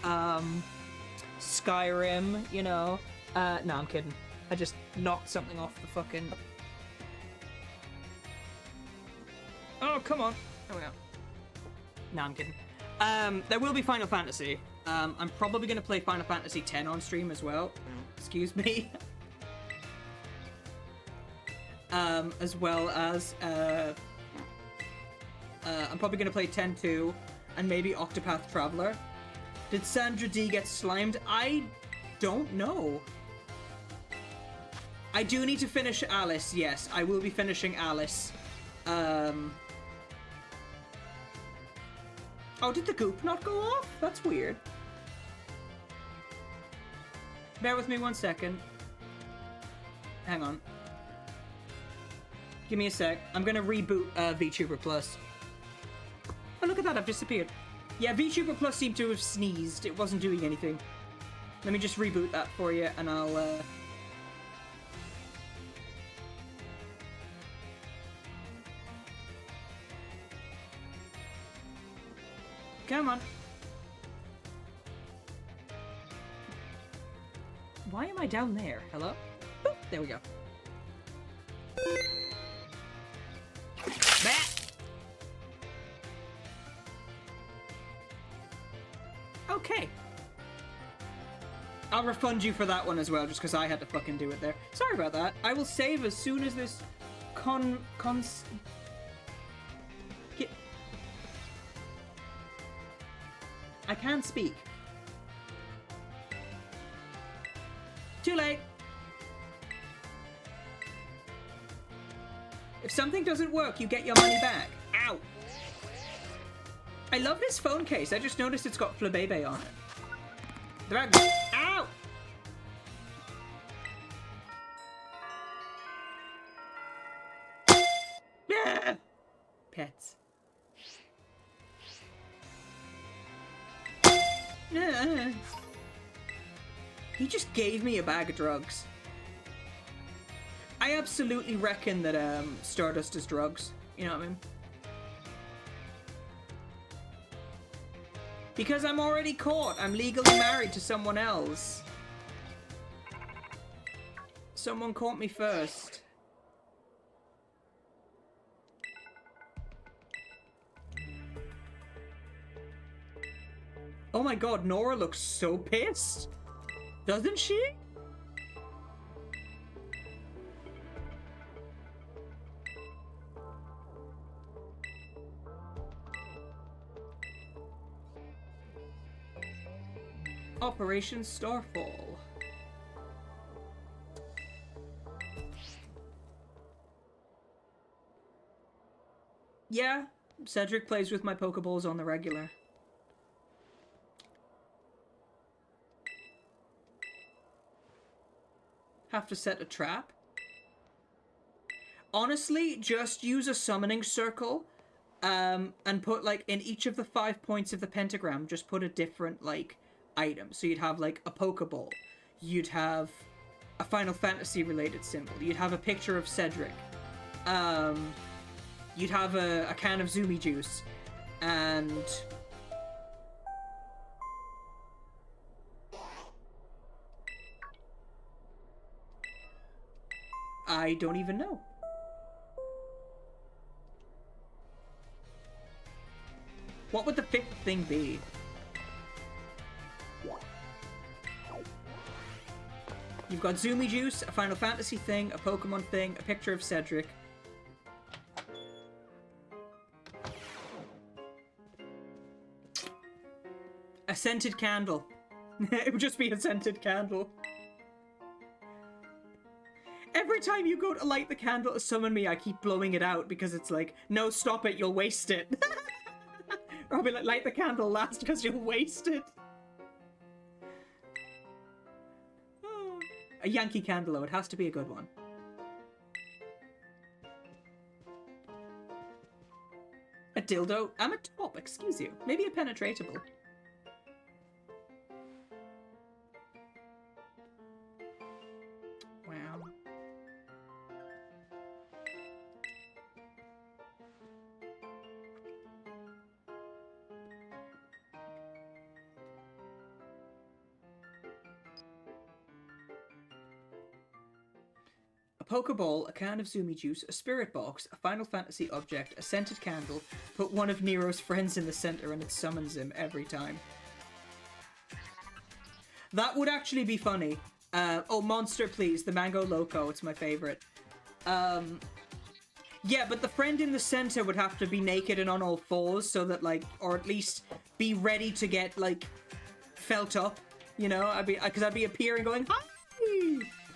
Skyrim, you know. No, I'm kidding. I just knocked something off the fucking... Oh, come on. There we go. No, I'm kidding. There will be Final Fantasy. I'm probably going to play Final Fantasy X on stream as well. Excuse me. As well as, I'm probably going to play 10-2 and maybe Octopath Traveler. Did Sandra D get slimed? I don't know. I do need to finish Alice, yes. I will be finishing Alice. Oh, did the goop not go off? That's weird. Bear with me 1 second. Hang on. Give me a sec. I'm gonna reboot VTuber Plus. Oh, look at that, I've disappeared. Yeah, VTuber Plus seemed to have sneezed. It wasn't doing anything. Let me just reboot that for you, and I'll, Come on. Why am I down there? Hello? Boop, there we go. Bah! Okay. I'll refund you for that one as well, just because I had to fucking do it there. Sorry about that. I will save as soon as this I can't speak. Too late. If something doesn't work, you get your money back. Ow! I love this phone case. I just noticed it's got Flabébé on it. Ow! Yeah! Pets. He just gave me a bag of drugs. I absolutely reckon that Stardust is drugs. You know what I mean? Because I'm already caught. I'm legally married to someone else. Someone caught me first. Oh my god, Nora looks so pissed. Doesn't she? Operation Starfall. Yeah, Cedric plays with my Pokeballs on the regular. Have to set a trap? Honestly, just use a summoning circle, and put, like, in each of the 5 points of the pentagram, just put a different, like, item. So you'd have, like, a Pokeball. You'd have a Final Fantasy related symbol. You'd have a picture of Cedric. You'd have a can of Zumi juice. And... I don't even know. What would the 5th thing be? You've got Zumi Juice, a Final Fantasy thing, a Pokemon thing, a picture of Cedric. A scented candle. It would just be a scented candle. Every time you go to light the candle to summon me, I keep blowing it out because it's like, no, stop it, you'll waste it. Or I'll be like, light the candle last because you'll waste it. Oh. A Yankee candle, though, it has to be a good one. A dildo? I'm a top, excuse you. Maybe a penetratable. Wow. A Pokeball, a can of Zumi Juice, a Spirit Box, a Final Fantasy object, a scented candle, put one of Nero's friends in the center and it summons him every time. That would actually be funny. Oh, Monster, please. The Mango Loco. It's my favorite. Yeah, but the friend in the center would have to be naked and on all fours so that, like, or at least be ready to get, like, felt up. You know? Because I'd be appearing going, hi!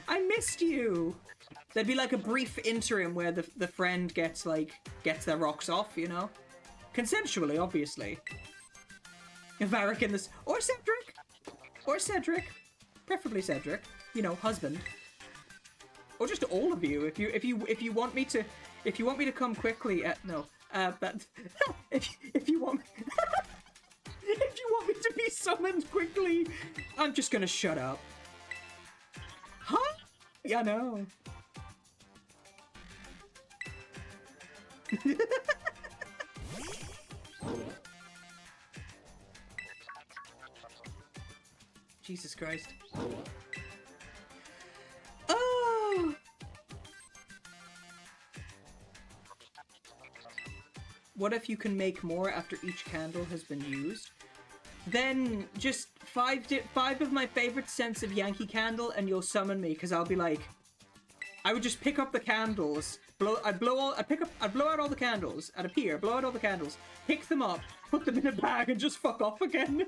I missed you! There'd be, like, a brief interim where the friend gets their rocks off, you know? Consensually, obviously. Varric in this... Or Cedric! Or Cedric. Preferably Cedric. You know, husband. Or just all of you. If you want me to come quickly no. If you want if you want me to be summoned quickly, I'm just gonna shut up. Huh? Yeah, I know. Jesus Christ. Oh! What if you can make more after each candle has been used? Then just five of my favorite scents of Yankee Candle and you'll summon me, because I'll be like... I would just pick up the candles, I'd blow out all the candles, I'd appear, blow out all the candles, pick them up, put them in a bag and just fuck off again.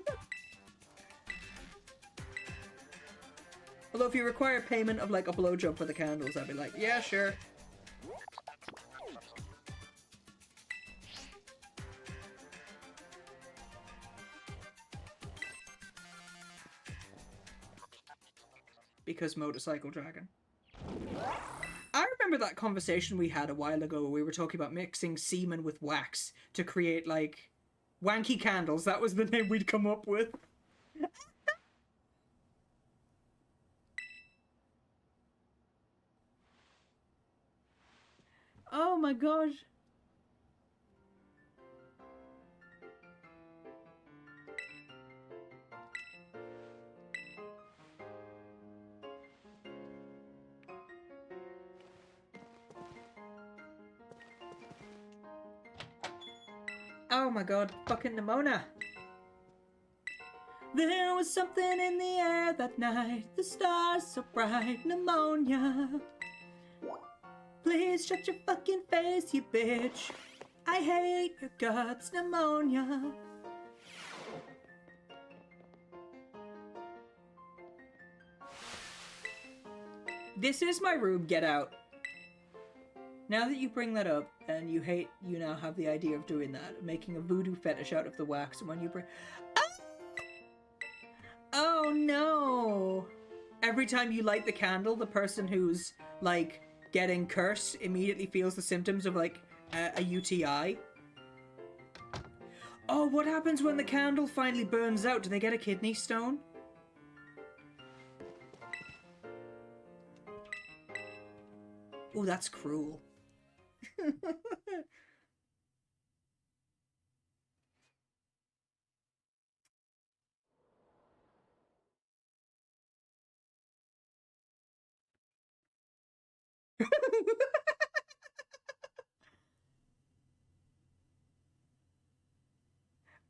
Although if you require payment of like a blowjob for the candles, I'd be like, yeah, sure. because Motorcycle Dragon. I remember that conversation we had a while ago where we were talking about mixing semen with wax to create, like, wanky candles. That was the name we'd come up with. Oh my god. Oh my god, fucking Nimona. There was something in the air that night, the stars so bright, pneumonia. Please shut your fucking face, you bitch. I hate your guts, pneumonia. This is my room, get out. Now that you bring that up, and you now have the idea of doing that, making a voodoo fetish out of the wax, and when you bring... Oh no! Every time you light the candle, the person who's, like, getting cursed immediately feels the symptoms of, like, a UTI. Oh, what happens when the candle finally burns out? Do they get a kidney stone? Oh, that's cruel.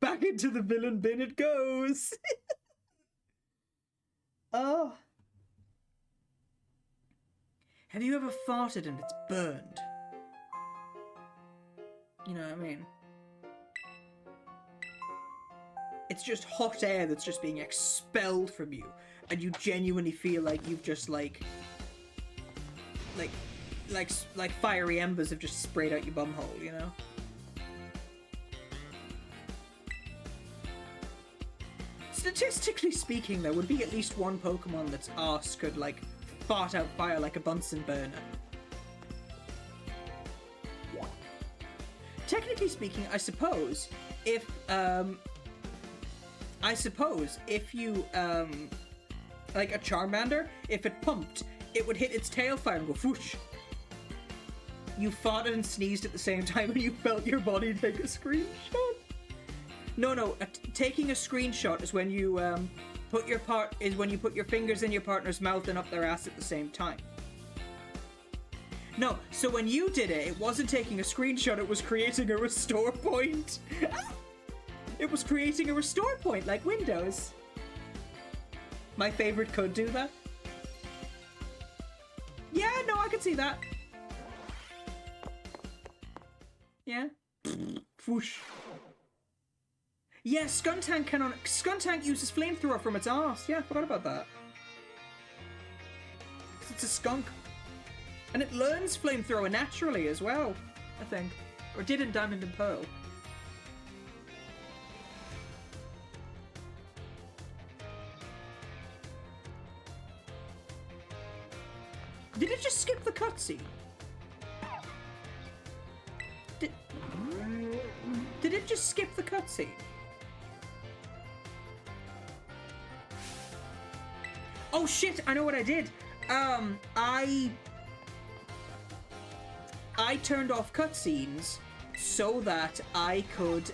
Back into the villain bin it goes. Oh. Have you ever farted and it's burned? You know what I mean? It's just hot air that's just being expelled from you, and you genuinely feel like you've just like fiery embers have just sprayed out your bumhole, you know? Statistically speaking, there would be at least one Pokemon that's arse could, like, fart out fire like a Bunsen burner. Technically speaking, I suppose if you, like a Charmander, if it pumped, it would hit its tail fire and go whoosh. You farted and sneezed at the same time and you felt your body take a screenshot. No, taking a screenshot is when you put your fingers in your partner's mouth and up their ass at the same time. No, so when you did it, it wasn't taking a screenshot, it was creating a restore point. It was creating a restore point, like Windows. My favorite could do that. Yeah, no, I could see that. Yeah. Whoosh. Yeah, Skuntank uses flamethrower from its arse. Yeah, I forgot about that. It's a skunk. And it learns flamethrower naturally as well, I think. Or did in Diamond and Pearl. Did it just skip the cutscene? Did it just skip the cutscene? Oh shit, I know what I did. I turned off cutscenes so that I could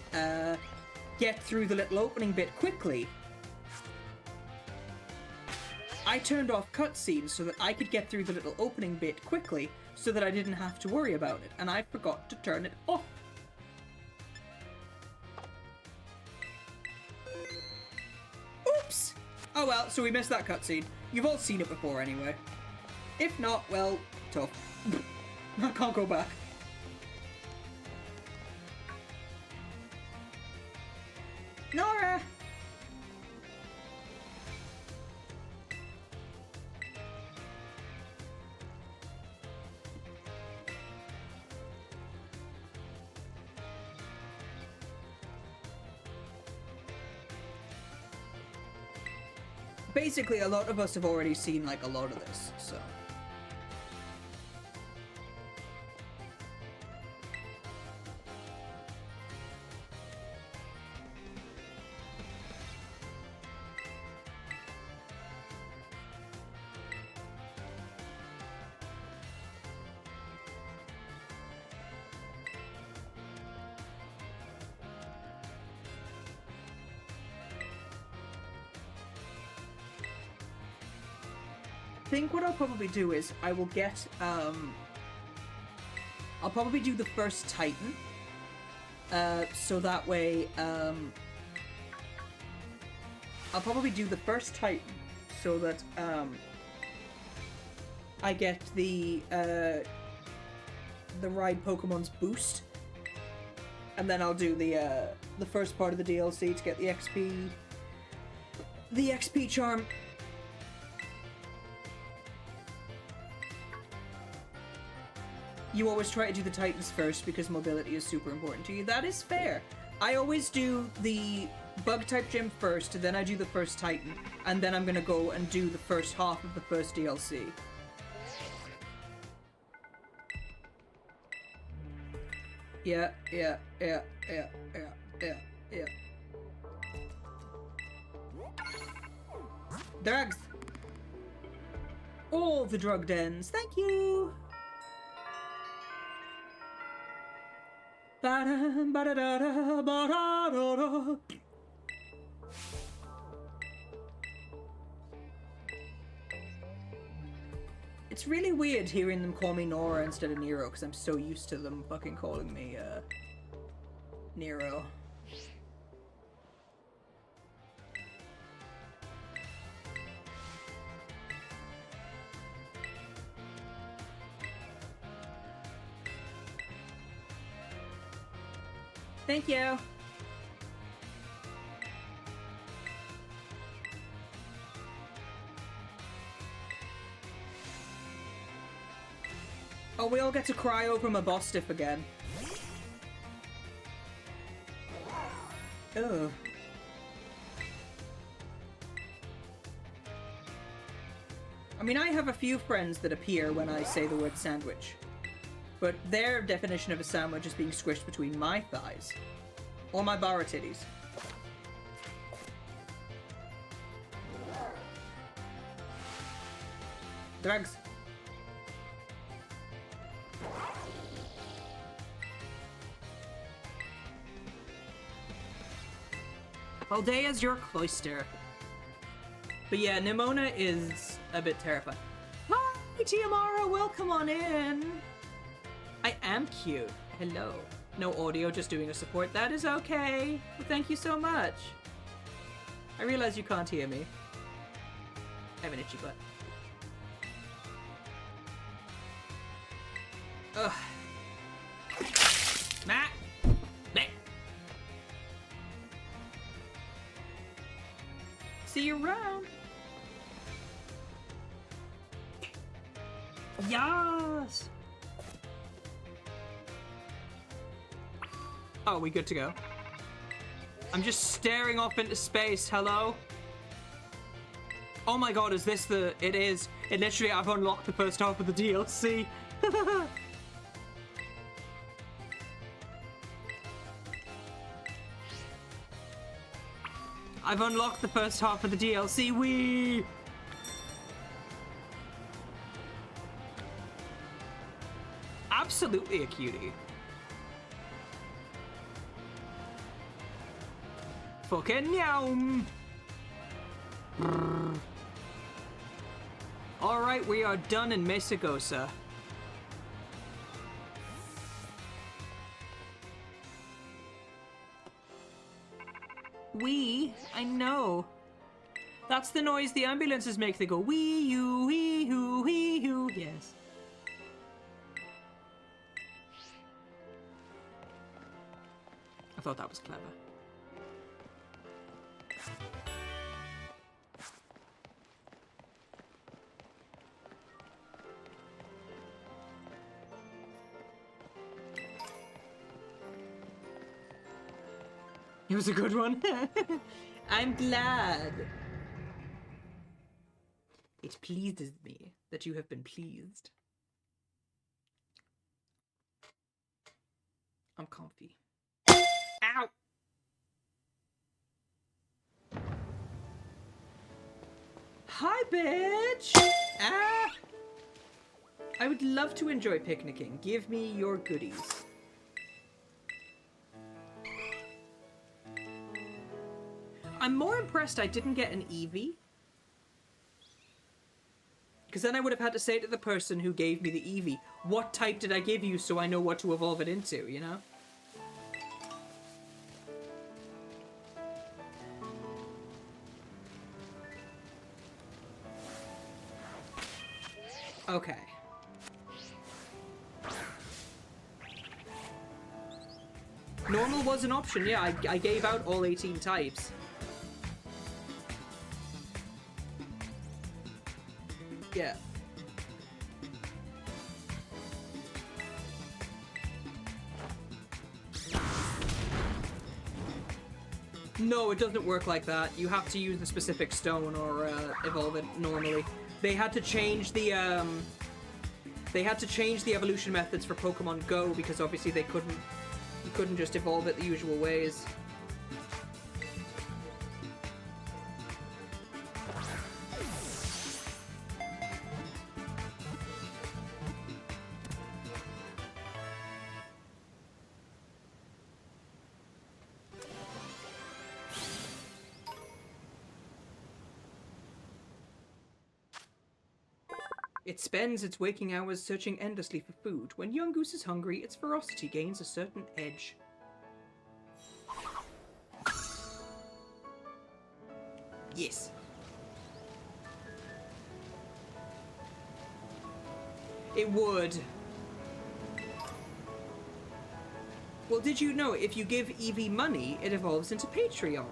get through the little opening bit quickly. I turned off cutscenes so that I could get through the little opening bit quickly so that I didn't have to worry about it, and I forgot to turn it off. Oops! Oh well, so we missed that cutscene. You've all seen it before anyway. If not, well, tough. I can't go back. Nora! basically, a lot of us have already seen, like, a lot of this, so... I think what I'll probably do is I will get I'll probably do the first Titan, so that way I'll probably do the first Titan so that I get the ride Pokemon's boost, and then I'll do the first part of the DLC to get the XP charm. You always try to do the Titans first because mobility is super important to you. That is fair. I always do the Bug-type gym first, then I do the first Titan, and then I'm gonna go and do the first half of the first DLC. Yeah. Drugs! All the drug dens, thank you! Ba-da-ba-da-da-ba-da-da-da. It's really weird hearing them call me Nora instead of Nero, because I'm so used to them fucking calling me, Nero. Thank you. Oh, we all get to cry over my boss stiff again. Ugh. I mean, I have a few friends that appear when I say the word sandwich. But their definition of a sandwich is being squished between my thighs. Or my bara titties. Drugs. Aldea's your cloister. But yeah, Nimona is a bit terrifying. Hi, Tiamara, welcome on in. I am cute. Hello. No audio, just doing a support. That is okay. Well, thank you so much. I realize you can't hear me. I have an itchy butt. Ugh. Matt! Matt! See you around. Yes! Oh, we good to go? I'm just staring off into space. Hello? Oh my god, is this the... It is. It literally, I've unlocked the first half of the DLC. I've unlocked the first half of the DLC. Wee! Absolutely a cutie. Fucking yum! Alright, we are done in Mesagosa. I know. That's the noise the ambulances make. They go wee-oo, wee-hoo, wee-hoo. Yes. I thought that was clever. It was a good one. I'm glad. It pleases me that you have been pleased. I'm comfy. Ow! Hi, bitch! Ah! I would love to enjoy picnicking. Give me your goodies. I'm more impressed I didn't get an Eevee. Because then I would have had to say to the person who gave me the Eevee, what type did I give you so I know what to evolve it into, you know? Okay. Normal was an option, yeah. I gave out all 18 types. Yeah. No, it doesn't work like that. You have to use the specific stone or evolve it normally. They had to change the evolution methods for Pokemon Go because obviously you couldn't just evolve it the usual ways. It spends its waking hours searching endlessly for food. When Yungoos is hungry, its ferocity gains a certain edge. Yes. It would. Well, did you know if you give Eevee money, it evolves into Patreon?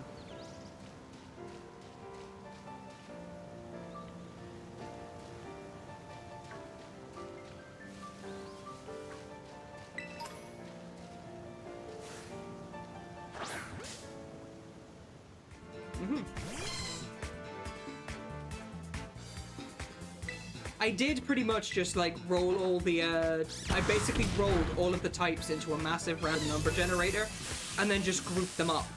I did pretty much just like roll all the, I basically rolled all of the types into a massive random number generator and then just grouped them up.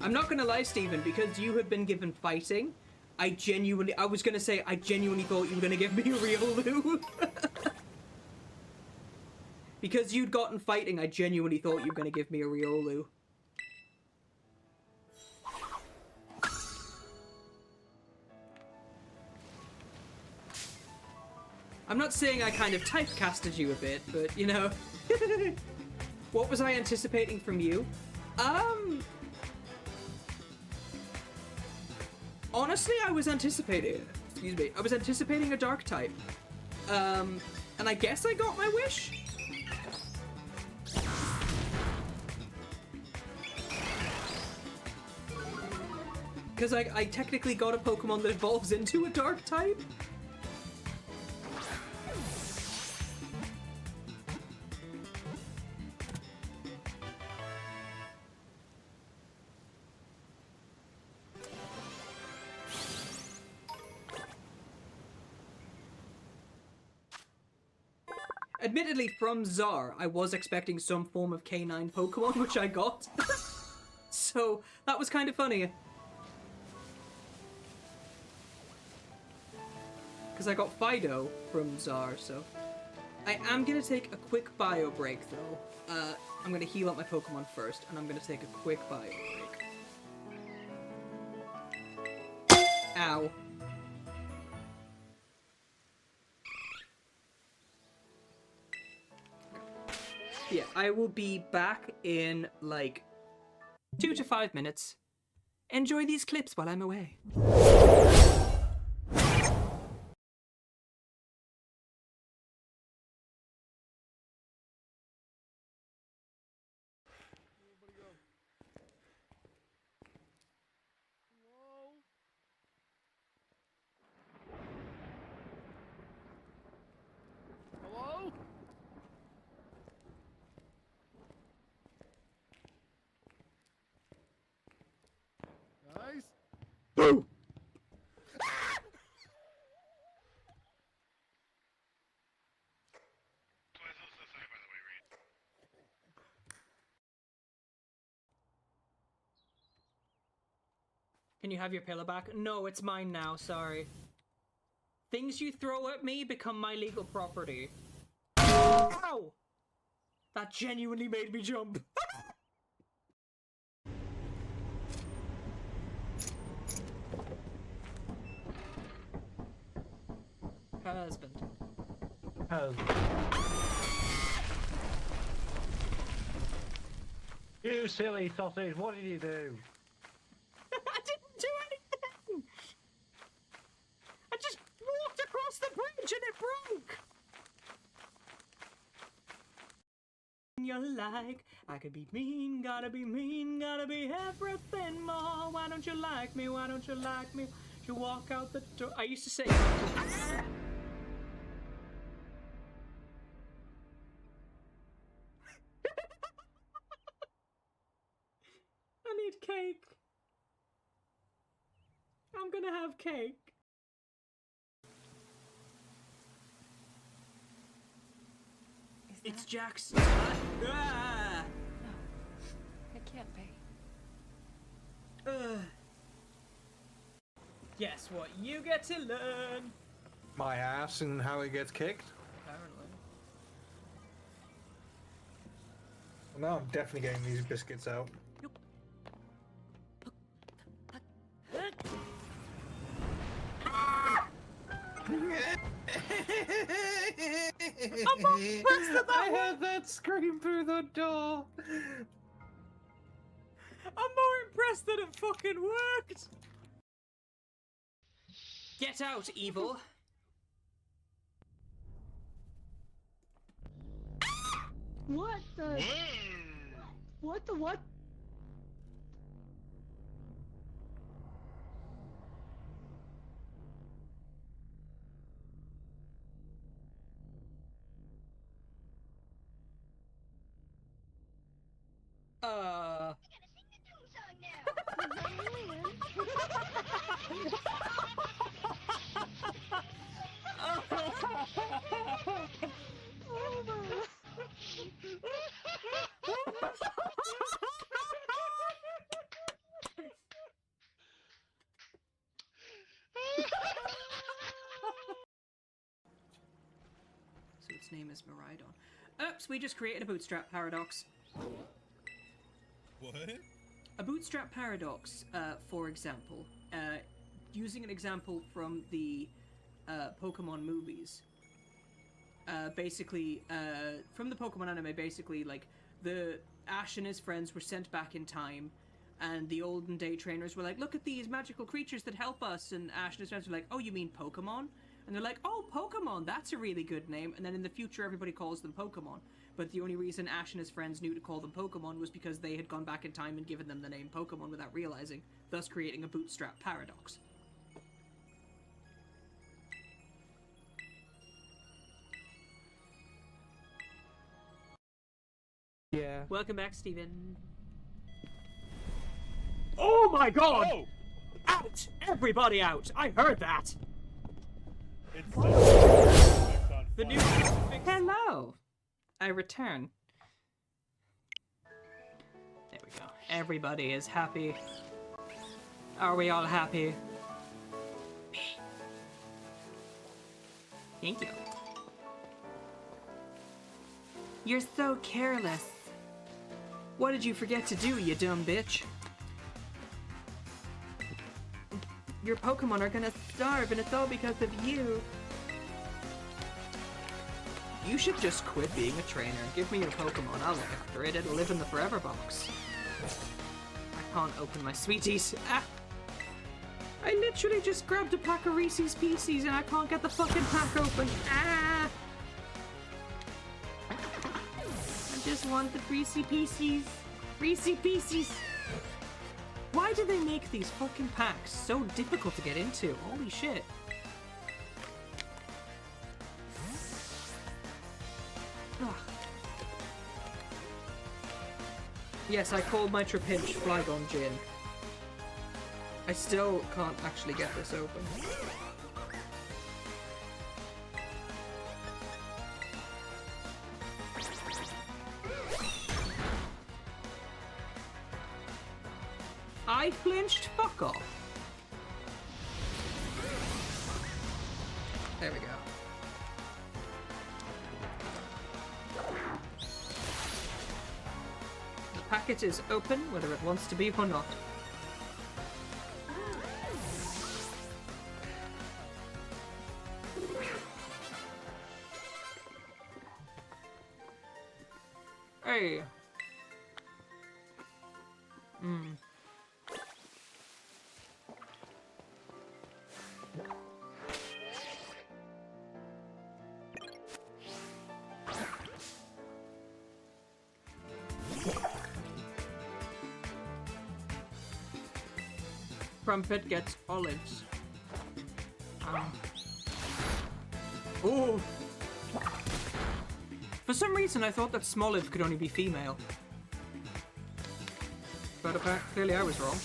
I'm not gonna lie, Stephen, because you had been given fighting, I genuinely thought you were gonna give me a real Lou. Because you'd gotten fighting, I genuinely thought you were gonna give me a real Lou. I'm not saying I kind of typecasted you a bit, but, you know. What was I anticipating from you? Honestly, I was anticipating a dark type. And I guess I got my wish? Because I technically got a Pokemon that evolves into a dark type? Admittedly, from Czar, I was expecting some form of canine Pokemon, which I got. So, that was kind of funny. Because I got Fido from Czar, so... I am going to take a quick bio break, though. I'm going to heal up my Pokemon first, and I'm going to take a quick bio break. Ow. Yeah, I will be back in, like, 2 to 5 minutes. Enjoy these clips while I'm away. Can you have your pillow back? No, it's mine now, sorry. Things you throw at me become my legal property. Ow! That genuinely made me jump. Husband. You silly sausage, what did you do? I didn't do anything! I just walked across the bridge and it broke! You're like, I could be mean, gotta be everything more. Why don't you like me? Why don't you like me? You walk out the door. I used to say. I need cake. I'm gonna have cake. It's Jack's. Ah! It can't be. Guess what you get to learn? My ass and how it gets kicked? Apparently. Well, now I'm definitely getting these biscuits out. I heard that scream through the door. I'm more impressed that it fucking worked. Get out, evil. What the? What the what? So its name is Maridon. Oops, we just created a bootstrap paradox. What? A bootstrap paradox, for example, using an example from the Pokemon movies. Basically, from the Pokemon anime, basically, like, the Ash and his friends were sent back in time, and the olden day trainers were like, look at these magical creatures that help us, and Ash and his friends were like, oh, you mean Pokemon? And they're like, oh, Pokemon, that's a really good name, and then in the future everybody calls them Pokemon. But the only reason Ash and his friends knew to call them Pokemon was because they had gone back in time and given them the name Pokemon without realizing, thus creating a bootstrap paradox. Yeah. Welcome back, Steven. Oh my god! Oh! Out! Everybody out! I heard that! It's The new Hello! I return. There we go. Everybody is happy. Are we all happy? Me. Thank you. You're so careless. What did you forget to do, you dumb bitch? Your Pokemon are gonna starve, and it's all because of you. You should just quit being a trainer. Give me your Pokemon. I'll look after it. It'll live in the Forever Box. I can't open my sweeties. Ah! I literally just grabbed a pack of Reese's Pieces and I can't get the fucking pack open. Ah! I just want the Reese's Pieces. Reese's Pieces. Why do they make these fucking packs so difficult to get into? Holy shit. Ugh. Yes, I called my Trapinch Flygon Gin. I still can't actually get this open. I flinched? Fuck off. There we go. The packet is open, whether it wants to be or not. Hey. Crumpet gets olives. Oh! For some reason, I thought that Smoliv could only be female. But apparently, clearly I was wrong.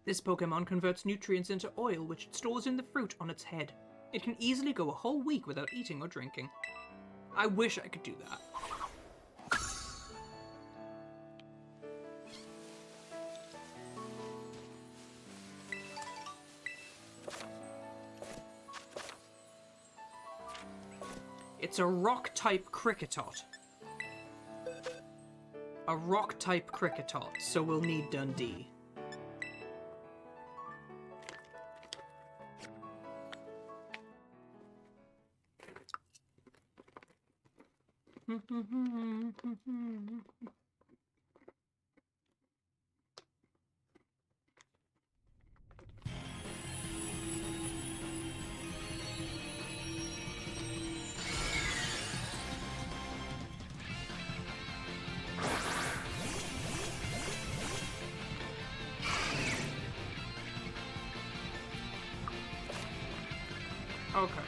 This Pokemon converts nutrients into oil, which it stores in the fruit on its head. It can easily go a whole week without eating or drinking. I wish I could do that. It's a rock-type Cricketot. A rock-type Cricketot, so we'll need Dundee. Okay.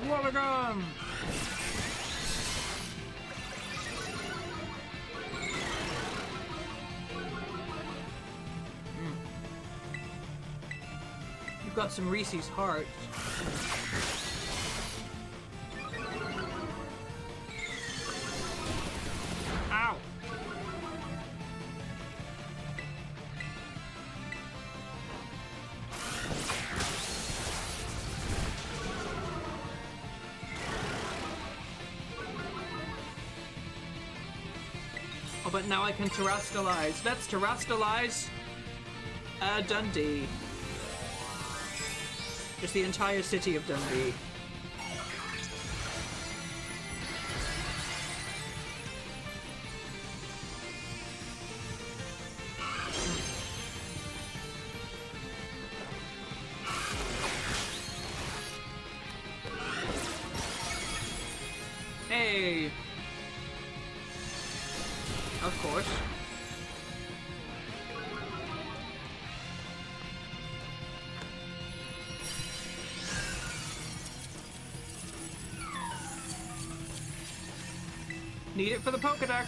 Watergun! You've got some Reese's Hearts. Ow! Oh, but now I can terrestrialize. Let's terrestrialize Dundee. Just the entire city of Dundee. Hey! Of course. Need it for the Pokédex.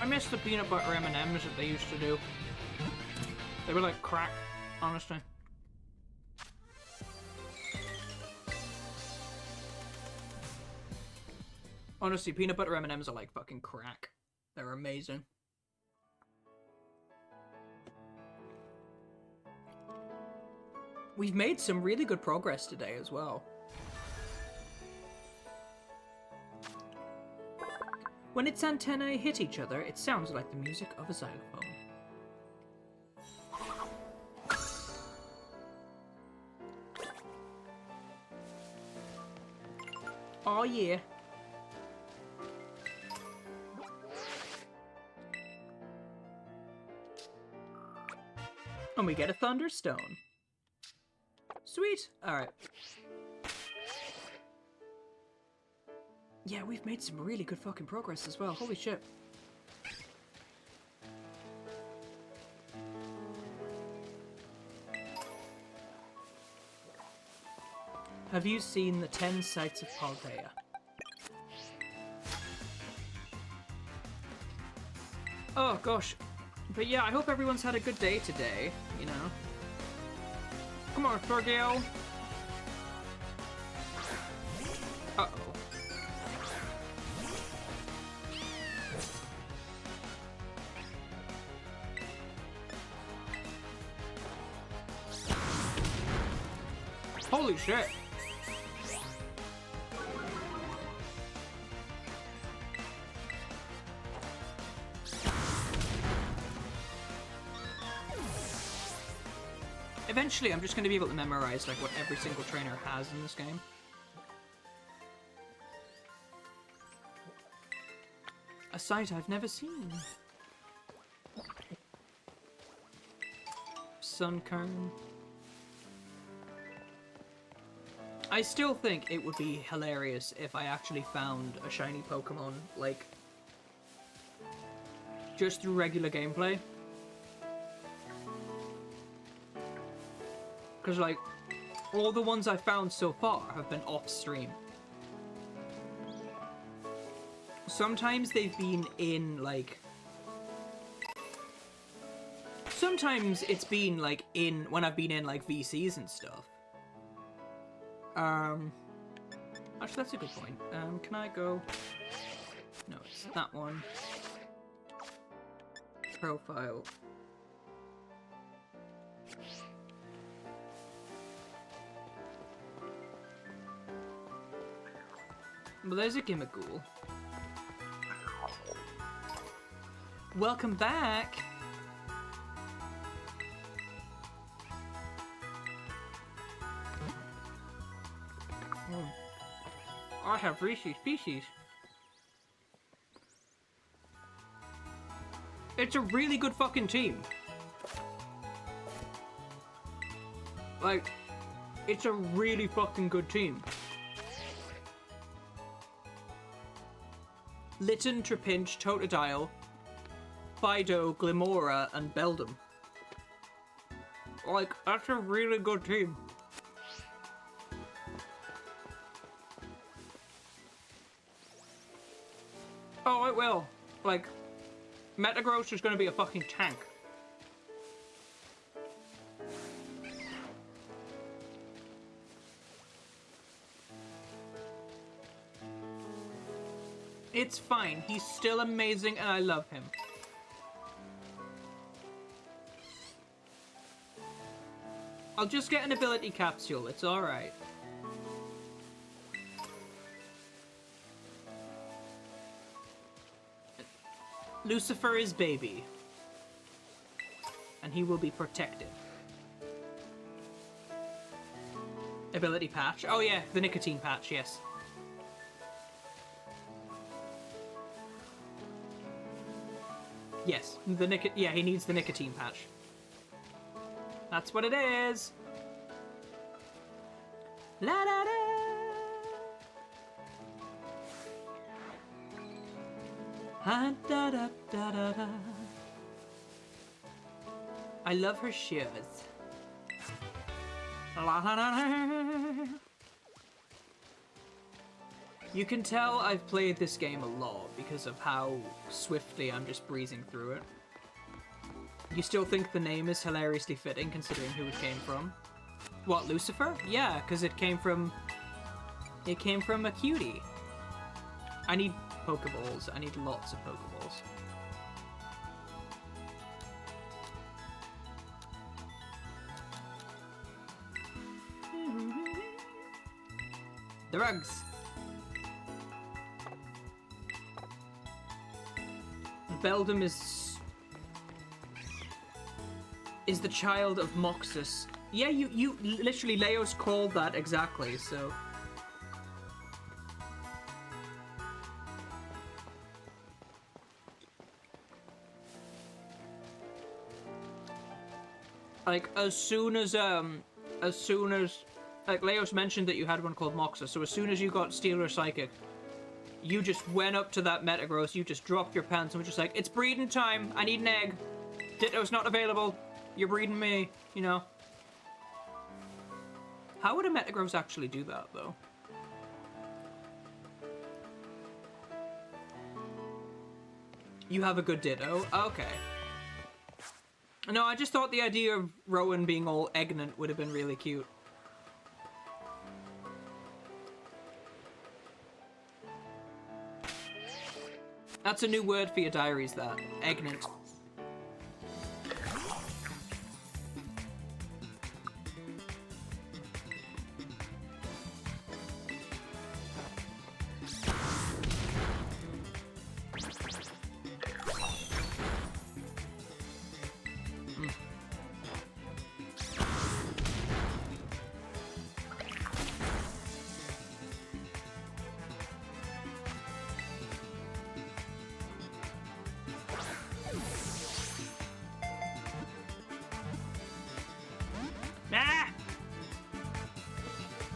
I miss the peanut butter M&Ms that they used to do. They were like crack, honestly. Honestly, peanut butter M&Ms are like fucking crack. They're amazing. We've made some really good progress today as well. When its antennae hit each other, it sounds like the music of a xylophone. Oh yeah. And we get a Thunderstone. Sweet. Alright. Yeah, we've made some really good fucking progress as well. Holy shit. Have you seen the 10 sites of Pompeii? Oh gosh. But yeah, I hope everyone's had a good day today, you know. Come on, Thorgale. Uh-oh. Holy shit. Eventually, I'm just going to be able to memorize like what every single trainer has in this game. A sight I've never seen. Sunkern. I still think it would be hilarious if I actually found a shiny Pokemon, like, just through regular gameplay. Because, like, all the ones I've found so far have been off-stream. Sometimes they've been in, like... Sometimes it's been, like, in... When I've been in, like, VCs and stuff. Actually, that's a good point. Can I go... No, it's that one. Profile. Well, there's a Gimmighoul. Welcome back! I have Reese's Pieces. It's a really good fucking team. Like, it's a really fucking good team. Litten, Trapinch, Totodile, Fido, Glimora, and Beldum. Like, that's a really good team. Oh, it will. Like, Metagross is gonna be a fucking tank. It's fine. He's still amazing and I love him. I'll just get an ability capsule. It's alright. Lucifer is baby. And he will be protected. Ability patch. Oh yeah, the nicotine patch, yes. Yes, yeah, he needs the nicotine patch. That's what it is. La da da. Ha da da da da da. I love her shoes. La da da da. You can tell I've played this game a lot because of how swiftly I'm just breezing through it. You still think the name is hilariously fitting considering who it came from? What, Lucifer? Yeah, because it came from a cutie. I need Pokeballs. I need lots of Pokeballs. The rugs. Beldum is the child of Moxus. Yeah, you literally, Leos called that exactly, so... Like, as soon as, like, Leos mentioned that you had one called Moxus, so as soon as you got Steel or Psychic, you just went up to that Metagross, you just dropped your pants and were just like, it's breeding time, I need an egg. Ditto's not available, you're breeding me, you know? How would a Metagross actually do that, though? You have a good Ditto? Okay. No, I just thought the idea of Rowan being all egnant would have been really cute. That's a new word for your diaries, that. Egnant.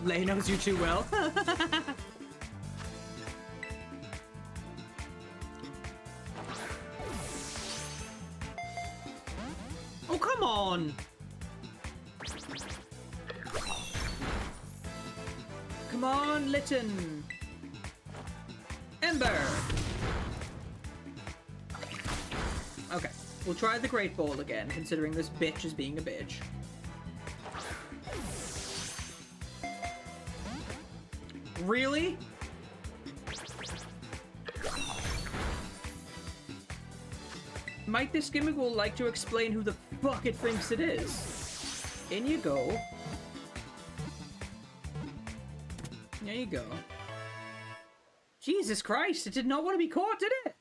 Lay knows you too well. Oh, come on! Come on, Litten! Ember! Okay, we'll try the Great Ball again, considering this bitch is being a bitch. Really? Might this Gimmighoul like to explain who the fuck it thinks it is? In you go. There you go. Jesus Christ, it did not want to be caught, did it?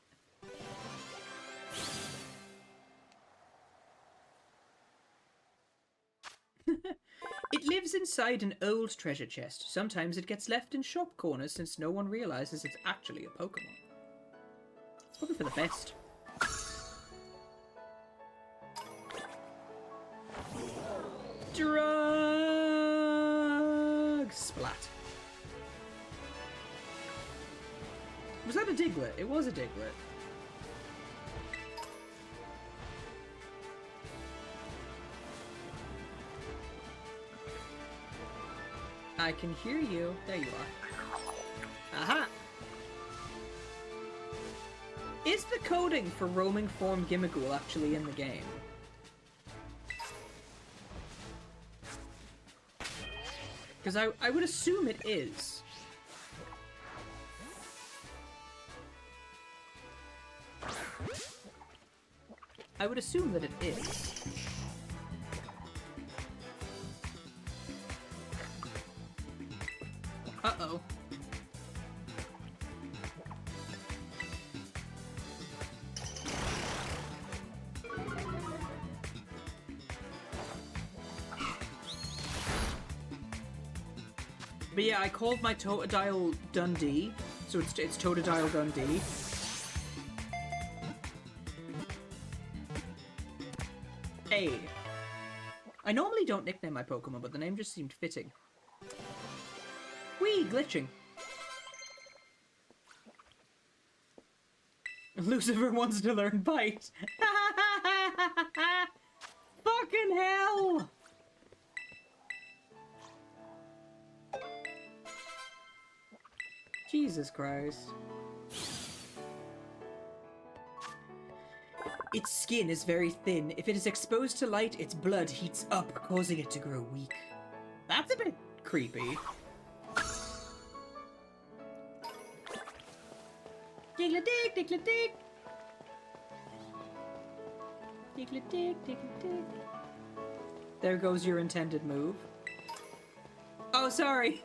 It lives inside an old treasure chest. Sometimes it gets left in shop corners since no one realizes it's actually a Pokémon. It's probably for the best. Drug splat. Was that a Diglett? It was a Diglett. I can hear you. There you are. Aha! Is the coding for roaming form Gimmighoul actually in the game? Because I would assume it is. I would assume that it is. Uh-oh. But yeah, I called my Totodile Dundee, so it's Totodile Dundee. Hey. I normally don't nickname my Pokemon, but the name just seemed fitting. Whee! Glitching. Lucifer wants to learn Bite. Fucking hell! Jesus Christ. Its skin is very thin. If it is exposed to light, its blood heats up, causing it to grow weak. That's a bit creepy. Diglett-dig, diglett-dig. Diglett-dig, diglett-dig. There goes your intended move. Oh, sorry.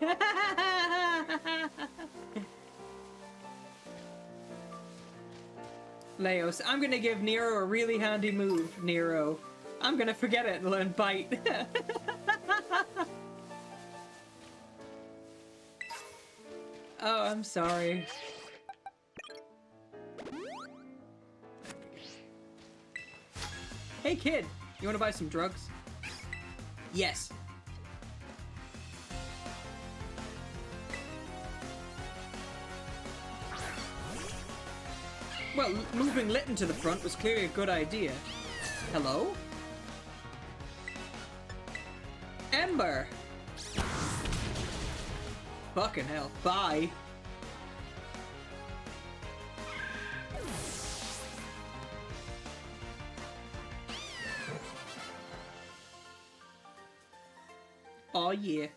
Leos, I'm gonna give Nero a really handy move, Nero. I'm gonna forget it and learn Bite. Oh, I'm sorry. Hey kid, you wanna buy some drugs? Yes. Well, moving Litten to the front was clearly a good idea. Hello? Ember! Fucking hell. Bye. Aw, yeah.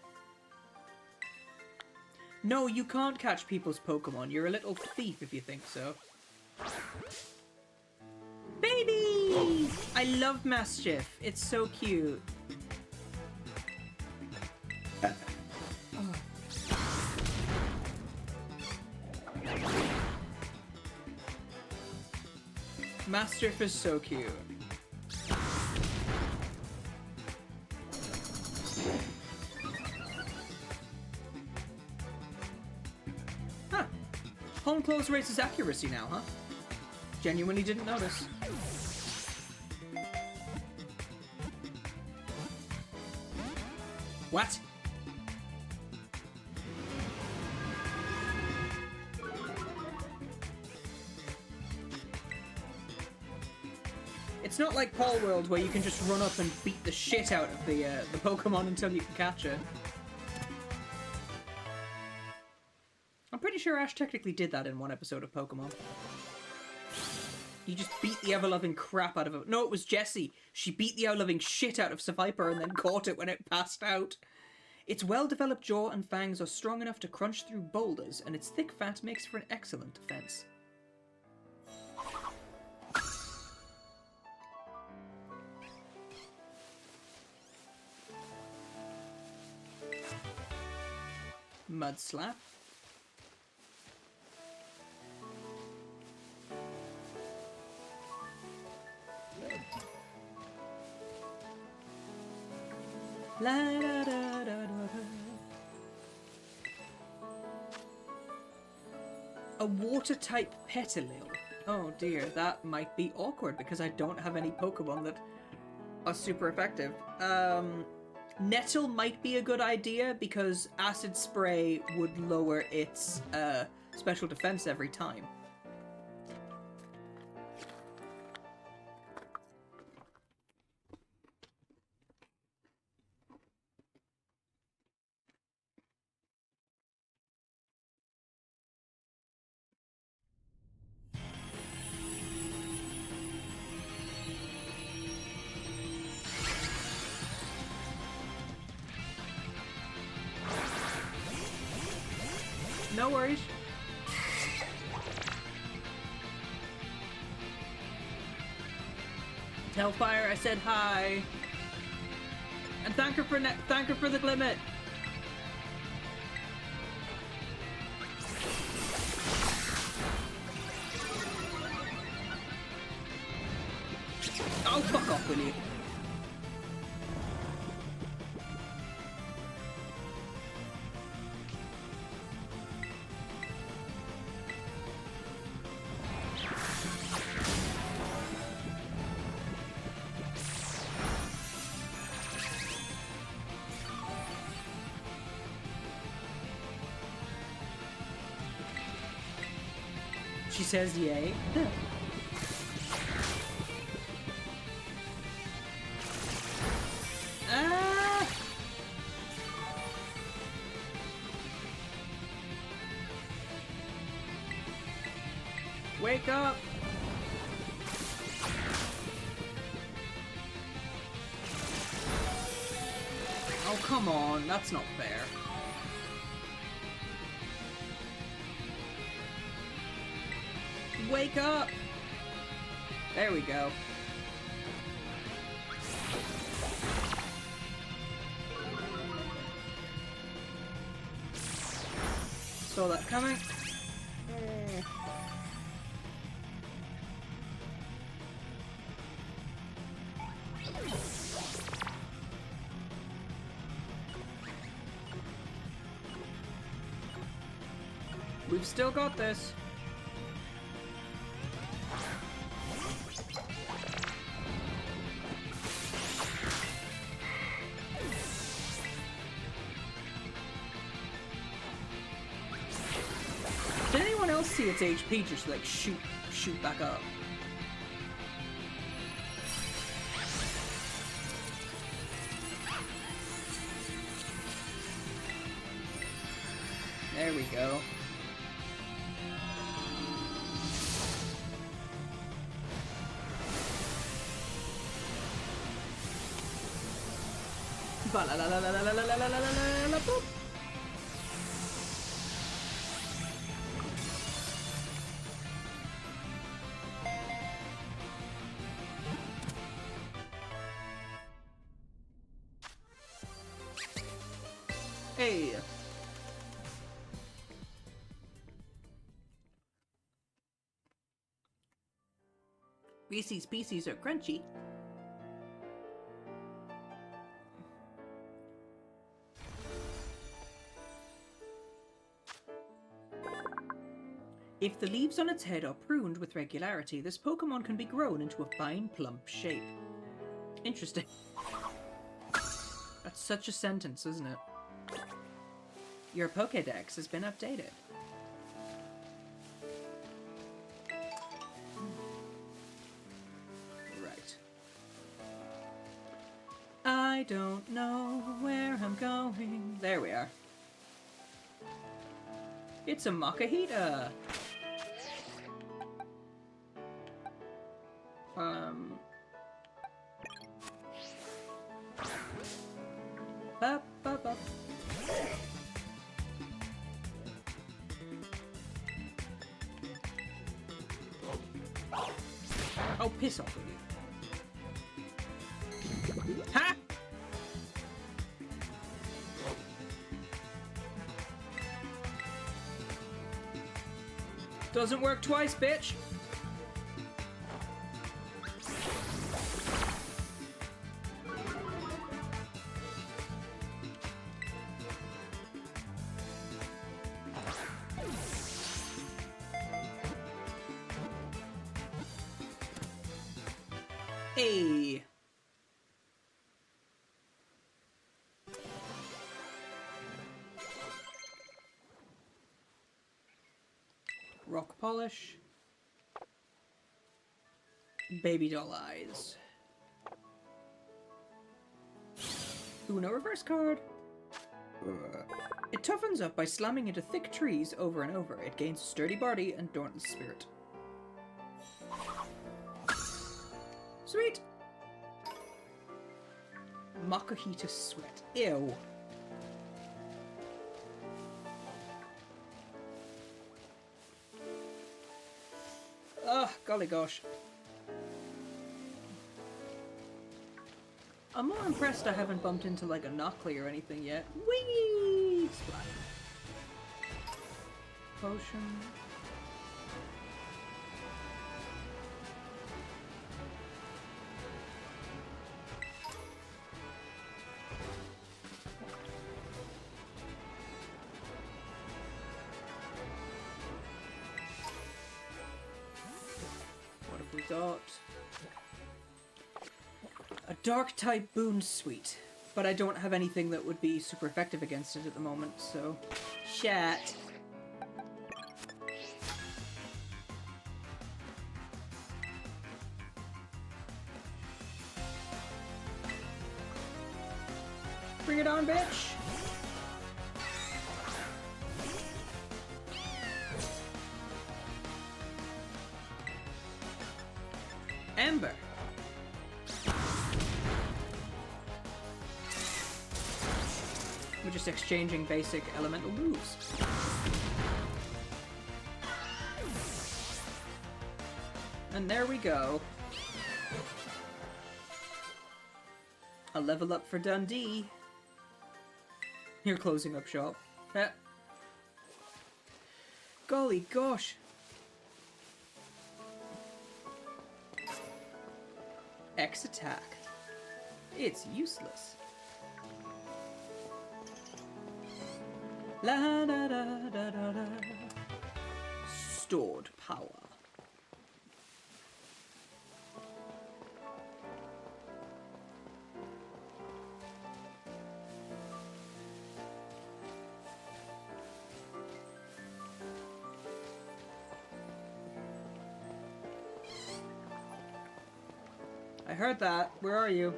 No, you can't catch people's Pokemon. You're a little thief if you think so. Baby! I love Mischief. It's so cute. Mischief is so cute. Huh. Home close raises accuracy now, huh? Genuinely didn't notice. What? It's not like Paul World where you can just run up and beat the shit out of the Pokemon until you can catch it. I'm pretty sure Ash technically did that in one episode of Pokemon. You just beat the ever-loving crap out of it. No, it was Jessie. She beat the ever-loving shit out of Seviper and then caught it when it passed out. Its well-developed jaw and fangs are strong enough to crunch through boulders, and its thick fat makes for an excellent defense. Mud Slap. La da da da da da. A water type Petilil. Oh dear, that might be awkward because I don't have any Pokemon that are super effective. Nettle might be a good idea because Acid Spray would lower its special defense every time. No worries. Hellfire, I said hi. And thank her for the Glimmet. Oh, fuck off, will you? She says yay. Ah! Wake up! Oh, come on. That's not fair. Wake up! There we go. Saw that coming. We've still got this. Did anyone else see its HP just like shoot shoot back up. There we go. Ba la la la la la la la la la la la la boop. Hey. Reese's Pieces are crunchy. If the leaves on its head are pruned with regularity, this Pokémon can be grown into a fine, plump shape. Interesting. That's such a sentence, isn't it? Your Pokédex has been updated. Right. I don't know where I'm going. There we are. It's a Makahita. Ba, ba, ba. Oh, piss off with you. Ha! Doesn't work twice, bitch. Hey. Rock polish. Baby doll eyes. Ooh, no reverse card. It toughens up by slamming into thick trees over and over. It gains a sturdy body and dauntless spirit. Sweet! Makahita sweat. Ew. Ugh, golly gosh. I'm more impressed I haven't bumped into like a Knockley or anything yet. Whee! Splat. Potion. What have we got? A dark type boon suite, but I don't have anything that would be super effective against it at the moment, so shat. Bring it on, bitch! Ember. We're just exchanging basic elemental moves. And there we go. A level up for Dundee. You're closing up shop. Golly gosh. X attack. It's useless. La da da da da da. Stored power. I heard that. Where are you?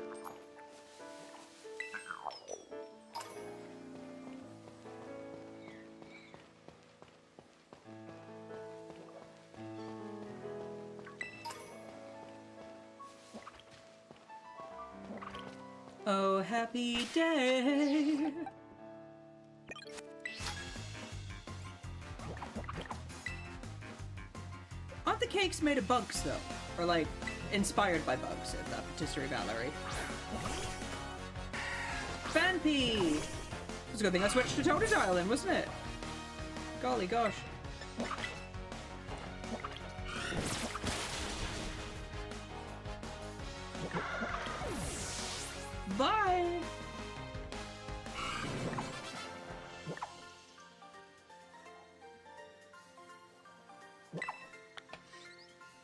Oh, happy day. Aren't the cakes made of bugs, though? Or, like, inspired by bugs at that patisserie Valerie? Fanpy! It's a good thing I switched to Totodile then, wasn't it? Golly gosh. Bye!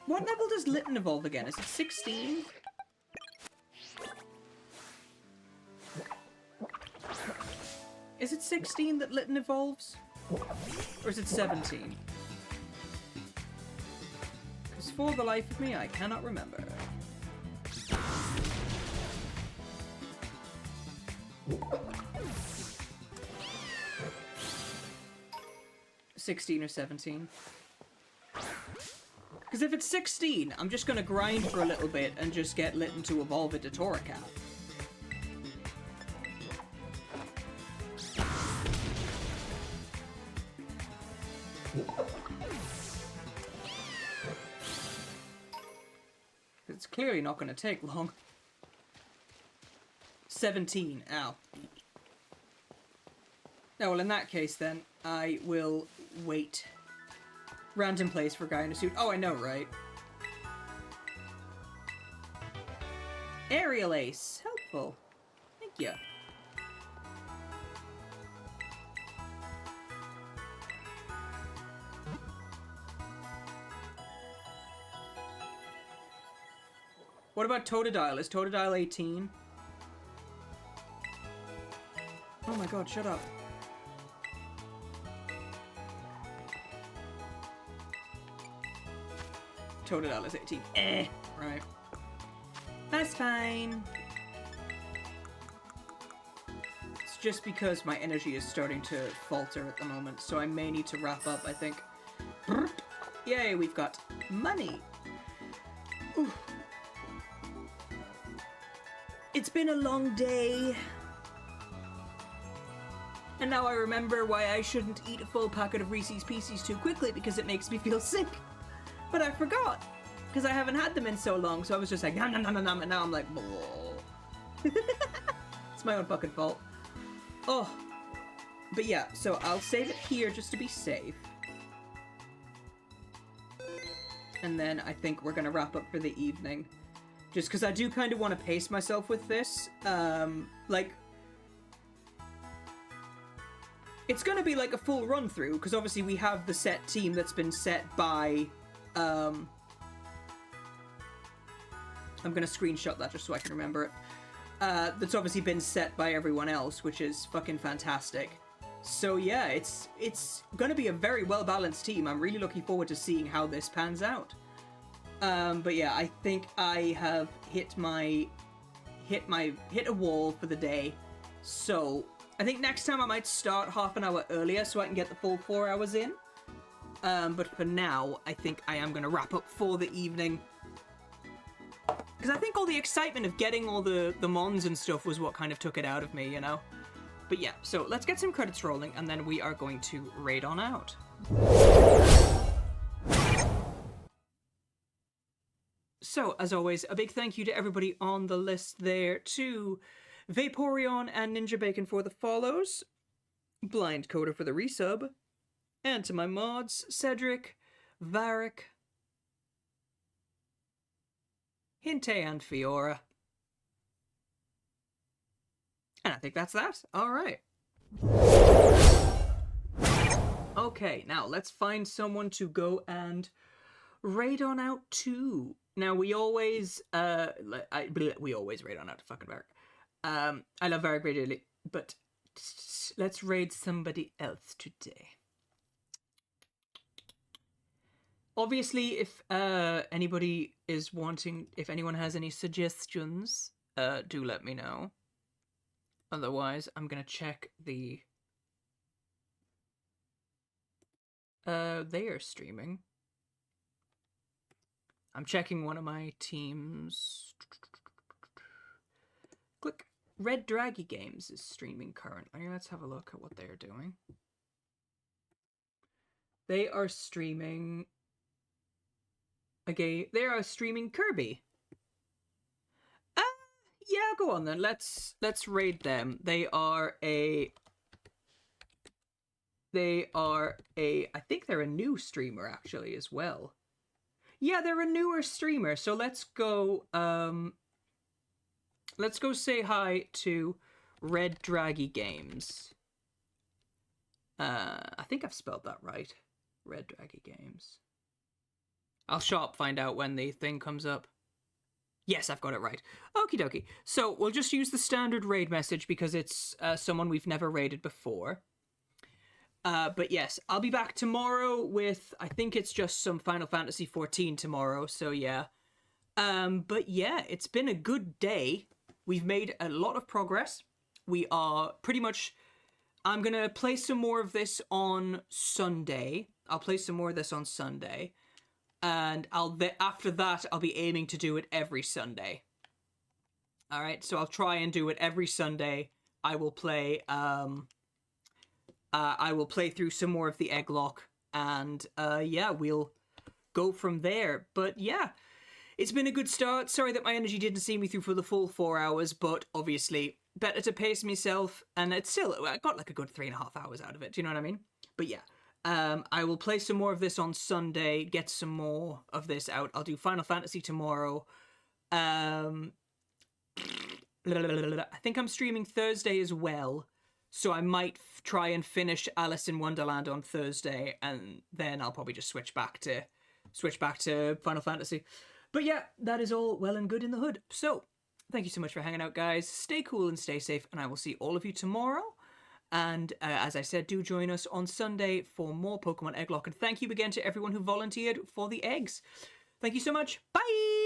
What level does Litten evolve again? Is it 16? Is it 16 that Litten evolves? Or is it 17? Because for the life of me, I cannot remember. $16 or 17. Because if it's 16, I'm just gonna grind for a little bit and just get Litten to evolve into Torracat. It's clearly not gonna take long. 17, ow. Oh, well, in that case, then, I will wait. Random place for guy in a suit. Oh, I know, right? Aerial Ace. Helpful. Thank you. What about Totodile? Is Totodile 18? Oh my god, shut up. Totodile is 18. Right. That's fine. It's just because my energy is starting to falter at the moment, so I may need to wrap up, I think. Yay, we've got money. Ooh. It's been a long day. And now I remember why I shouldn't eat a full packet of Reese's Pieces too quickly, because it makes me feel sick. But I forgot, because I haven't had them in so long, so I was just like, nom, nom, nom, nom, and now I'm like, it's my own fucking fault. Oh, but yeah, so I'll save it here just to be safe. And then I think we're gonna wrap up for the evening. Just because I do kind of want to pace myself with this. Like, it's gonna be like a full run through, because obviously we have the set team that's been set by I'm gonna screenshot that just so I can remember it. That's obviously been set by everyone else, which is fucking fantastic. So yeah, it's gonna be a very well-balanced team. I'm really looking forward to seeing how this pans out. But yeah, I think I have hit a wall for the day. So I think next time I might start half an hour earlier so I can get the full 4 hours in. But for now, I think I am going to wrap up for the evening. Because I think all the excitement of getting all the mons and stuff was what kind of took it out of me, you know? But yeah, so let's get some credits rolling, and then we are going to raid on out. So, as always, a big thank you to everybody on the list there, to Vaporeon and Ninja Bacon for the follows, Blind Coder for the resub, and to my mods, Cedric, Varric, Hinte, and Fiora. And I think that's that. Alright. Okay, now let's find someone to go and raid on out to. Now, we always raid on out to fucking Varric. I love Varric very dearly, but let's raid somebody else today. Obviously, if anybody is wanting, if anyone has any suggestions, do let me know. Otherwise, I'm gonna check the... they are streaming. I'm checking one of my teams. Click. Red Draggy Games is streaming currently. Let's have a look at what they're doing. They are streaming... Okay, they are streaming Kirby. Yeah, go on then. Let's raid them. They are a... I think they're a new streamer, actually, as well. Yeah, they're a newer streamer, so let's go say hi to Red Draggy Games. I think I've spelled that right. Red Draggy Games. I'll find out when the thing comes up. Yes, I've got it right. Okie dokie. So we'll just use the standard raid message because it's someone we've never raided before. But yes, I'll be back tomorrow with, I think it's just some Final Fantasy XIV tomorrow, so yeah. But yeah, it's been a good day. We've made a lot of progress. We are pretty much... I'm going to play some more of this on Sunday. I'll play some more of this on Sunday. And after that, I'll be aiming to do it every Sunday. Alright, so I'll try and do it every Sunday. I will play through some more of the Egglocke, and yeah, we'll go from there. But yeah, it's been a good start. Sorry that my energy didn't see me through for the full 4 hours, but obviously better to pace myself, and it's still, I got like a good 3.5 hours out of it, do you know what I mean? But yeah, I will play some more of this on Sunday, get some more of this out. I'll do Final Fantasy tomorrow. I think I'm streaming Thursday as well. So I might try and finish Alice in Wonderland on Thursday, and then I'll probably just switch back to Final Fantasy. But yeah, that is all well and good in the hood. So, thank you so much for hanging out, guys. Stay cool and stay safe, and I will see all of you tomorrow. And as I said, do join us on Sunday for more Pokemon Egglocke. And thank you again to everyone who volunteered for the eggs. Thank you so much. Bye!